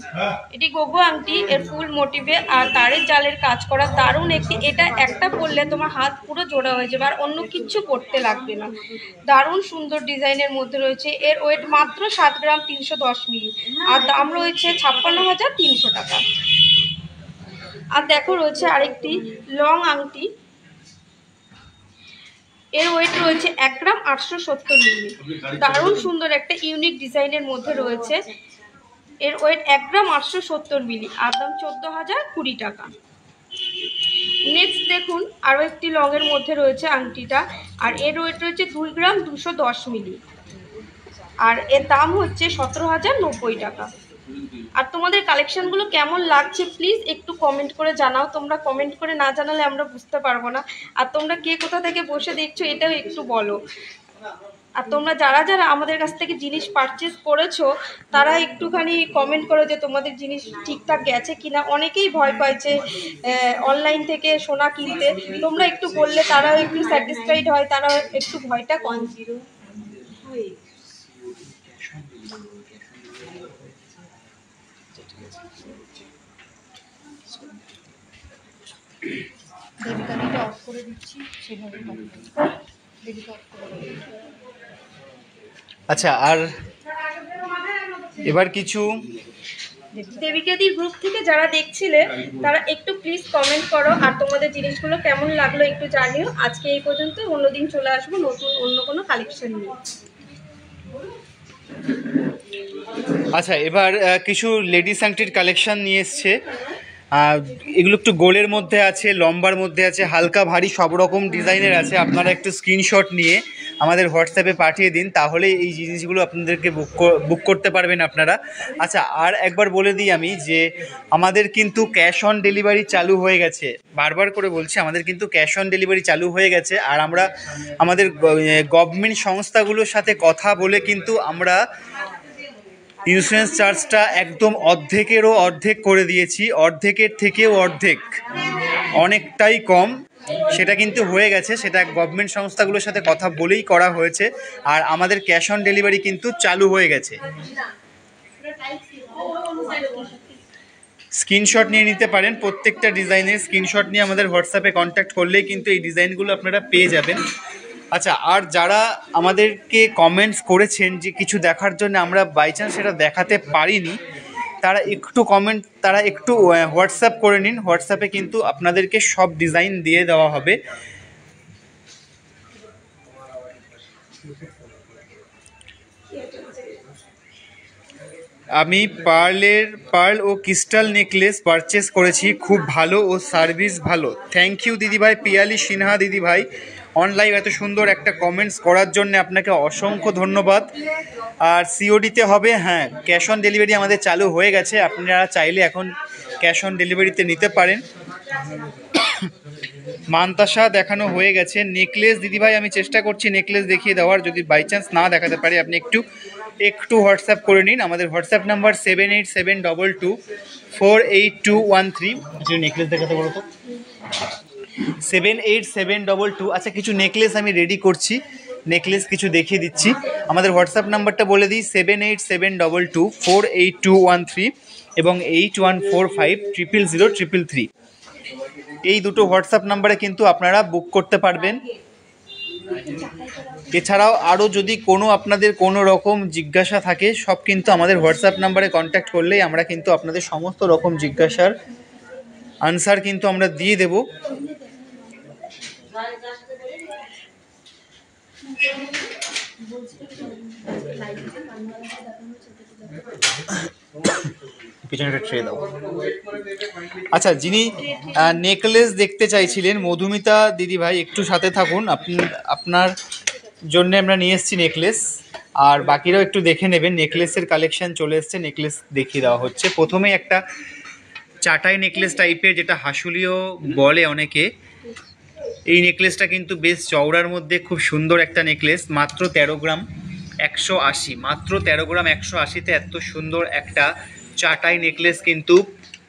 এটি গোগো আংটি, এর ফুল মোটিভে আর তারের জালের কাজ করা, দারুণ একটি। এটা একটা পরলে তোমার হাত পুরো জোড়া হয়ে যাবে, আর অন্য কিচ্ছু করতে লাগবে না। দারুণ সুন্দর ডিজাইনের মধ্যে রয়েছে, এর ওয়েট মাত্র 7 গ্রাম 310 মিলি, আর দাম রয়েছে 56,300 টাকা। আর দেখো রয়েছে আরেকটি লং আংটি, এর ওয়েট রয়েছে 1 গ্রাম 870 মিলি, দারুণ সুন্দর একটা ইউনিক ডিজাইনের মধ্যে রয়েছে। এর ওয়েট 1 গ্রাম 870 মিলি, আর দাম 14,020 টাকা। নেক্সট দেখুন আরও একটি লংয়ের মধ্যে রয়েছে আংটিটা, আর এর ওয়েট রয়েছে 2 গ্রাম 210 মিলি, আর এর দাম হচ্ছে 17,090 টাকা। আর তোমাদের কালেকশনগুলো কেমন লাগছে প্লিজ একটু কমেন্ট করে জানাও, তোমরা কমেন্ট করে না জানালে আমরা বুঝতে পারবো না। আর তোমরা কে কোথা থেকে বসে দেখছো এটাও একটু বলো। আর তোমরা যারা যারা আমাদের কাছ থেকে জিনিস পারচেস করেছো তারা একটুখানি কমেন্ট করো যে তোমাদের জিনিস ঠিকঠাক গেছে কিনা। অনেকেই ভয় পাইছে অনলাইন থেকে সোনা কিনতে, তোমরা একটু বললে তারাও একটু স্যাটিসফাইড হয়, তারা একটু ভয়টা কম। দেবিকাদিটা অফ করে দিচ্ছি, সেভাবে দেবিকা অফ করে দিচ্ছি। আচ্ছা, আর এবার কিছু দেবিকাদির গ্রুপ থেকে যারা দেখছিলে তারা একটু প্লিজ কমেন্ট করো, আর তোমাদের জিনিসগুলো কেমন লাগলো একটু জানিও। আজকে এই পর্যন্ত, অন্যদিন চলে আসবো নতুন অন্য কোনো কালেকশন নিয়ে। আচ্ছা, এবার কিছু লেডিস আংটির কালেকশন নিয়ে এসছে। এগুলো একটু গোলের মধ্যে আছে, লম্বার মধ্যে আছে, হালকা ভারী সব রকম ডিজাইনের আছে। আপনারা একটু স্ক্রিনশট নিয়ে আমাদের হোয়াটসঅ্যাপে পাঠিয়ে দিন, তাহলে এই জিনিসগুলো আপনাদেরকে বুক করতে পারবেন আপনারা। আচ্ছা, আর একবার বলে দিই আমি যে আমাদের কিন্তু ক্যাশ অন ডেলিভারি চালু হয়ে গেছে, বারবার করে বলছি আমাদের কিন্তু ক্যাশ অন ডেলিভারি চালু হয়ে গেছে। আর আমরা আমাদের গভর্নমেন্ট সংস্থাগুলোর সাথে কথা বলে কিন্তু আমরা ইন্স্যুরেন্স চার্জটা একদম অর্ধেকেরও অর্ধেক করে দিয়েছি, অর্ধেকের থেকেও অর্ধেক, অনেকটাই কম। সেটা কিন্তু হয়ে গেছে, সেটা গভর্নমেন্ট সংস্থাগুলোর সাথে কথা বলেই করা হয়েছে। আর আমাদের ক্যাশ অন ডেলিভারি কিন্তু চালু হয়ে গেছে। স্ক্রিনশট নিয়ে নিতে পারেন, প্রত্যেকটা ডিজাইনের স্ক্রিনশট নিয়ে আমাদের হোয়াটসঅ্যাপে কন্ট্যাক্ট করলেই কিন্তু এই ডিজাইনগুলো আপনারা পেয়ে যাবেন। আচ্ছা, আর যারা আমাদেরকে কমেন্টস করেছেন যে কিছু দেখার জন্য আমরা বাই চান্স সেটা দেখাতে পারিনি, তারা একটু হোয়াটসঅ্যাপ করে নিন। হোয়াটসঅ্যাপে কিন্তু আপনাদেরকে সব ডিজাইন দিয়ে দেওয়া হবে। আমি পার্ল ও ক্রিস্টাল নেকলেস পারচেস করেছি, খুব ভালো ও সার্ভিস ভালো। থ্যাংক ইউ দিদিভাই, পিয়ালি সিনহা দিদিভাই, অনলাইন এত সুন্দর একটা কমেন্টস করার জন্য আপনাকে অসংখ্য ধন্যবাদ। আর সিওডিতে হবে, হ্যাঁ, ক্যাশ অন ডেলিভারি আমাদের চালু হয়ে গেছে, আপনারা চাইলে এখন ক্যাশ অন ডেলিভারিতে নিতে পারেন। মান্তাসা দেখানো হয়ে গেছে। নেকলেস দিদিভাই আমি চেষ্টা করছি নেকলেস দেখিয়ে দেওয়ার, যদি বাই চান্স না দেখাতে পারি আপনি একটু হোয়াটসঅ্যাপ করে নিন। আমাদের হোয়াটসঅ্যাপ নাম্বার 7872248213। নেকলেস দেখাতে বলো তো, 787222। আচ্ছা, কিছু নেকলেস আমি রেডি করছি, নেকলেস কিছু দেখিয়ে দিচ্ছি। আমাদের হোয়াটসঅ্যাপ নাম্বারটা বলে দিই, 7872248213 এবং 8145000333। এই দুটো হোয়াটসঅ্যাপ নাম্বারে কিন্তু আপনারা বুক করতে পারবেন। এছাড়াও আরও যদি আপনাদের কোনো রকম জিজ্ঞাসা থাকে, সব কিন্তু আমাদের হোয়াটসঅ্যাপ নাম্বারে কন্ট্যাক্ট করলেই আমরা কিন্তু আপনাদের সমস্ত রকম জিজ্ঞাসার আনসার কিন্তু আমরা দিয়ে দেব। পিছনে একটা ট্রে দাও। আচ্ছা, যিনি নেকলেস দেখতে চাইছিলেন, মধুমিতা দিদিভাই একটু সাথে থাকুন, আপনার জন্য আমরা নিয়ে এসেছি নেকলেস, আর বাকিরাও একটু দেখে নেবেন। নেকলেসের কালেকশন চলে এসছে, নেকলেস দেখিয়ে দেওয়া হচ্ছে। প্রথমেই একটা চাটাই নেকলেস টাইপের, যেটা হাসুলিও বলে অনেকে। এই নেকলেসটা কিন্তু বেশ চওড়ার মধ্যে খুব সুন্দর একটা নেকলেস, মাত্র 13 গ্রাম 180, মাত্র 13 গ্রাম 180-তে এত সুন্দর একটা চাটাই নেকলেস কিন্তু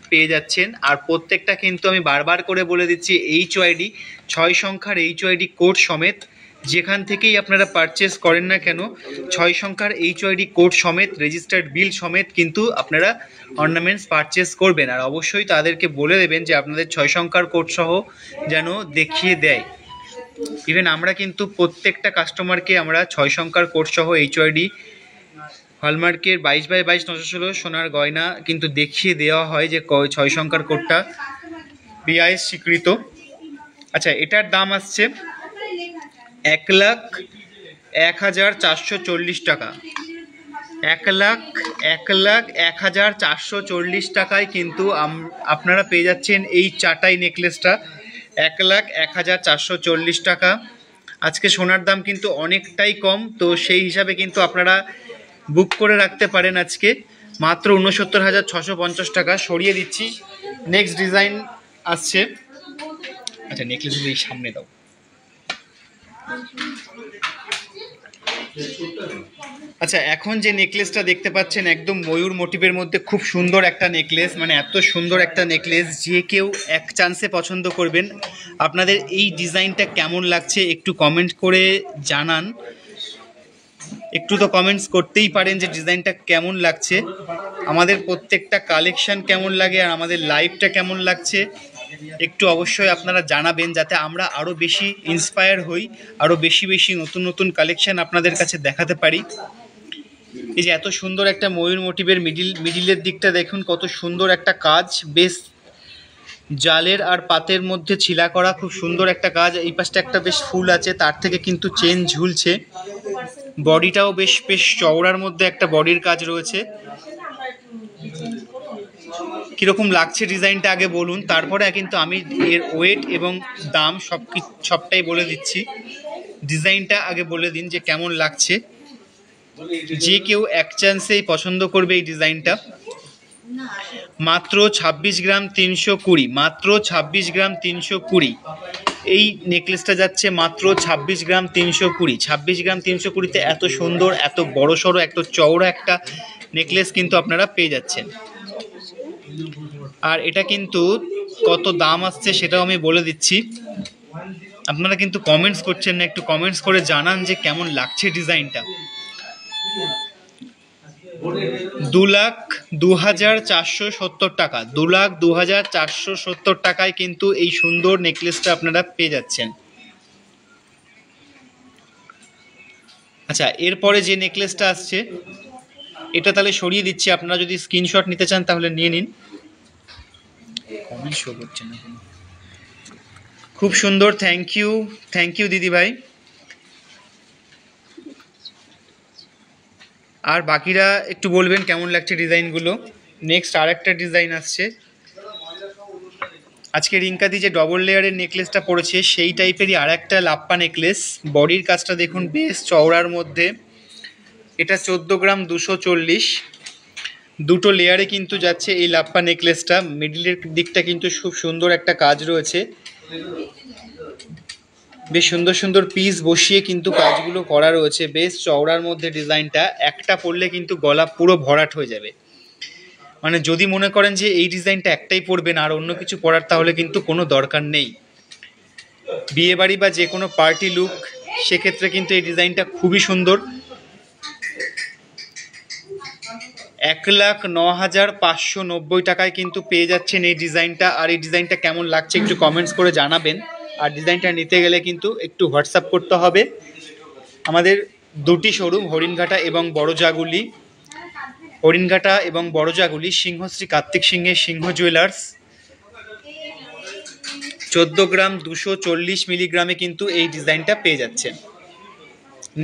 পেয়ে যাচ্ছেন। আর প্রত্যেকটা কিন্তু আমি বারবার করে বলে দিচ্ছি HYD 6 সংখ্যার HYD কোড সমেত, যেখান থেকেই আপনারা পারচেস করেন না কেন 6 সংখ্যার HYD কোড সমেত, রেজিস্টার্ড বিল সমেত কিন্তু আপনারা অর্নামেন্টস পারচেস করবেন। আর অবশ্যই তাদেরকে বলে দেবেন যে আপনাদের 6 সংখ্যার কোড সহ যেন দেখিয়ে দেয়। ইভেন আমরা কিন্তু প্রত্যেকটা কাস্টমারকে আমরা 6 সংখ্যার কোড সহ HYD হলমার্কের 22/22 916 সোনার গয়না কিন্তু দেখিয়ে দেওয়া হয় যে 6 সংখ্যার কোডটা BIS স্বীকৃত। আচ্ছা, এটার দাম আসছে 1,01,440 টাকা। 1,01,1440 টাকায় কিন্তু আপনারা পেয়ে যাচ্ছেন এই চাটাই নেকলেসটা, 1,01,440 টাকা। আজকে সোনার দাম কিন্তু অনেকটাই কম, তো সেই হিসাবে কিন্তু আপনারা বুক করে রাখতে পারেন। আজকে মাত্র 69,650 টাকা। সরিয়ে দিচ্ছি, নেক্সট ডিজাইন আসছে। আচ্ছা, নেকলেস এই সামনে দাও। আচ্ছা, এখন যে নেকলেসটা দেখতে পাচ্ছেন একদম ময়ূর মোটিভের মধ্যে খুব সুন্দর একটা নেকলেস, মানে এত সুন্দর একটা নেকলেস যে কেউ এক চান্সে পছন্দ করবেন। আপনাদের এই ডিজাইনটা কেমন লাগছে একটু কমেন্ট করে জানান। একটু তো কমেন্টস করতেই পারেন যে ডিজাইনটা কেমন লাগছে, আমাদের প্রত্যেকটা কালেকশন কেমন লাগে, আর আমাদের লাইভটা কেমন লাগছে একটু অবশ্যই আপনারা জানাবেন, যাতে আমরা আরও বেশি ইন্সপায়ার হই, আরও বেশি নতুন নতুন কালেকশন আপনাদের কাছে দেখাতে পারি। এই যে এত সুন্দর একটা ময়ূর মোটিভের মিডিলের দিকটা দেখুন, কত সুন্দর একটা কাজ, বেশ জালের আর পাতের মধ্যে ছিলা করা, খুব সুন্দর একটা কাজ। এই পাশটা একটা বেশ ফুল আছে, তার থেকে কিন্তু চেন ঝুলছে। বডিটাও বেশ চওড়ার মধ্যে একটা বডির কাজ রয়েছে। কীরকম লাগছে ডিজাইনটা আগে বলুন, তারপরে কিন্তু আমি এর ওয়েট এবং দাম সবটাই বলে দিচ্ছি। ডিজাইনটা আগে বলে দিন যে কেমন লাগছে, যে কেউ এক চান্সেই পছন্দ করবে এই ডিজাইনটা। মাত্র 26 গ্রাম 320, মাত্র 26 গ্রাম 320 এই নেকলেসটা যাচ্ছে মাত্র 26 গ্রাম 320। 26 গ্রাম 320-তে এত সুন্দর, এত বড় সড়ো, এত চওড়া একটা নেকলেস কিন্তু আপনারা পেয়ে যাচ্ছেন। আর এটা কিন্তু কত দাম আসছে সেটাও আমি বলে দিচ্ছি। আপনারা কিন্তু কমেন্টস করছেন না, একটু কমেন্টস করে জানান যে কেমন লাগছে ডিজাইনটা। 2,02,470 টাকা, 2,02,470 টাকায় কিন্তু এই সুন্দর নেকলেসটা আপনারা পেয়ে যাচ্ছেন। আচ্ছা, এরপরে যে নেকলেসটা আসছে এটা তাহলে সরিয়ে দিচ্ছি, আপনারা যদি স্ক্রিনশট নিতে চান তাহলে নিয়ে নিন। কমেন্ট শো করছে না, খুব সুন্দর, থ্যাংক ইউ দিদি ভাই। আর বাকিরা একটু বলবেন কেমন লাগছে ডিজাইনগুলো। নেক্সট আর একটা ডিজাইন আসছে। আজকে রিঙ্কাদি যে ডবল লেয়ারের নেকলেসটা পড়েছে সেই টাইপেরই আর একটা লাপ্পা নেকলেস। বডির কাজটা দেখুন বেশ চওড়ার মধ্যে। এটা 14 গ্রাম 240, দুটো লেয়ারে কিন্তু যাচ্ছে এই লাপ্পা নেকলেসটা। মিডিলের দিকটা কিন্তু খুব সুন্দর একটা কাজ রয়েছে, বেশ সুন্দর সুন্দর পিস বসিয়ে কিন্তু কাজগুলো করা রয়েছে। বেশ চওড়ার মধ্যে ডিজাইনটা, একটা পরলে কিন্তু গলা পুরো ভরাট হয়ে যাবে। মানে যদি মনে করেন যে এই ডিজাইনটা একটাই পরবেন আর অন্য কিছু পরার, তাহলে কিন্তু কোনো দরকার নেই। বিয়েবাড়ি বা যে কোনো পার্টি লুক, সেক্ষেত্রে কিন্তু এই ডিজাইনটা খুবই সুন্দর। 1,09,590 টাকায় কিন্তু পেয়ে যাচ্ছেন এই ডিজাইনটা। আর এই ডিজাইনটা কেমন লাগছে একটু কমেন্টস করে জানাবেন। আর ডিজাইনটা নিতে গেলে কিন্তু একটু হোয়াটসঅ্যাপ করতে হবে। আমাদের দুটি শোরুম, হরিণঘাটা এবং বড়জাগুলি। হরিণঘাটা এবং বড়জাগুলি সিংহশ্রী কার্তিক সিংহের সিংহ জুয়েলার্স। 14 গ্রাম 240 মিলিগ্রামে কিন্তু এই ডিজাইনটা পেয়ে যাচ্ছেন।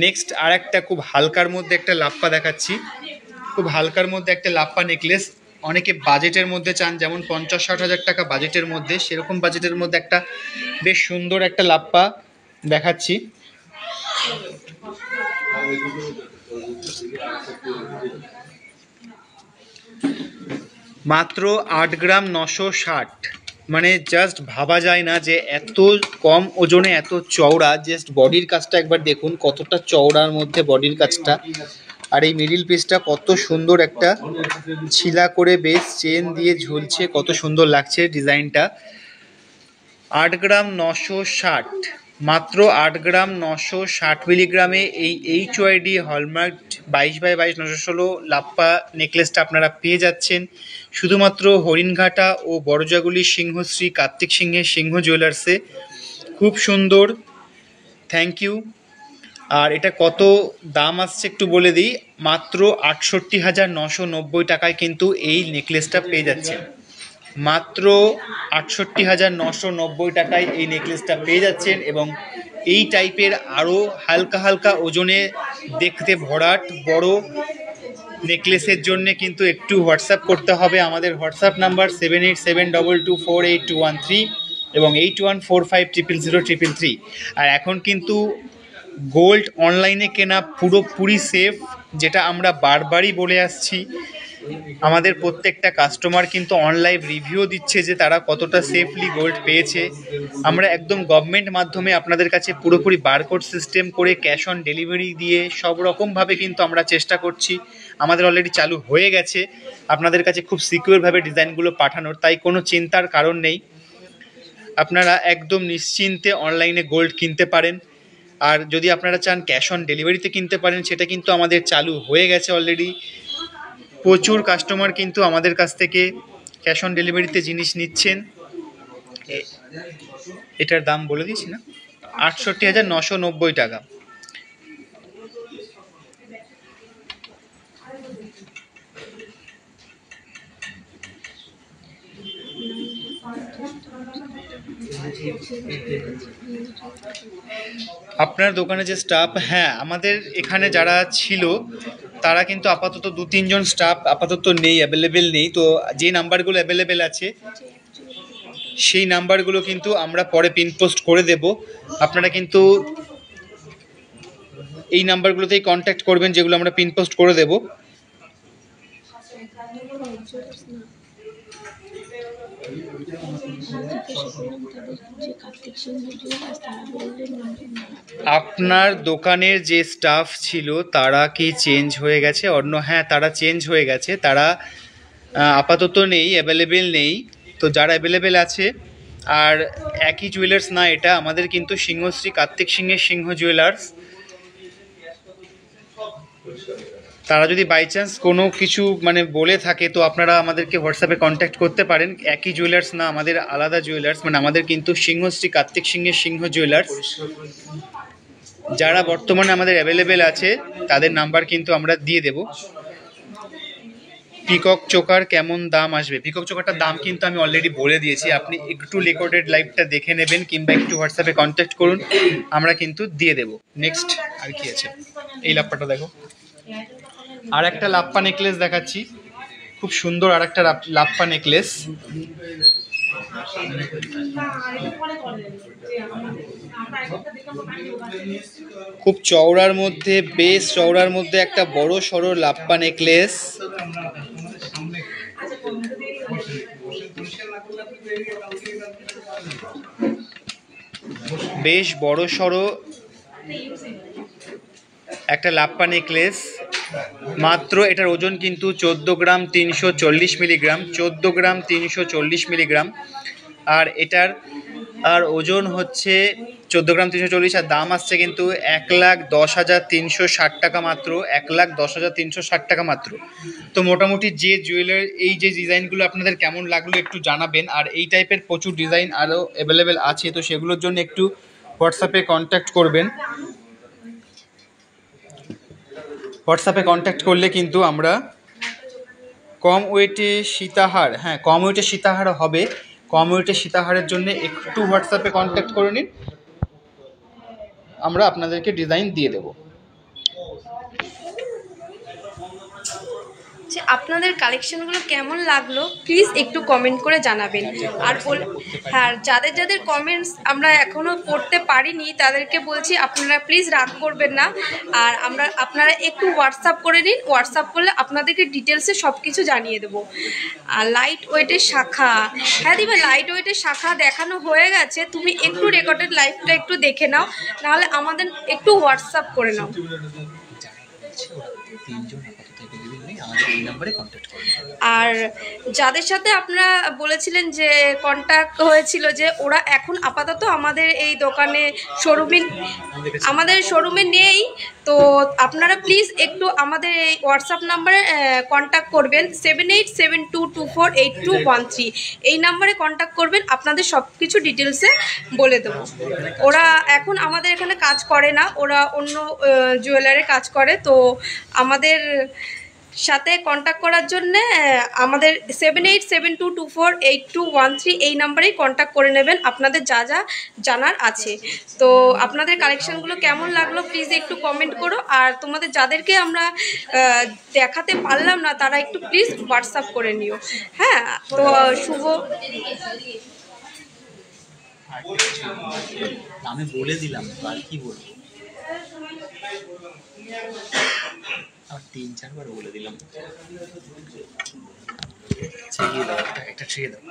নেক্সট আর একটা খুব হালকার মধ্যে একটা লাপ্পা দেখাচ্ছি। খুব হালকার মধ্যে একটা লাপ্পা নেকলেস। অনেকে বাজেটের মধ্যে চান, যেমন 50-60 হাজার টাকা বাজেটের মধ্যে, সেরকম বাজেটের মধ্যে একটা বেশ সুন্দর একটা লাপ্পা দেখাচ্ছি। মাত্র 8 গ্রাম 960, মানে জাস্ট ভাবা যায় না যে এত কম ওজনে এত চওড়া। জাস্ট বডির কাজটা একবার দেখুন, কতটা চওড়ার মধ্যে বডির কাজটা। আর এই মিডিল পিসটা কত সুন্দর একটা ছিলা করে বেশ চেন দিয়ে ঝুলছে, কত সুন্দর লাগছে ডিজাইনটা। 8 গ্রাম 960, মাত্র 8 গ্রাম 960 মিলিগ্রামে এই HYD হলমার্ক 22x22 916 লাপ্পা নেকলেসটা আপনারা পেয়ে যাচ্ছেন শুধুমাত্র হরিণঘাটা ও বড়জাগুলি সিংহশ্রী কার্তিক সিংহের সিংহ জুয়েলার্সে। খুব সুন্দর, থ্যাংক ইউ। আর এটা কত দাম আসছে একটু বলে দিই, মাত্র 68,990 টাকায় কিন্তু এই নেকলেসটা পেয়ে যাচ্ছেন। মাত্র 68,990 টাকায় এই নেকলেসটা পেয়ে যাচ্ছেন। এবং এই টাইপের আরও হালকা হালকা ওজনে দেখতে ভরাট বড় নেকলেসের জন্য কিন্তু একটু হোয়াটসঅ্যাপ করতে হবে। আমাদের হোয়াটসঅ্যাপ নাম্বার 7872248213 এবং 8145000033। আর এখন কিন্তু গোল্ড অনলাইনে কেনা পুরোপুরি সেফ, যেটা আমরা বারবারই বলে আসছি। আমাদের প্রত্যেকটা কাস্টমার কিন্তু অনলাইন রিভিউ দিচ্ছে যে তারা কতটা সেফলি গোল্ড পেয়েছে। আমরা একদম গভর্নমেন্ট মাধ্যমে আপনাদের কাছে পুরোপুরি বারকোড সিস্টেম করে ক্যাশ অন ডেলিভারি দিয়ে সব রকমভাবে কিন্তু আমরা চেষ্টা করছি। আমাদের অলরেডি চালু হয়ে গেছে আপনাদের কাছে খুব সিকিউরভাবে ডিজাইনগুলো পাঠানোর, তাই কোনো চিন্তার কারণ নেই। আপনারা একদম নিশ্চিন্তে অনলাইনে গোল্ড কিনতে পারেন। আর যদি আপনারা চান ক্যাশ অন ডেলিভারিতে কিনতে পারেন, সেটা কিন্তু আমাদের চালু হয়ে গেছে অলরেডি। প্রচুর কাস্টমার কিন্তু আমাদের কাছ থেকে ক্যাশ অন ডেলিভারিতে জিনিস নিচ্ছেন। এটার দাম বলে দিচ্ছি না, 68,990 টাকা। আপনার দোকানে যে স্টাফ, হ্যাঁ আমাদের এখানে যারা ছিল তারা কিন্তু আপাতত 2-3 জন স্টাফ আপাতত নেই, অ্যাভেলেবেল নেই। তো যে নাম্বারগুলো অ্যাভেলেবেল আছে সেই নাম্বারগুলো কিন্তু আমরা পরে পিন পোস্ট করে দেব। আপনারা কিন্তু এই নাম্বারগুলোতেই কন্ট্যাক্ট করবেন, যেগুলো আমরা পিন পোস্ট করে দেব। আপনার দোকানের যে স্টাফ ছিল তারা কি চেঞ্জ হয়ে গেছে অন্য? হ্যাঁ, তারা চেঞ্জ হয়ে গেছে, তারা আপাতত নেই, অ্যাভেলেবেল নেই। তো যারা অ্যাভেলেবেল আছে, আর একই জুয়েলার্স না এটা, আমাদের কিন্তু সিংহশ্রী কার্তিক সিংহের সিংহ জুয়েলার্স। তারা যদি বাই চান্স কোনো কিছু মানে বলে থাকে তো আপনারা আমাদেরকে হোয়াটসঅ্যাপে কন্ট্যাক্ট করতে পারেন। একই জুয়েলার্স না, আমাদের আলাদা জুয়েলার্স, মানে আমাদের কিন্তু সিংহশ্রী কার্তিক সিংহের সিংহ জুয়েলার্স। যারা বর্তমানে আমাদের অ্যাভেলেবেল আছে তাদের নাম্বার কিন্তু আমরা দিয়ে দেব। পিকক চোকার কেমন দাম আসবে? পিকক চোকারটার দাম কিন্তু আমি অলরেডি বলে দিয়েছি, আপনি একটু রেকর্ডেড লাইভটা দেখে নেবেন কিংবা একটু হোয়াটসঅ্যাপে কন্ট্যাক্ট করুন, আমরা কিন্তু দিয়ে দেব। নেক্সট আর কি আছে? এই লাপ্পাটা দেখো, আর একটা লাপ্পা নেকলেস দেখাচ্ছি, খুব সুন্দর আর একটা লাপ্পা নেকলেস। খুব চওড়ার মধ্যে, বেশ চওড়ার মধ্যে একটা বড় সড়ো লাপ্পা নেকলেস। বেশ বড় সড়ো একটা লাপ্পা নেকলেস। মাত্র এটার ওজন কিন্তু 14 গ্রাম 340 মিলিগ্রাম, 14 গ্রাম 340 মিলিগ্রাম। আর এটার আর ওজন হচ্ছে 14 গ্রাম 340, আর দাম আসছে কিন্তু 1,10,360 টাকা মাত্র, 1,10,360 টাকা মাত্র। তো মোটামুটি যে জুয়েলারি, এই যে ডিজাইনগুলো আপনাদের কেমন লাগলো একটু জানাবেন। আর এই টাইপের প্রচুর ডিজাইন আরও অ্যাভেলেবেল আছে, তো সেগুলোর জন্য একটু হোয়াটসঅ্যাপে কন্ট্যাক্ট করবেন। হোয়াটসঅ্যাপে কন্ট্যাক্ট করলে কিন্তু আমরা কম ওয়েটে সীতাহার, হ্যাঁ কম ওয়েটে সীতাহার হবে। কম ওয়েটে সীতাহারের জন্য একটু হোয়াটসঅ্যাপে কন্ট্যাক্ট করে নিন, আমরা আপনাদেরকে ডিজাইন দিয়ে দেবো। যে আপনাদের কালেকশনগুলো কেমন লাগলো প্লিজ একটু কমেন্ট করে জানাবেন। আর হ্যাঁ, যাদের যাদের কমেন্টস আমরা এখনও পড়তে পারিনি তাদেরকে বলছি আপনারা প্লিজ রাগ করবেন না, আর আপনারা একটু হোয়াটসঅ্যাপ করে নিন। হোয়াটসঅ্যাপ করলে আপনাদেরকে ডিটেলসে সব কিছু জানিয়ে দেবো। আর লাইট ওয়েটের শাখা, হ্যাঁ দিবা, লাইট ওয়েটের শাখা দেখানো হয়ে গেছে, তুমি একটু রেকর্ডেড লাইভটা একটু দেখে নাও, নাহলে আমাদের একটু হোয়াটসঅ্যাপ করে নাও। আর যাদের সাথে আপনারা বলেছিলেন যে কন্ট্যাক্ট হয়েছিল, যে ওরা এখন আপাতত আমাদের এই দোকানে শোরুমে নেই, তো আপনারা প্লিজ একটু আমাদের এই হোয়াটসঅ্যাপ নাম্বারে কন্ট্যাক্ট করবেন, 7872248213, এই নাম্বারে কন্ট্যাক্ট করবেন, আপনাদের সব কিছু ডিটেলসে বলে দেবো। ওরা এখন আমাদের এখানে কাজ করে না, ওরা অন্য জুয়েলারে কাজ করে, তো আমাদের সাথে কন্ট্যাক্ট করার জন্যে আমাদের 7872248213 এই নাম্বারেই কন্ট্যাক্ট করে নেবেন, আপনাদের যা যা জানার আছে। তো আপনাদের কালেকশানগুলো কেমন লাগলো প্লিজ একটু কমেন্ট করো। আর তোমাদের যাদেরকে আমরা দেখাতে পারলাম না তারা একটু প্লিজ হোয়াটসঅ্যাপ করে নিও। হ্যাঁ, তো শুভ, আমি বলে দিলাম, আর কি বলবো, আর 3-4 বার বলে দিলাম। ছেড়ে দাও, একটা ছেড়ে দাও।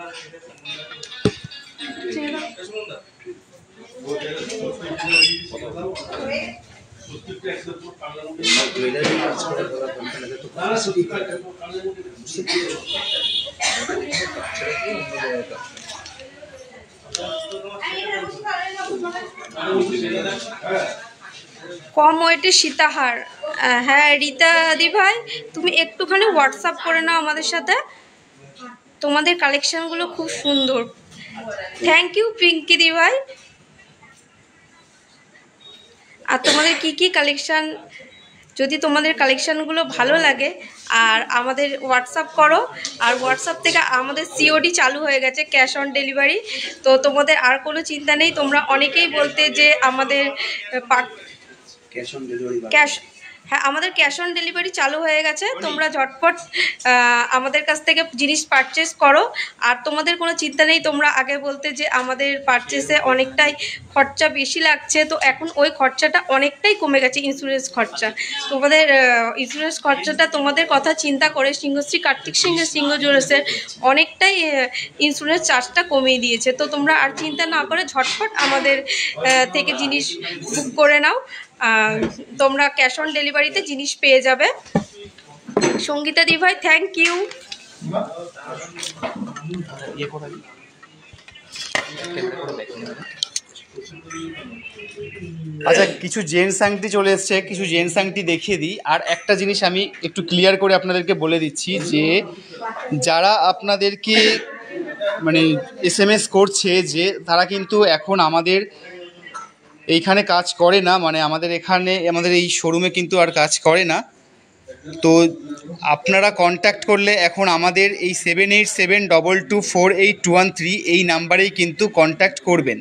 কম ওয়েটে সীতাহার, হ্যাঁ রীতা দি ভাই তুমি একটুখানি হোয়াটসঅ্যাপ করে নাও আমাদের সাথে, তোমাদের কালেকশানগুলো খুব সুন্দর। থ্যাংক ইউ পিঙ্কি দি ভাই। আর তোমাদের কি কালেকশান, যদি তোমাদের কালেকশানগুলো ভালো লাগে আর আমাদের হোয়াটসঅ্যাপ করো। আর হোয়াটসঅ্যাপ থেকে আমাদের সিওডি চালু হয়ে গেছে, ক্যাশ অন ডেলিভারি, তো তোমাদের আর কোনো চিন্তা নেই। তোমরা অনেকেই বলতে যে আমাদের হ্যাঁ, আমাদের ক্যাশ অন ডেলিভারি চালু হয়ে গেছে, তোমরা ঝটপট আমাদের কাছ থেকে জিনিস পারচেস করো। আর তোমাদের কোনো চিন্তা নেই, তোমরা আগে বলতে যে আমাদের পারচেসে অনেকটাই খরচা বেশি লাগছে, তো এখন ওই খরচাটা অনেকটাই কমে গেছে। ইন্স্যুরেন্স খরচা, তোমাদের ইন্স্যুরেন্স খরচাটা তোমাদের কথা চিন্তা করে সিংহশ্রী কার্তিক সিংহের সিংহ জুয়েলার্সের অনেকটাই ইন্স্যুরেন্স চার্জটা কমিয়ে দিয়েছে। তো তোমরা আর চিন্তা না করে ঝটপট আমাদের থেকে জিনিস বুক করে নাও। তোমরা ক্যাশ অন ডেলিভারিতে জিনিস পেয়ে যাবে। সঙ্গীতা দি ভাই, থ্যাংক ইউ। ইয়ে করে দিই। একটা করে ব্যাক নিয়ে নেবে। আচ্ছা, কিছু জেন্টস আংটি চলে এসছে, কিছু জেন্টস আংটি দেখিয়ে দিই। আর একটা জিনিস আমি একটু ক্লিয়ার করে আপনাদেরকে বলে দিচ্ছি যে যারা আপনাদেরকে মানে SMS করছে যে তারা কিন্তু এখন আমাদের এইখানে কাজ করে না, মানে আমাদের এখানে আমাদের এই শোরুমে কিন্তু আর কাজ করে না। তো আপনারা কন্ট্যাক্ট করলে এখন আমাদের এই 7872248213 এই নাম্বারেই কিন্তু কন্ট্যাক্ট করবেন।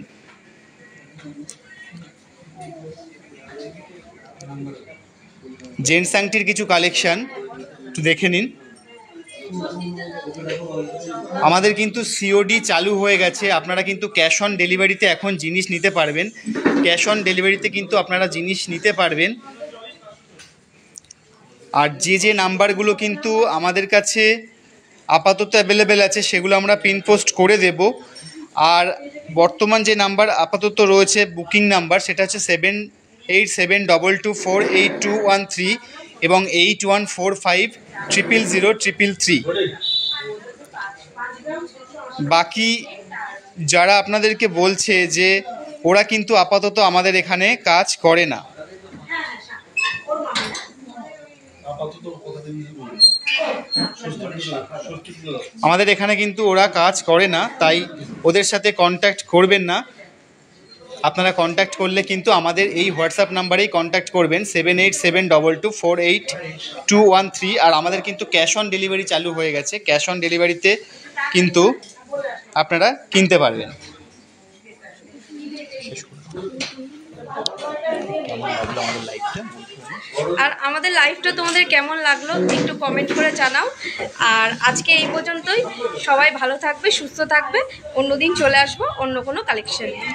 জেন্টস আংটির কিছু কালেকশান একটু দেখে নিন। আমাদের কিন্তু COD চালু হয়ে গেছে, আপনারা কিন্তু ক্যাশ অন ডেলিভারিতে এখন জিনিস নিতে পারবেন। ক্যাশ অন ডেলিভারিতে কিন্তু আপনারা জিনিস নিতে পারবেন। আর যে নাম্বারগুলো কিন্তু আমাদের কাছে আপাতত অ্যাভেলেবেল আছে সেগুলো আমরা পিন পোস্ট করে দেব। আর বর্তমান যে নাম্বার আপাতত রয়েছে বুকিং নাম্বার, সেটা হচ্ছে 7872248213 এবং 8145000333। বাকি যারা আপনাদেরকে বলছে যে ওরা কিন্তু আপাতত আমাদের এখানে কাজ করে না। আমাদের এখানে কিন্তু ওরা কাজ করে না, তাই ওদের সাথে কন্ট্যাক্ট করবেন না। আপনারা কন্ট্যাক্ট করলে কিন্তু আমাদের এই হোয়াটসঅ্যাপ নাম্বারেই কন্ট্যাক্ট করবেন 7872248213। আর আমাদের কিন্তু ক্যাশ অন ডেলিভারি চালু হয়ে গেছে, ক্যাশ অন ডেলিভারিতে কিন্তু আপনারা কিনতে পারবেন। কেমন লাগলো আমাদের লাইফটা? আর আমাদের লাইফটা তোমাদের কেমন লাগলো একটু কমেন্ট করে জানাও। আর আজকে এই পর্যন্তই, সবাই ভালো থাকবে, সুস্থ থাকবে। অন্যদিন চলে আসবো অন্য কোনো কালেকশন নিয়ে।